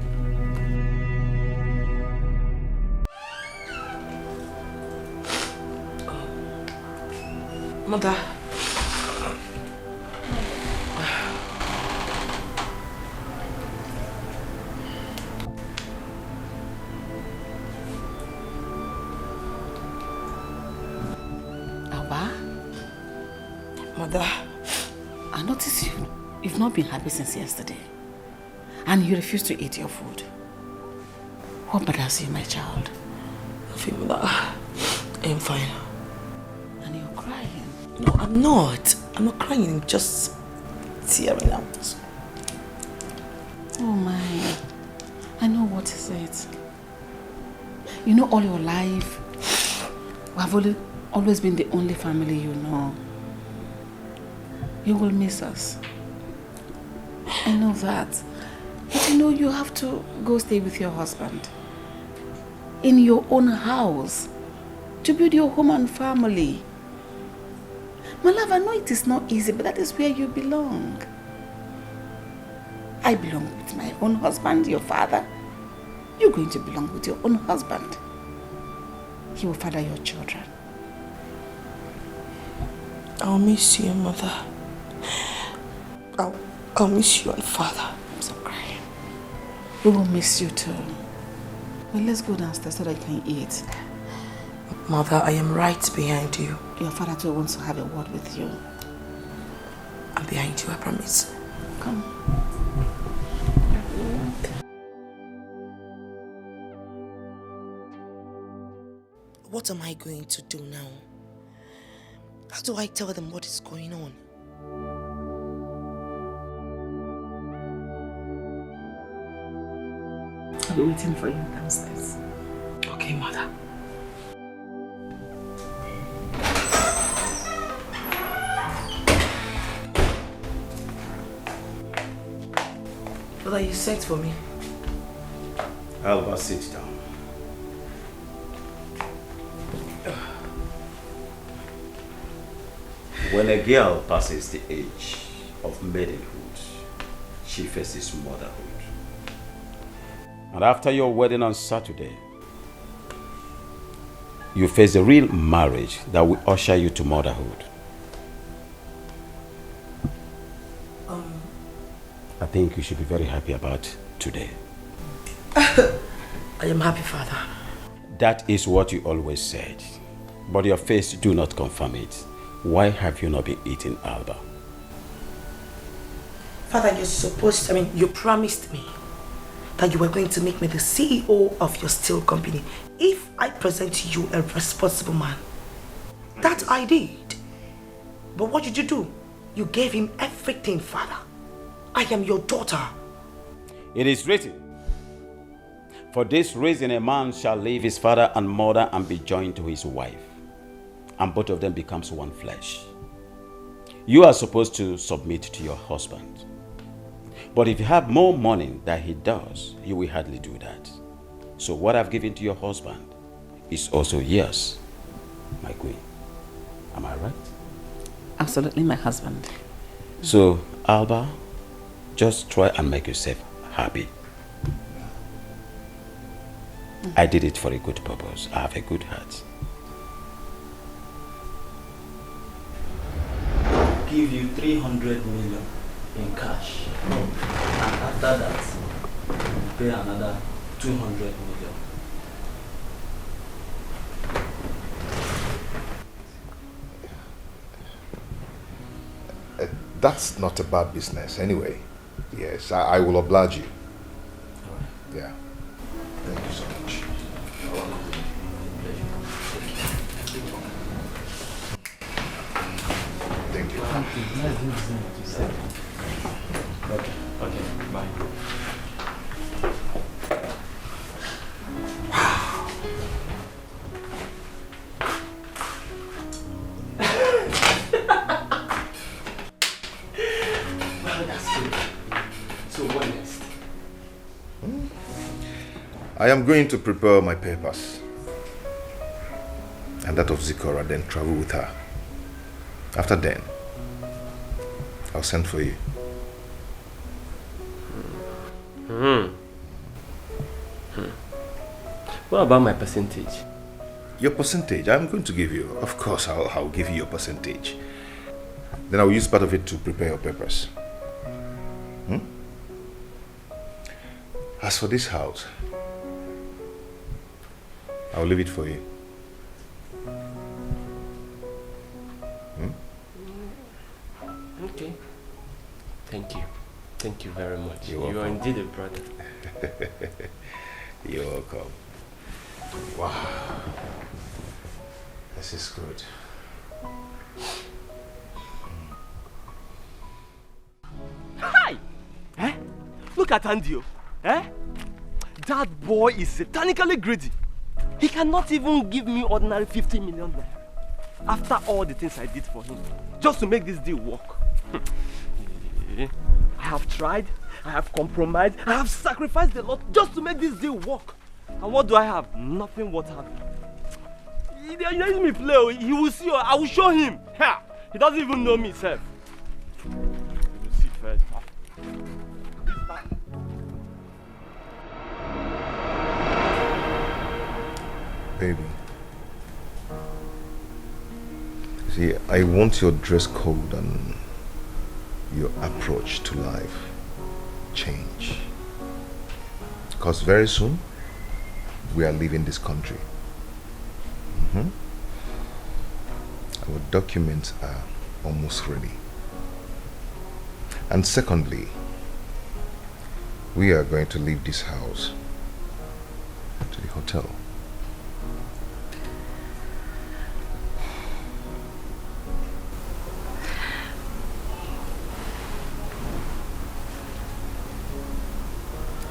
Mother. Mother, I notice you've not been happy since yesterday. And you refuse to eat your food. What bothers you, my child? Nothing, Mother. I am fine. And you're crying. No, I'm not. I'm not crying. I'm just tearing out. Oh my, I know what is it. You know, all your life, we have always been the only family you know. You will miss us. I know that. But you know, you have to go stay with your husband. In your own house. To build your home and family. My love, I know it is not easy, but that is where you belong. I belong with my own husband, your father. You're going to belong with your own husband. He will father your children. I'll miss you, Mother. I'll miss you and Father. I'm so crying. We will miss you too. Well, let's go downstairs so that I can eat. Mother, I am right behind you. Your father too wants to have a word with you. I'm behind you, I promise. Come. What am I going to do now? How do I tell them what is going on? I'll be waiting for you downstairs. Okay, Mother. Father, you sent for me. Alba, sit down. When a girl passes the age of maidenhood, she faces motherhood. And after your wedding on Saturday, you face a real marriage that will usher you to motherhood. I think you should be very happy about today. I am happy, Father. That is what you always said, but your face do not confirm it. Why have you not been eating, Alba? Father, you promised me that you were going to make me the CEO of your steel company if I present you a responsible man. That I did. But what did you do? You gave him everything, Father. I am your daughter. It is written, for this reason a man shall leave his father and mother and be joined to his wife, and both of them becomes one flesh. You are supposed to submit to your husband. But if you have more money than he does, you will hardly do that. So what I've given to your husband is also yours, my queen. Am I right? Absolutely, my husband. So, Alba, just try and make yourself happy. I did it for a good purpose. I have a good heart. Give you 300 million in cash, and after that pay another 200 million. That's not a bad business anyway. Yes, I will oblige you. Yeah. Thank you so much. Thank you. Okay, bye. So what next? I am going to prepare my papers and that of Zikora, then travel with her. After then, I'll send for you. What about my percentage? Your percentage, I'm going to give you. Of course, I'll give you your percentage. Then I'll use part of it to prepare your papers. As for this house, I'll leave it for you. Okay. Thank you. Thank you very much. You're welcome. You are indeed a brother. You're welcome. Wow. This is good. Hi! Look at Andy. Eh? That boy is satanically greedy. He cannot even give me ordinary 50 million naira. After all the things I did for him, just to make this deal work. I have tried, I have compromised, I have sacrificed a lot just to make this deal work. And what do I have? Nothing worth having. He let me play. He will see. I will show him. He doesn't even know me, sir. You will see first. Baby. See, I want your dress code and your approach to life change. Because very soon, we are leaving this country. Our documents are almost ready. And secondly, we are going to leave this house to the hotel.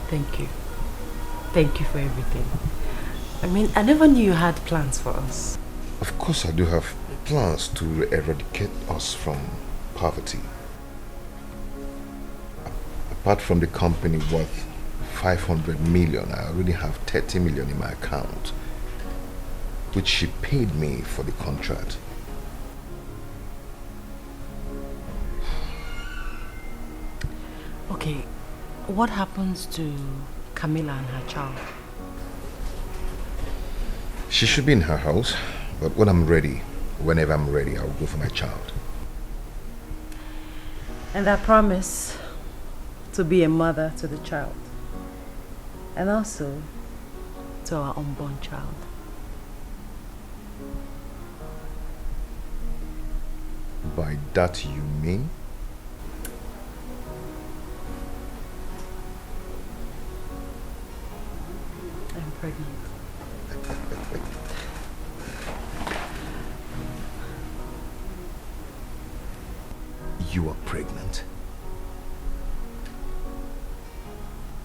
Thank you. Thank you for everything. I mean, I never knew you had plans for us. Of course I do have plans to eradicate us from poverty. Apart from the company worth 500 million, I already have 30 million in my account, which she paid me for the contract. Okay, what happens to Camilla and her child? She should be in her house, but when I'm ready, whenever I'm ready, I'll go for my child. And I promise to be a mother to the child. And also to our unborn child. By that you mean? I'm pregnant. You are pregnant.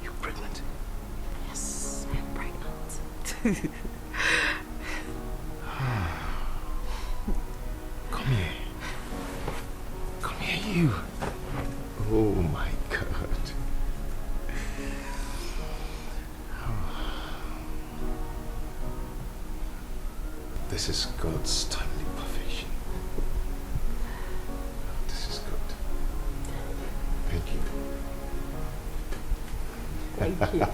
You're pregnant? Yes, I'm pregnant. Come here. Come here, you. Oh my God. This is God's timely perfection. This is good. Thank you. Thank you.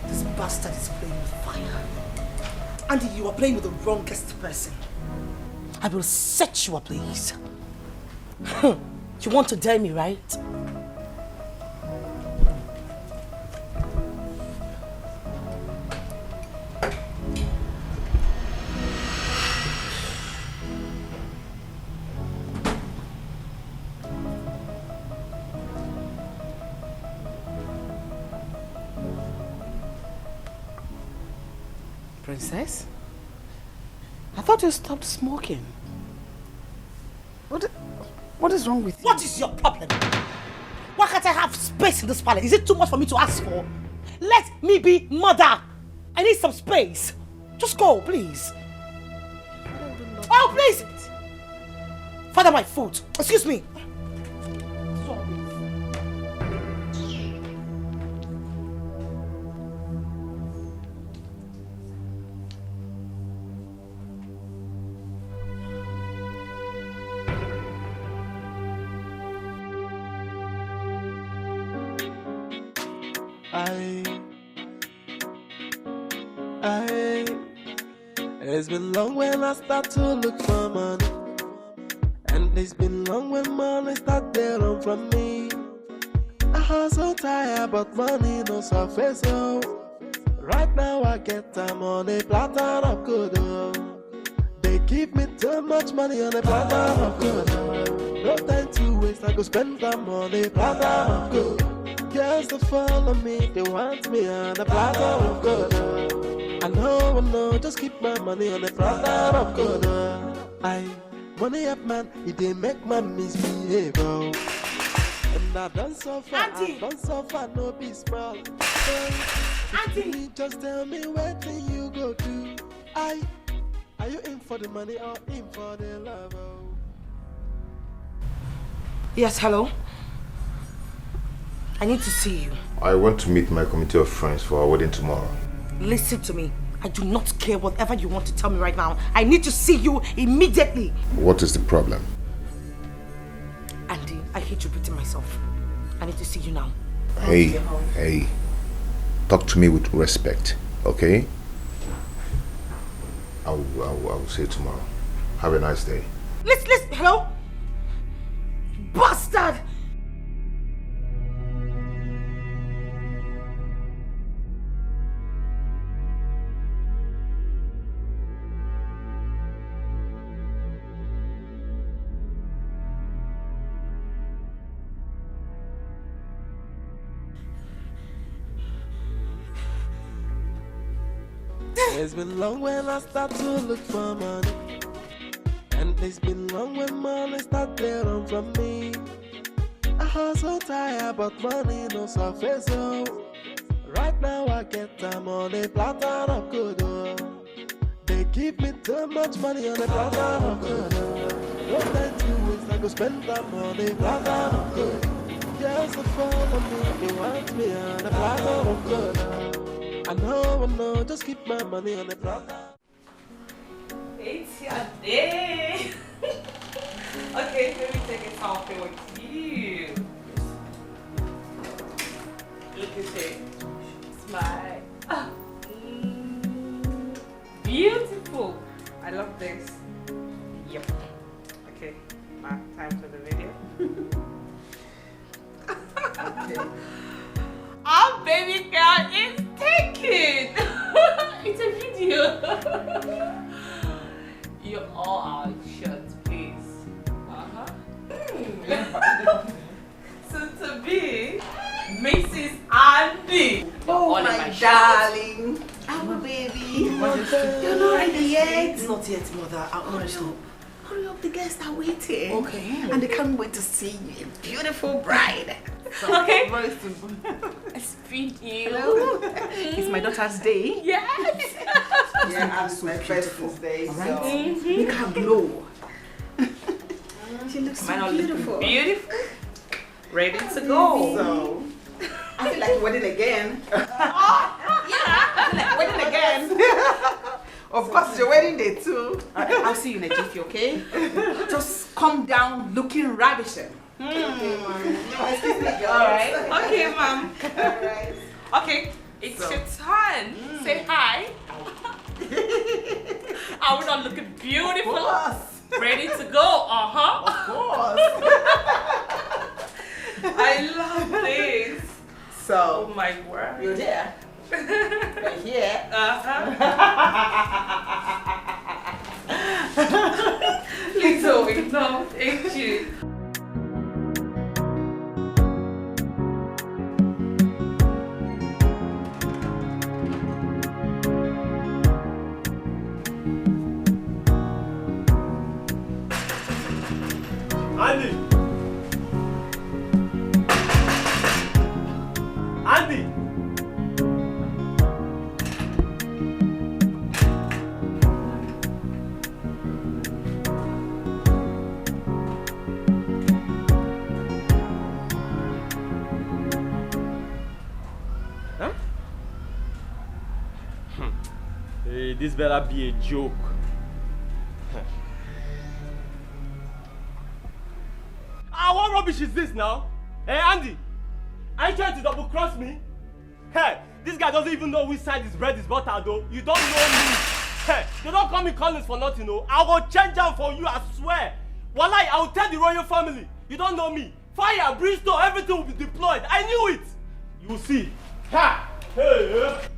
This bastard is playing with fire. Andy, you are playing with the wrongest person. I will set you ablaze. You want to dare me, right? Princess? I thought you stopped smoking. What is wrong with you? What is your problem? Why can't I have space in this palace? Is it too much for me to ask for? Let me be mother. I need some space. Just go, please. Oh, please! Father, my foot. Excuse me. It's been long when I start to look for money, and it's been long when money start to run from me. I hustle tired, but money no surface, yo. Right now I get time on a platter of good, oh. They give me too much money on a platter of good, oh. No time to waste, I go spend time on a platter of good. Girls that follow me, they want me on the platter of gold. I know, just keep my money on the platter of gold. Money up man, it didn't make man misbehave. And I done so far, no be small. Auntie, just tell me where can you go to? Are you in for the money or in for the love? Yes, hello? I need to see you. I want to meet my committee of friends for our wedding tomorrow. Listen to me. I do not care whatever you want to tell me right now. I need to see you immediately. What is the problem? Andy, I hate repeating myself. I need to see you now. Hey. Talk to me with respect, okay? I will say tomorrow. Have a nice day. Listen, hello? Bastard! It's been long when I start to look for money, and it's been long when money start to run from me. I hustle tired, but money no surface. So right now I get time on the platter of good. They give me too much money on the platter of good. What I do is I go spend time on the platter of good. Girls that follow me, they want me on the platter of good. I know, just keep my money on the platter. It's your day. Okay, let me take a selfie with you. Look at it. Smile. Beautiful. I love this. Yep. Okay, now time for the video. Okay. Our baby girl is taken. It's a video. You all out shut, please. Soon to be Mrs. Andy. Oh my darling. Our baby. You're not ready yet. Not yet, mother. Hurry up, the guests are waiting. Okay. And they can't wait to see you. Beautiful bride. Okay. Very soon. It's video. Hello. It's my daughter's day. Yes. Yeah, it's my first day. All right. Make her glow. She looks so beautiful. Beautiful. Ready to go. So, I feel like wedding again. I feel like wedding again. Of course, it's your wedding day too. I'll see you in a jiffy, okay? Just come down looking ravishing. Okay, Mom. Alright. Okay, Mom. Alright. Okay, it's your turn. Say hi. Are we not looking beautiful? Of course. Ready to go? Of course. I love this. So, oh my word. You're there. Right here. Little enough, ain't you? Andy! Andy! Huh? Hey, this better be a joke. What rubbish is this now? Hey, Andy, are you trying to double cross me? Hey, this guy doesn't even know which side his bread is buttered though. You don't know me. Hey, they don't call me Collins for nothing, no. I will change out for you, I swear. Wallahi, I will tell the royal family. You don't know me. Fire, brimstone, everything will be deployed. I knew it. You will see. Ha! Hey,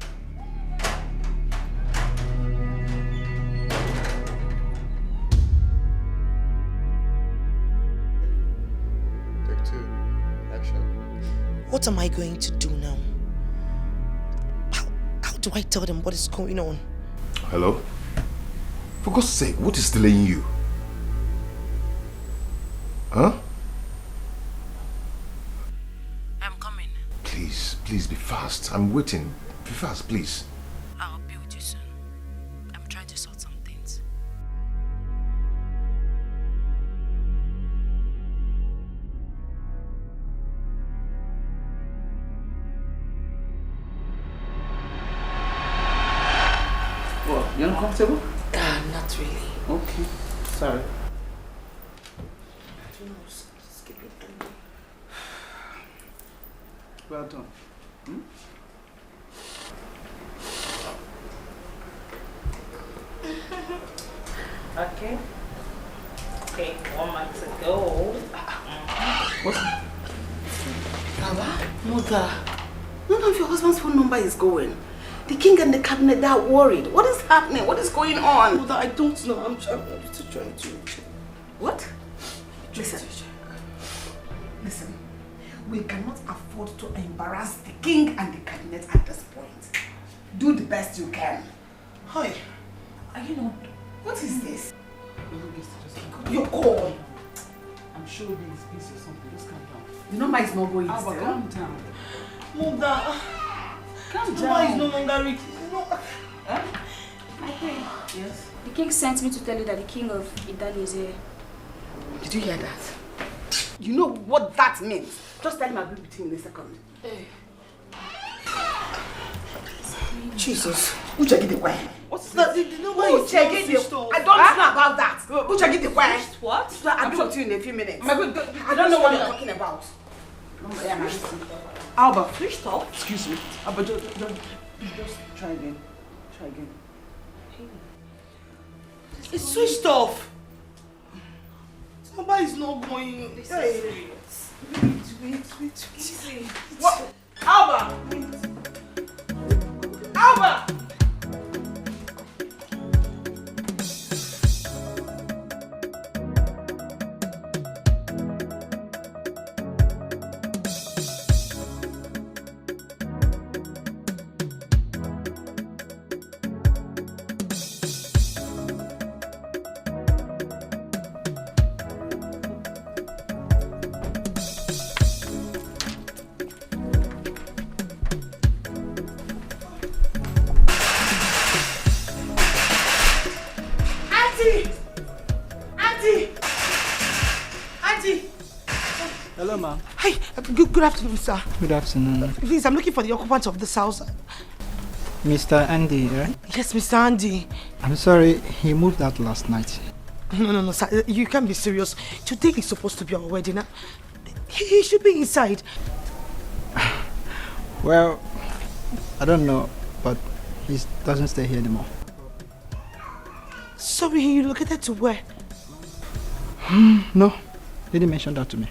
What am I going to do now? How do I tell them what is going on? Hello? For God's sake, what is delaying you? Huh? I'm coming. Please be fast. I'm waiting. Be fast, please. I'll be with you soon. I'm trying to sort some things. What? You're uncomfortable? Not really. Okay. Sorry. Well done. Okay. Okay, 1 month ago. What's Baba, Mother, none of your husband's phone number is going. The king and the cabinet, they are worried. What is happening? What is going on? Mother, I don't know. I'm still trying to... What? Listen. We cannot afford to embarrass the king and the cabinet at this point. Do the best you can. Hi. Are you not... What is this? Your call. I'm sure he's busy or something. Just calm down. The number is not going Alba, still. calm down. Mother, calm the down. number is no longer reaching. My queen. Yes? The king sent me to tell you that the king of Italy is here. Did you hear that? You know what that means? Just tell him I'll be with you in a second. Hey. Jesus. Uche, get away. What's that? The number is Uche, get away. I don't know about that. Uche, get away. What? I'll be with you in a few minutes. I don't know what you're talking about. Alba. Switched off? Excuse me. Alba, just try again. Try again. It's switched off. The number is not going. Hey. Wait. What? Alba! Alba! Hello, ma'am. Hi, good afternoon, sir. Good afternoon. Please, I'm looking for the occupant of this house. Mr. Andy, right? Yes, Mr. Andy. I'm sorry, he moved out last night. No, sir. You can't be serious. Today is supposed to be our wedding. He should be inside. Well, I don't know, but he doesn't stay here anymore. Sorry, he relocated to where? No, he didn't mention that to me.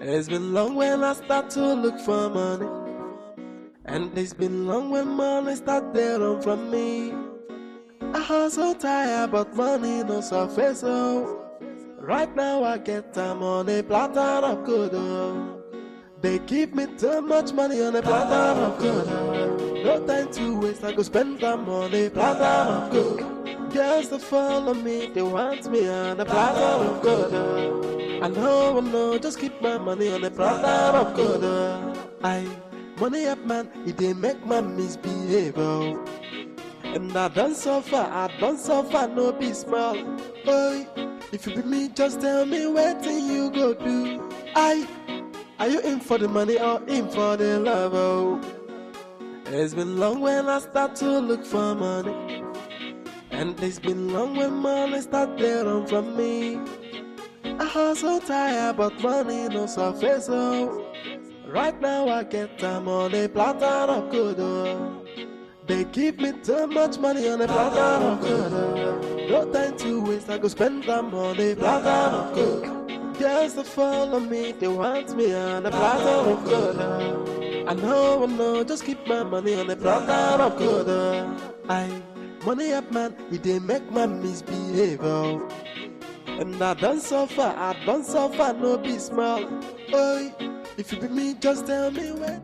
It's been long when I start to look for money, and it's been long when money start to run from me. I hustle tired, but money no surface. So right now I get time on a platter of good. They give me too much money on a platter of good. No time to waste, I go spend them on a platter of good. Girls that follow me, they want me on a platter of good. I know, just keep my money on the platter of gold. Money up man, it dey make man misbehave. And I don't suffer, no be small. Boy, if you be me, just tell me what thing you go do. Are you in for the money or in for the love? It's been long when I start to look for money, and it's been long when money start to run from me. I hustle tired, but money no surface. Right now I get time on a platter of gold. They give me too much money on a platter of gold. No time to waste, I go spend them on a platter of gold. Girls that follow me, they want me on a platter of gold. I know, just keep my money on a platter of gold. Money up man, it dey make man misbehave. And I don't suffer, no be small. Boy, if you be me, just tell me when.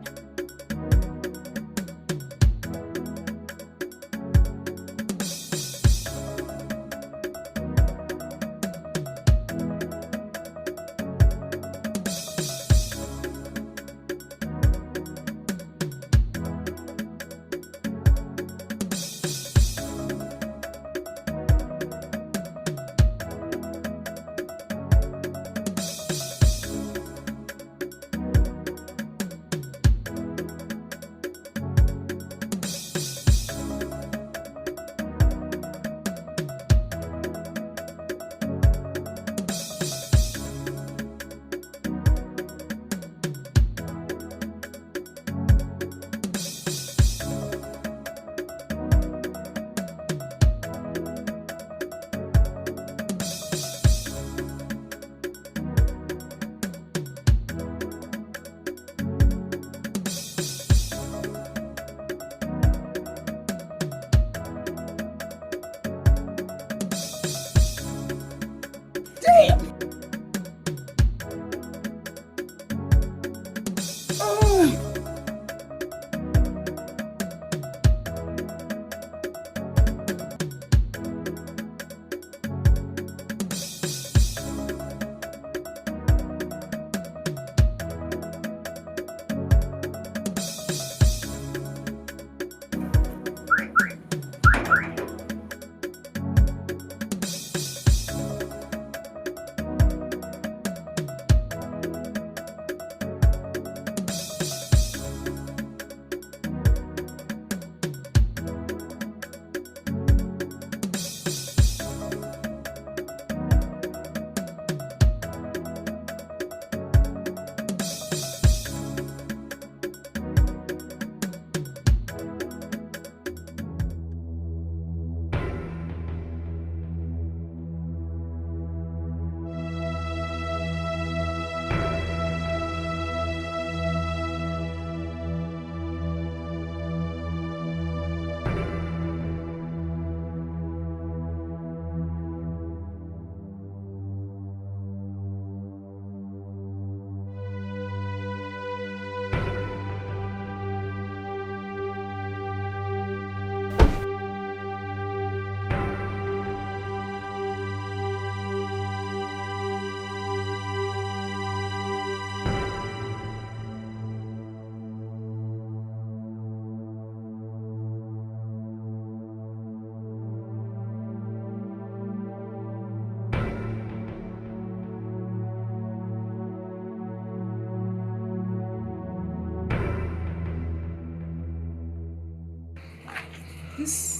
This.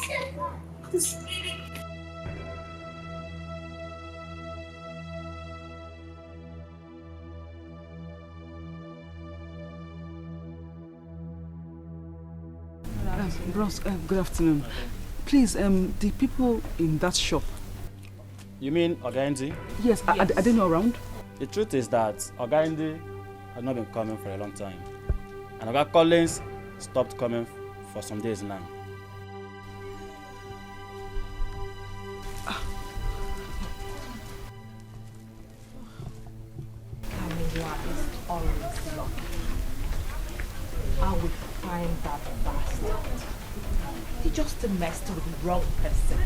Bros, good afternoon. Please, the people in that shop. You mean Ogaindi? Yes, are they not around? The truth is that Ogaindi has not been coming for a long time. And Oga Collins stopped coming for some days now. Camilla is always lucky. I will find that bastard. He just messed with the wrong person.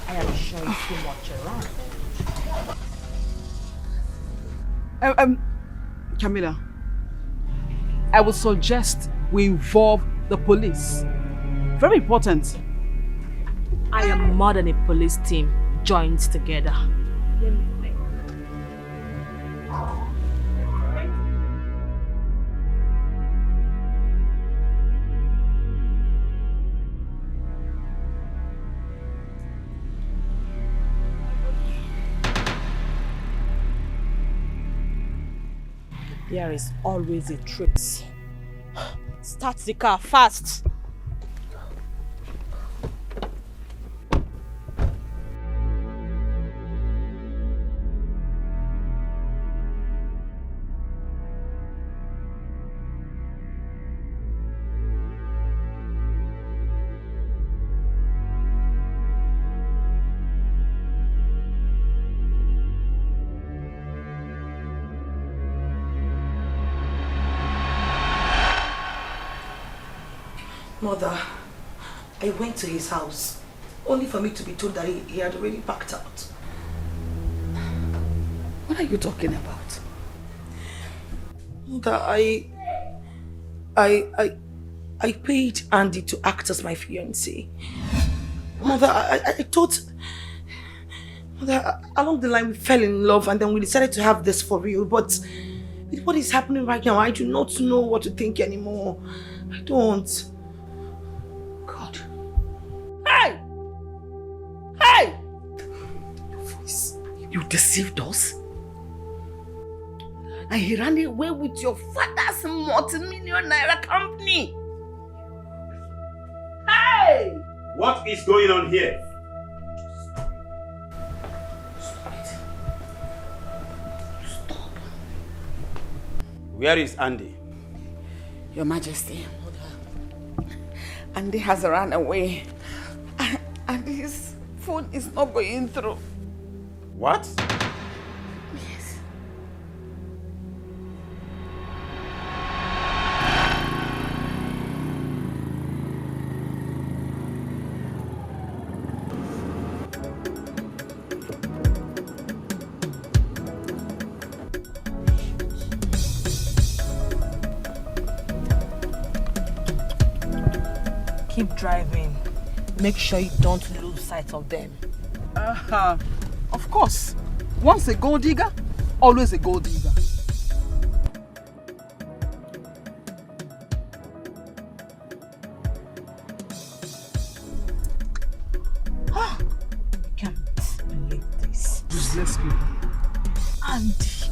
I am sure he's too much around. Camilla, I would suggest we involve the police. Very important. I am more than a police team joined together. There is always a trace. Start the car fast. Mother, I went to his house, only for me to be told that he had already packed out. What are you talking about? Mother, I paid Andy to act as my fiancé. Mother, I thought... Mother, along the line we fell in love and then we decided to have this for real, but with what is happening right now, I do not know what to think anymore. I don't. Hey! Hey! You deceived us? And he ran away with your father's multi-million naira company. Hey! What is going on here? Stop. Where is Andy? Your Majesty, Andy has run away. And his phone is not going through. What? Yes. Keep driving. Make sure you don't lose sight of them. Of course. Once a gold digger, always a gold digger. I can't believe this. Useless people. Andy.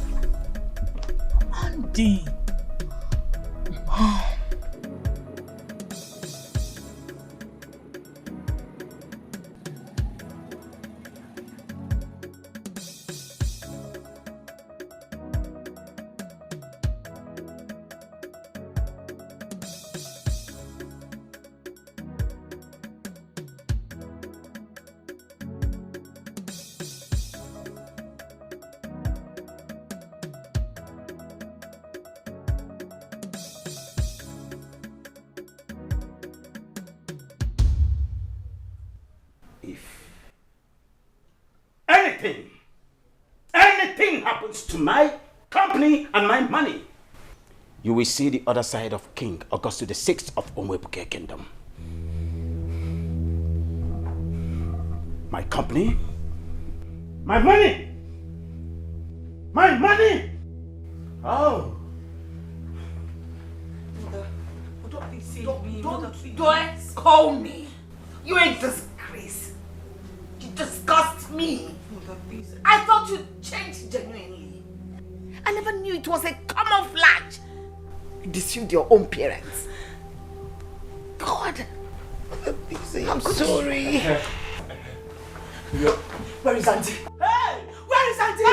anything happens to my company and my money, you will see the other side of King Augustus VI of Omwebuke Kingdom. My company, my money, my money. Oh. Mother, don't call me. You ain't disgrace. You disgust me. Mother, please. I thought you changed genuinely. I never knew it was a camouflage. You deceived your own parents. God. Please, I'm sorry. Where is Auntie? Hey! Where is Auntie?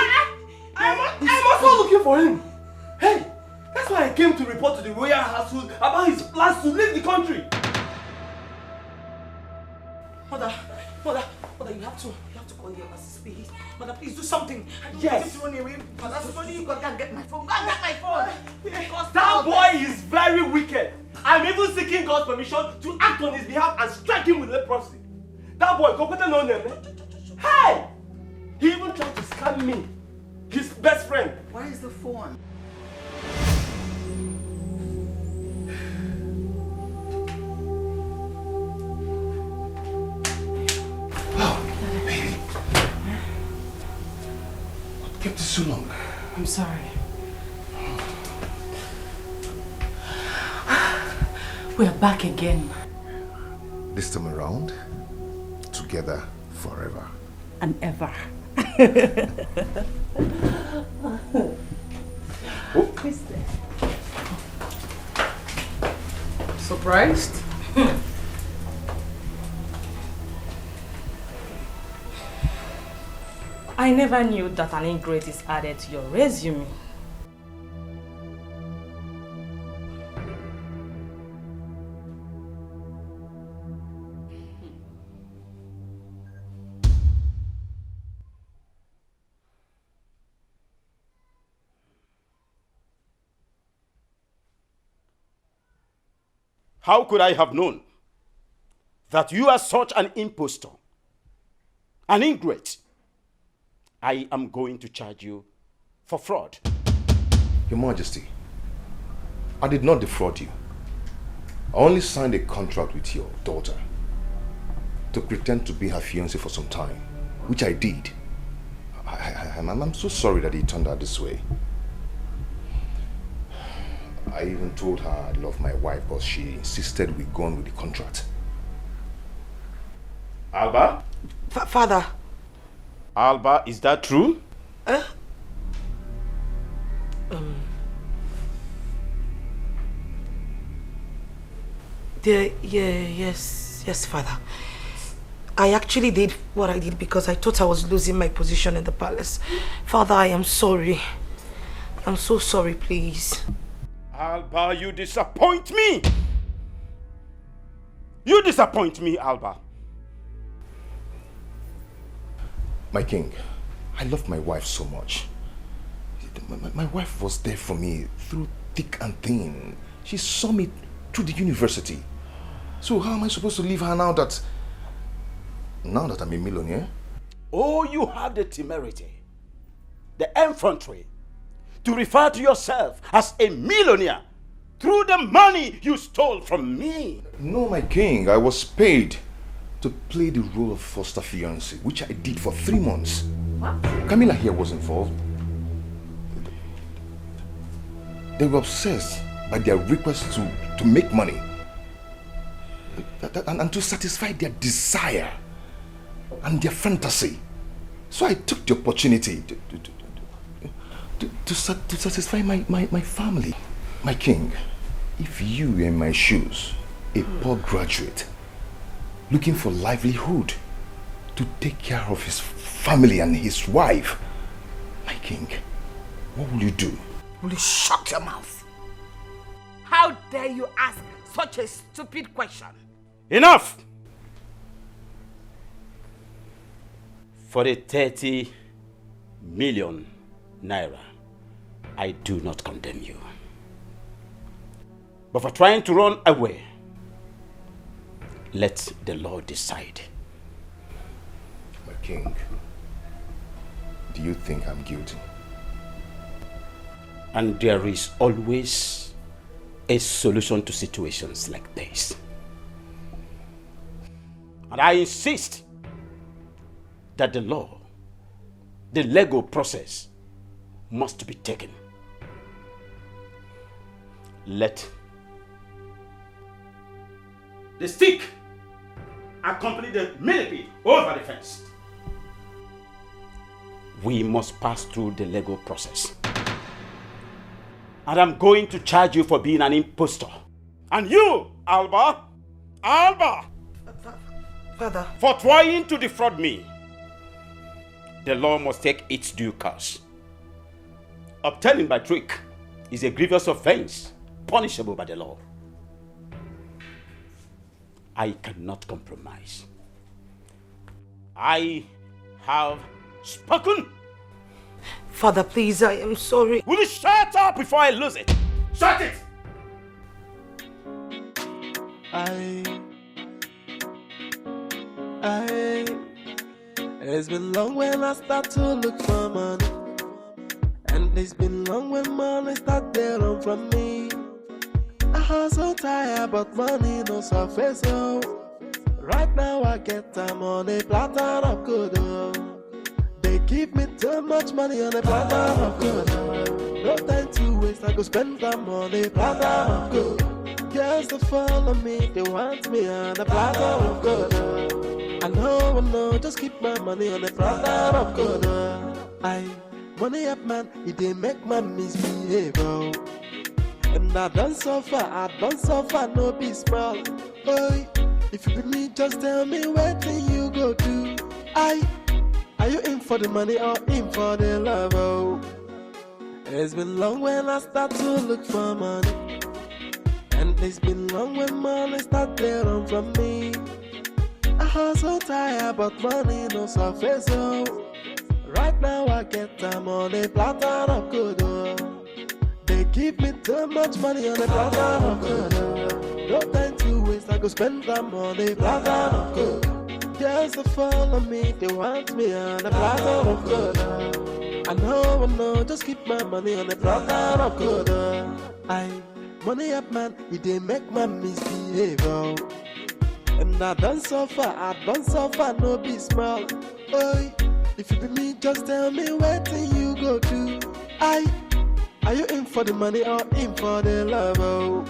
I'm also looking for him. Hey! That's why I came to report to the royal household about his plans to leave the country. Mother, you have to call your assist, please. Mother, please do something. Yes. Run away. Mother, money, you gotta get my phone. Go and get my phone. That boy is very wicked. I'm even seeking God's permission to act on his behalf and strike him with leprosy. That boy, go put on him. Hey! He even tried to scam me. his best friend. Where is the phone? Oh, baby. What kept you so long? I'm sorry. We're back again. This time around, together forever. And ever. Oh. Surprised? I never knew that an ingrate is added to your resume. How could I have known that you are such an impostor, an ingrate? I am going to charge you for fraud. Your Majesty, I did not defraud you. I only signed a contract with your daughter to pretend to be her fiancé for some time, which I did. I'm so sorry that it turned out this way. I even told her I love my wife, but she insisted we go on with the contract. Alba? Father. Alba, is that true? Yes, Father. I actually did what I did because I thought I was losing my position in the palace. Father, I am sorry. I'm so sorry, please. Alba, you disappoint me! You disappoint me, Alba. My king, I love my wife so much. My wife was there for me through thick and thin. She saw me through the university. So how am I supposed to leave her now that I'm a millionaire? Oh, you have the temerity, the effrontery, to refer to yourself as a millionaire through the money you stole from me. No, my king, I was paid to play the role of foster fiancé, which I did for 3 months. What? Camilla here was involved. They were obsessed by their request to make money and to satisfy their desire and their fantasy. So I took the opportunity to satisfy my family. My king, if you were in my shoes, a poor graduate looking for livelihood to take care of his family and his wife, my king, what will you do? Will you shut your mouth? How dare you ask such a stupid question? Enough! For the 30 million naira, I do not condemn you. But for trying to run away, let the law decide. My king, do you think I'm guilty? And there is always a solution to situations like this. And I insist that the law, the legal process, must be taken. Let the stick accompany the millipede over the fence. We must pass through the legal process. And I'm going to charge you for being an impostor. And you, Alba, Father, for trying to defraud me, the law must take its due course. Obtaining by trick is a grievous offense, punishable by the law. I cannot compromise. I have spoken. Father, please, I am sorry. Will you shut up before I lose it? Shut it! It's been long when I start to look for money. And it's been long when money start to run from me. I hustle tired, but money no surface, oh. Right now I get time on a platter of good, oh. They give me too much money on a platter of good, oh. No time to waste, I go spend time on a platter of good. Girls that follow me, they want me on a platter of good, oh. I know, just keep my money on a platter of good, oh. Money up man, it dey make man misbehave, oh. And I don't suffer, no be small. Boy, if you be me, just tell me where can you go to? Are you in for the money or in for the love, oh? It's been long when I start to look for money. And it's been long when money start to run from me. I hustle tired, but money no surface, oh. Right now I get time on a platter of good, oh. They give me too much money on a platter of good, oh. No time to waste, I go spend time on a platter of good. Girls that follow me, they want me on a platter of good, oh. I know, just keep my money on a platter of good, oh. Money up man, it dey make man misbehave, oh. And I don't suffer, no be small, oh. If you be me, just tell me where can you go to? Are you in for the money or in for the love, oh?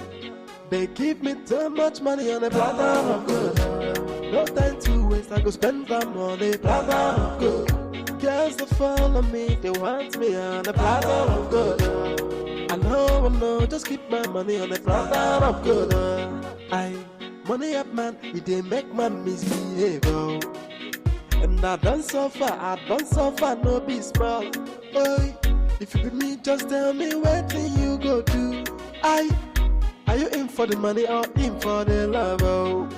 They give me too much money on a platter of good, oh. No time to waste, I go spend time on a platter of good. Girls that follow me, they want me on a platter of good, oh. I know, just keep my money on a platter of good, oh. Money up man, it dey make man misbehave, oh. And I don't suffer, no be small. Boy, if you be me, just tell me where can you go to? Are you in for the money or in for the love, oh?